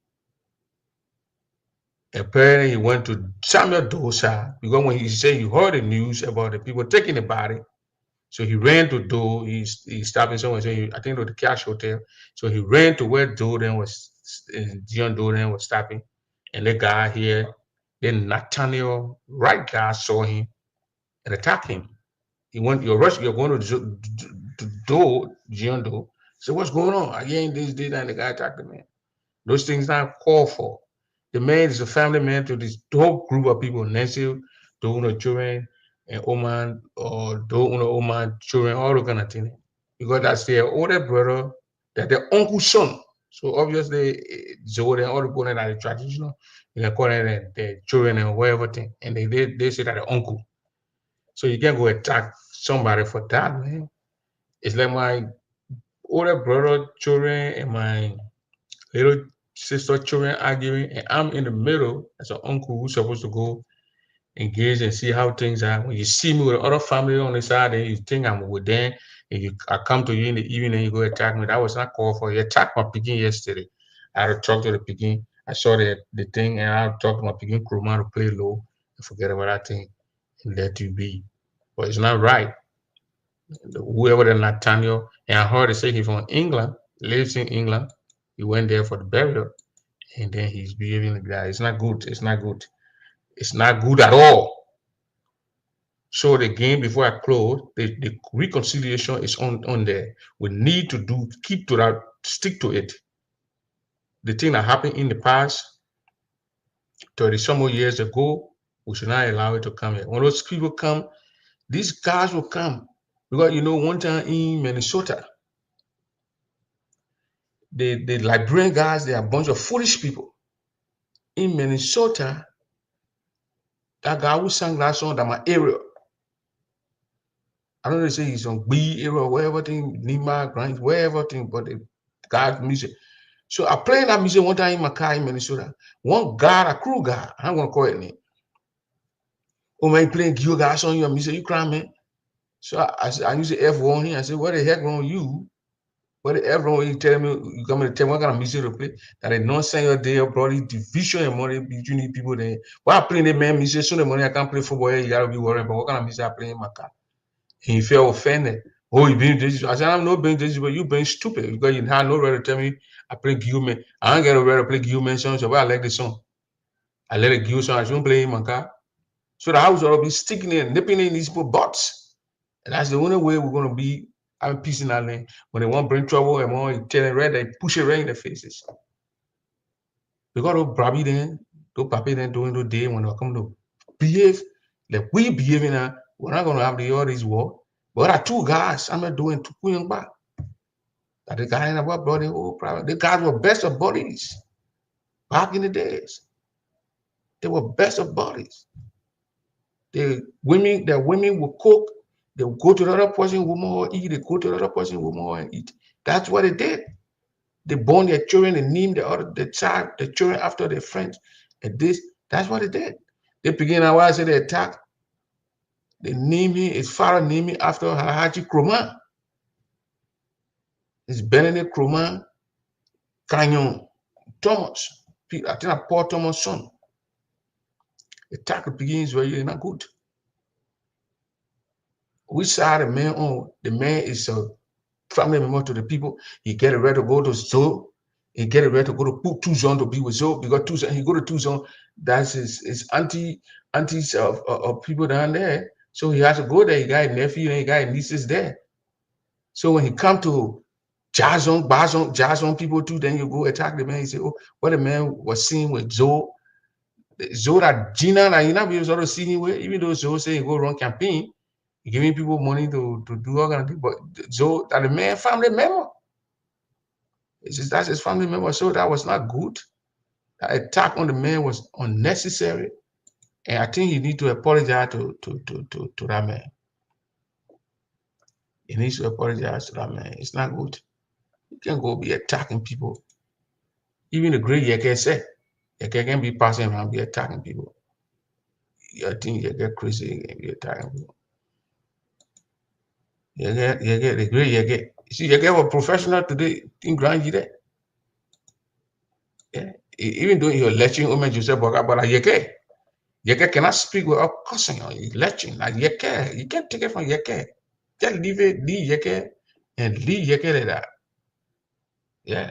Apparently, he went to Samuel Dosa because when he said he heard the news about the people taking the body, so he ran to Do. He stopped in somewhere. So I think it was the Cash Hotel. So he ran to where Do then was, John Do then was stopping, and the guy here, then Nathaniel, right guy saw him and attacked him. He went, you're going to Do, John Do. So what's going on? Again, this, and the guy attacked the man. Those things not called for. The man is a family man to this whole group of people, Nancy, the children, and Oman, or the Oman children, all the kind of thing. Because that's their older brother, that their uncle's son. So obviously, Zoe and all the people that are traditional, you can call it their children and whatever thing. And they say that the uncle. So you can't go attack somebody for that, man. It's like my older brother, children, and my little sister children arguing, and I'm in the middle as an uncle who's supposed to go engage and see how things are. When you see me with other family on the side, and you think I'm with them, and I come to you in the evening and you go attack me. That was not called for. You attacked my picking yesterday. I had to talk to the picking. I saw the thing, and I talked to my picking crewman to play low and forget about that thing and let you be. But it's not right. Whoever the Nathaniel, and I heard they say he's from England, lives in England. He went there for the burial, and then he's behaving like that. It's not good. It's not good. It's not good at all. So again, before I close, the reconciliation is on there. We need to keep to that, stick to it. The thing that happened in the past, 30 some more years ago, we should not allow it to come here. When those people come, these guys will come. Because one time in Minnesota, the Liberian guys, they are a bunch of foolish people. In Minnesota, that guy who sang that song, that my area. I don't know if say he's on B area or whatever thing, Nima, Grind, whatever thing, but the guy's music. So I played that music one time in my car in Minnesota. One guy, a crew guy, I'm gonna call it name. Oh man, you playing you guys on your music, you crying, man. So I use the F1 here. I said, what the heck wrong with you? What the F wrong with you telling me you come to tell me what kind of music to play? That a non-senior day brought division and money between the people there. Why I playing the man music? So the money I can't play football, you gotta be worried about what kind of music I play in my car. He felt offended. Oh, you being this? I said, I'm not being this, but you being stupid because you had no right to tell me I play Guillaume. I don't get a right to play Guillaume song, so I like the song. I let it Guillaume song, I shouldn't play in my car. So the house will be sticking in, nipping in these people's butts. And that's the only way we're going to be having peace in our land. When they want to bring trouble and want to tell them red, they push it right in their faces. Because those Brabi then, those papi then doing the day when they come to behave, like we behaving now, we're not going to have all this war. But there are two guys, I'm not doing two young back. That the guy in the brought the whole problem. The guys were best of buddies back in the days. They were best of buddies. The women will cook, they will go to the other person, woman or eat, they go to the other person, woman and eat. That's what they did. They born their children and named the children after their friends. And that's what they did. They begin now I say they attack. They name him, his father named him after Haji Kroma. It's Benedict Kroma Canyon Thomas. I think Paul Thomas' son. Attack begins where you're not good. Which side the man on? The man is a family member to the people. He get ready to go to Zoe. He get ready to go to Tucson to be with Zoe. Because Tucson, he go to Tucson. That's his aunties of people down there. So he has to go there. He got a nephew and he got nieces there. So when he come to Jason people too, then you go attack the man. He say, oh, what the man was seeing with Zoe. Zoe that Gina, and you not be able to see him with, even though Zoe say he go run campaign. Giving people money to do all kind of things, but so that the man family member. That's his family member. So that was not good. That attack on the man was unnecessary. And I think you need to apologize to that man. He needs to apologize to that man. It's not good. You can't go be attacking people. Even the great Yeke said, Yeke can be passing around, be attacking people. I think you get crazy and be attacking people. You get the great Yeke. See, Yeke was professional today in Grand Jide. Yeah. Even though you're lecturing Omen Joseph Boga, but Yeke. Yeke cannot speak without cussing or lecturing. Like Yeke, you can't take it from Yeke. Just leave it, leave Yeke, and leave Yeke like that. Yeah.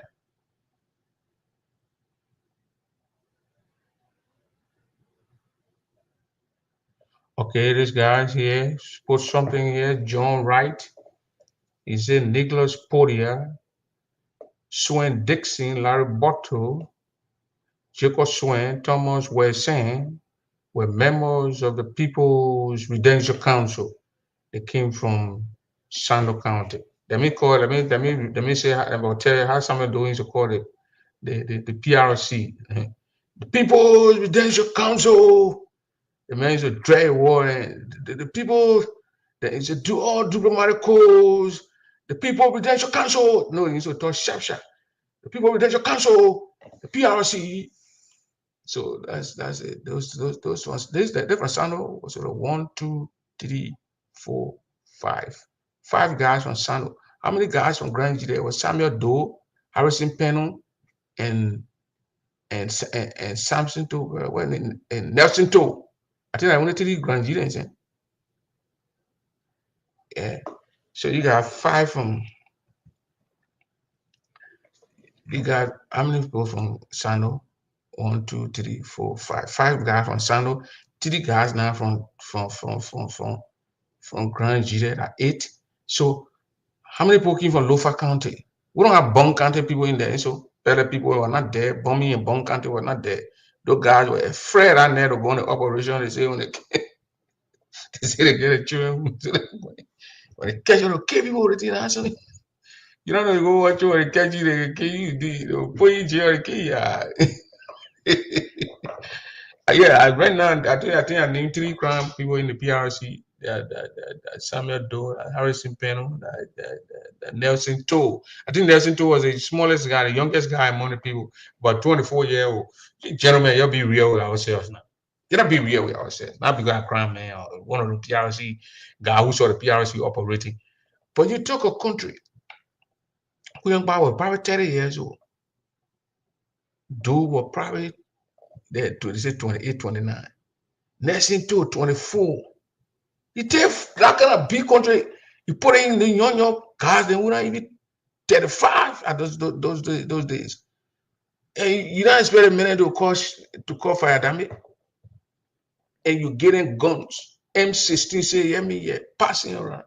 Okay, this guy's here put something here. John Wright. He said Nicholas Podia, Swen Dixon, Larry Bottle, Jacob Swen, Thomas Wesson were members of the People's Redemption Council. They came from Sando County. Let me say about tell you how someone doing to call it the PRC. The People's Redemption Council. The man is a drag war and the people that is a do all diplomatic calls. The People Redemption Council. No, he's a talk sharp. The People Redemption Council, the PRC. So that's it. Those ones. This the different Sando was sort of 1, 2, 3, 4, 5. 5 guys from Sando. How many guys from Grand G there was Samuel Doe, Harrison Pennon, and Samson Toe, and Nelson Toe. I think I wanted to read Grand G there. Yeah. So you got 5 from. You got how many people from Sando? 1, 2, 3, 4, 5. 5 guys from Sando. 3 guys now from Grand G there. 8. So how many people came from Lofa County? We don't have Bong County people in there. So better people were not there. Bummy and Bong County were not there. Those guys were afraid I never go on the operation. They say when they they get a children. When they catch you, they kill people with it. You don't know you go watch you when they catch you, they kill you. They put you in jail, they kill you. Yeah, right now I think I named 3 crime people in the PRC. Samuel Doe, Harrison Penno, Nelson Toe. I think Nelson Toe was the smallest guy, the youngest guy among the people, but 24-year-old. Gentlemen, you'll be real with ourselves now. You gotta be real with ourselves. Not because I crime man or one of the PRC guy who saw the PRC operating. But you took a country who young boy was probably 30 years old. Dude was probably there, they say 28, 29. Nelson Toe, 24. You take that kind of big country, you put it in the young guys, they wouldn't even 35 at those days. And you don't expect a minute to call fire damage. And you're getting guns. M16 say, yeah, me, yeah, passing around.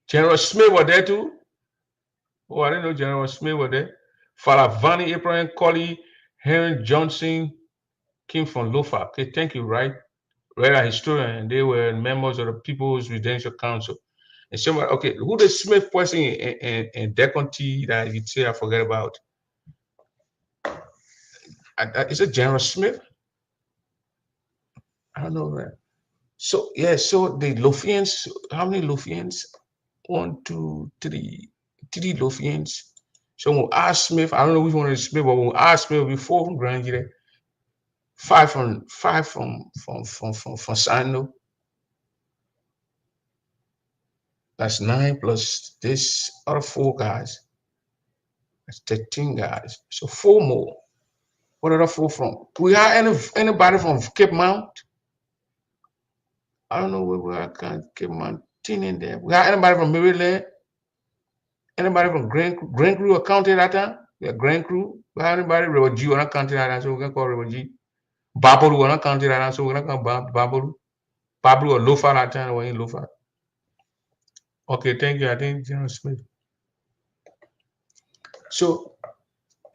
General Smith was there too. Oh, I didn't know General Smith was there. Father Vanny Abraham Colley, Henry Johnson came from Lofa. Okay, thank you, right? Right, a historian. They were members of the People's Redemption Council. And somebody, okay, who the Smith person in Decon T that you say I forget about? Is it General Smith? I don't know, man. So yeah, so the Lothians, how many Lothians? 1, 2, 3, 3 Lothians. So when R. Smith, I don't know which one is Smith, but when R. Smith will be 4 from Grand Gire, 5 from Sando. That's 9 plus this other 4 guys. That's 13 guys. So 4 more. What are the 4 from? We have anybody from Cape Mount? I don't know where we are. Cape Mountain in there. We have anybody from Maryland? Anybody from Grand Crew County that time? Yeah, Grand Crew. We have anybody River G on county that time, so we can call River G. Babalu on county that time, so we can call Babalu. Babalu or Lofa that time, we're in Lofa. Okay, thank you. I think General Smith. So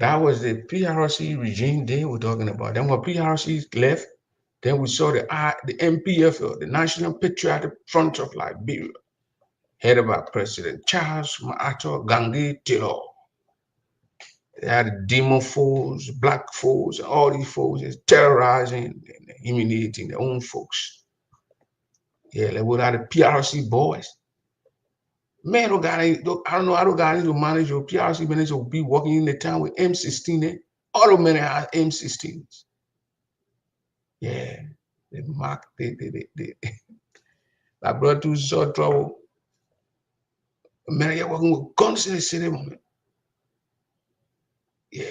that was the PRC regime they were talking about. Then when PRC left, then we saw the MPF, the National Patriotic Front of Liberia, headed by President Charles Maato Gangi Taylor. They had demon foes, black foes, all these foes is terrorizing and humiliating their own folks. Yeah, they were out of PRC boys. Man, I don't know, I don't got any to manage your PRC manager will be walking in the town with M16. All of men have M16s. Yeah, they mark, they I brought to short trouble. Man, you're working with guns in the city, man. Yeah.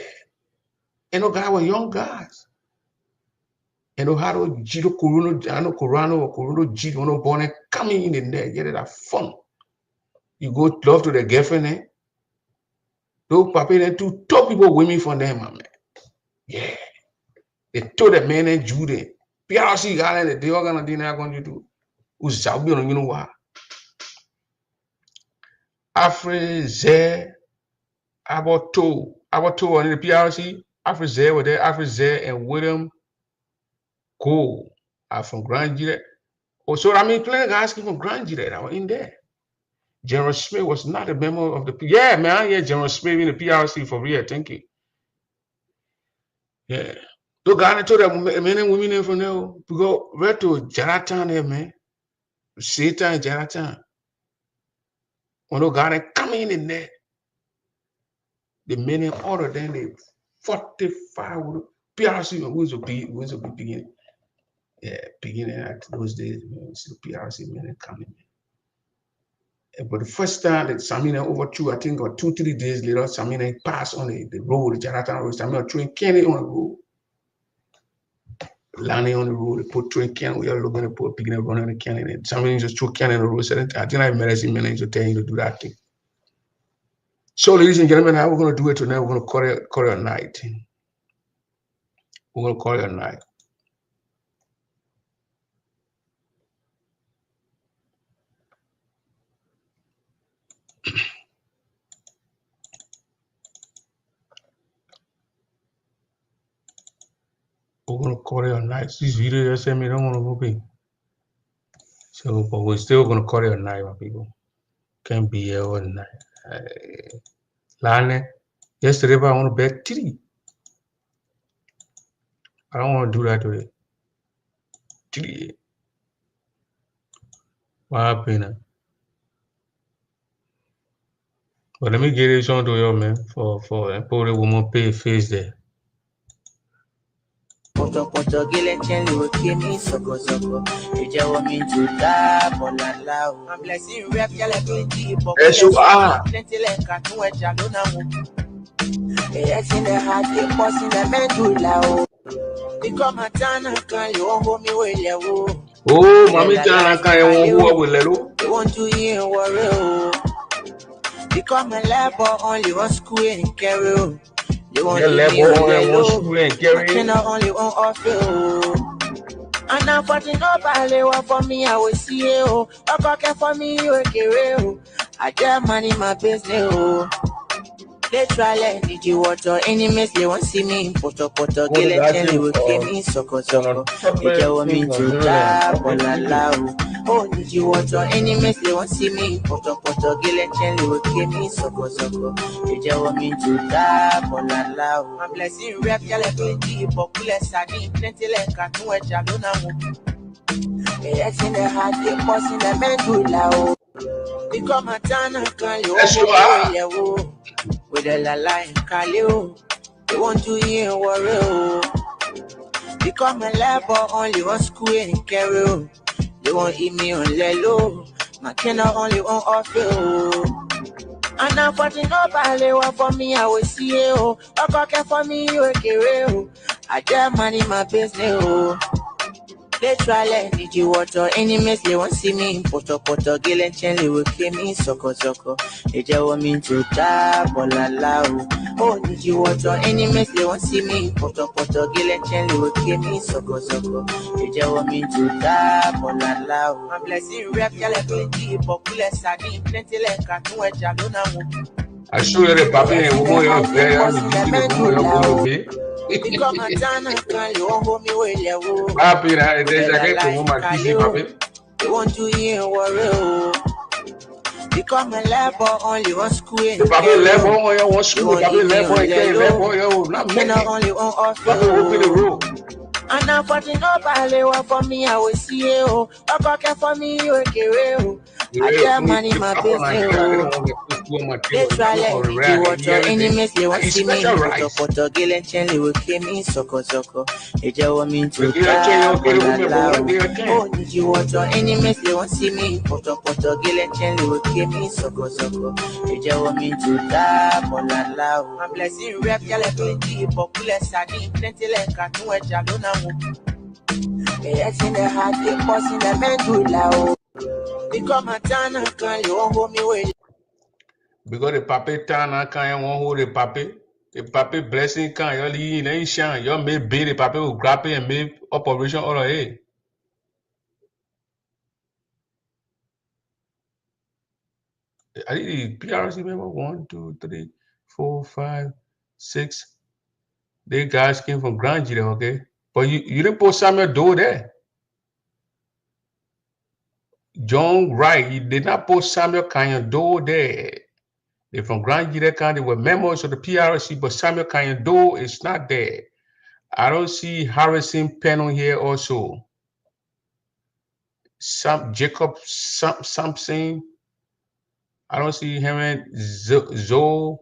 And no guy were young guys. And no how to Jiro Corona or Corona Jiro no born coming in the net, get it that fun. You go love to the girlfriend, eh? Those papi then two top people women for them, man. Yeah. They told the men and Jude. PRC got it, they all gonna dinner going to do. Who's Zabi on you know what? Afre Zé, Aboto on the PRC. Afre Zé were there, Afre Zé and William Cole are from Grand Gire. Oh, so I mean, plenty of guys came from Grand Gire that were in there. General Smith was not a member of the yeah, man. Yeah, General Smith in the PRC for real. Thank you. Yeah. So God told them men and women from there to go right to Jaratan there, man. Satan and Jaratan. When the God coming in there, the men in order, then they 45 PRC was a beginning. Yeah, beginning at those days, man. So PRC men coming. But the first time that Samina overthrew, I think, or 2-3 days later, Samina passed on the road, the Jaratan road. Samina threw Kenny on the road. Landing on the road, they put train can, we are looking to put picking up running the can in it. Somebody just threw can in the road. I think I medicine manager to tell you to do that thing. So, ladies and gentlemen, how we're going to do it tonight, we're going to call it a night. We're going to call it a night. We're going to call it a night. This video just sent me, don't want to go big. So, but we're still going to call it a night, my people. Can't be here all night. Lane, yesterday, I want to bet 3. I don't want to do that today. 3. What happened? But let me get this on to you, man, for probably woman pay face there. Poto gile will give me soko. You just want me to die, bolala. I'm blessing rap, yale plenty, plenty like cartoon, jalona. Yes, in the heart, the boss in the medulla. Become a tana, can you hold me with you? Oh, Mammy Tana, can you hold with little? You want to hear worry. Become a labor, only one school and carry. You want to level only one school and carry. Only one offer. And now for the nobody work for me, I will see you. Work for me, you will carry. I get money, my business. They try let need you water enemies, they won't see me. Poto gile cheli will give me soko. They just want me to die, bolala. Oh, need you water enemies, they won't see me. Poto gile cheli will give me soko. They just want me to die, bolala. I'm blessing rap, yale plenty, popular sardine, plenty like cartoon, jalona. Yes, in the heart, the boss in the medulla. Become a tana, can you with a la and Kaleo, they want to hear worry. Become a labor, only one school and carry. They won't eat me on Lelo, my cannot only one offer. And now for the nobody work for me, I will see you. Work for me, you will carry. I get money, my business. They try let need you water enemies, they won't see me. Poto gile and cheli will give me soko. They just want me to die, bolala. Oh, need you water enemies, they won't see me. Poto gile and cheli will give me soko. They just want me to die, bolala. I'm blessing rap, yale plenty, popular sardine, plenty like cartoon, jalona. I show you the papi and woman you're very Become a tana, can you hold me with you? Papi, there's a great woman, papi. They want to hear worry. Become a level only one school. The Papa level on one school. Papa level again. Level yo. Not making. Only one off. Papa open the road. And now for the no ballet for me, I will see you. Okay for me, you okay. I get money, my business. They try let me do what your enemies they want to see me. Photo girl and Chenley will kill me, soko. They just want me to die. Oh, did you want your enemies they want to see me? Photo girl and Chenley will kill me, soko. They just want me to die. My blessing rap, y'all plenty, popular sardine, plenty like cartoon, which I don't know. It's in the heart, they boss in the medulla. Because my tana can you won't hold me with. Because the Papa tana can you won't hold the Papa blessing can you leave in shine. You may be the Papa will grab it and make operation all right. I did PRC member 1, 2, 3, 4, 5, 6. They guys came from Grand Gire, okay? But you didn't put Samuel Doe there. John Wright, he did not put Samuel Canyon Doe there. They're from Grand Gire County. They were members of the PRC, but Samuel Canyon Doe is not there. I don't see Harrison Penn on here also. Jacob Sampson. I don't see Henry Zoe.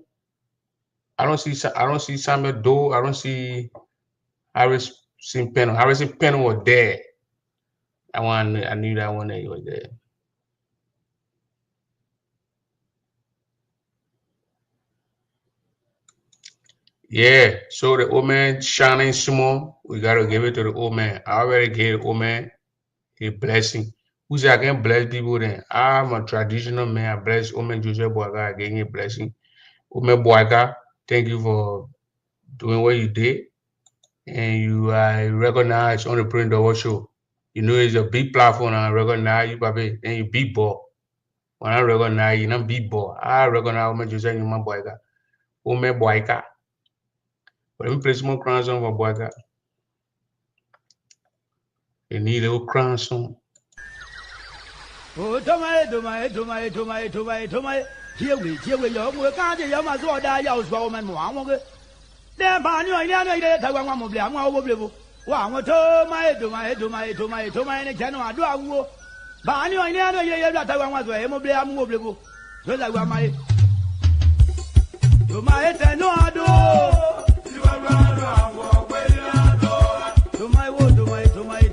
I don't see Samuel Doe. I don't see Harrison Penn. Harrison Penn was there. I knew that one that he was there. Yeah, so the old man shining small, we gotta give it to the old man. I already gave the old man a blessing. Who said I can bless people then? I'm a traditional man. I bless old man Joseph Boaga. I gave him a blessing. Old man Boaga, thank you for doing what you did. And you are recognized on the Print Double Show. You know it's a big platform. I recognize you, baby. And you big boy. When I recognize you, I'm big boy. I recognize old man Joseph Boaga. Old man Boaga. But let me play some more crown song for Boaga. They need a little crown song. Oh, do my. Here we, you can't hear my sword. I use woman. One, then, Barney, I want to blame. One, do my, general, do I go? Barney, I never hear that I want to blame. Mobile. So I want my. Do my head, no, I do. Do my wood, do my.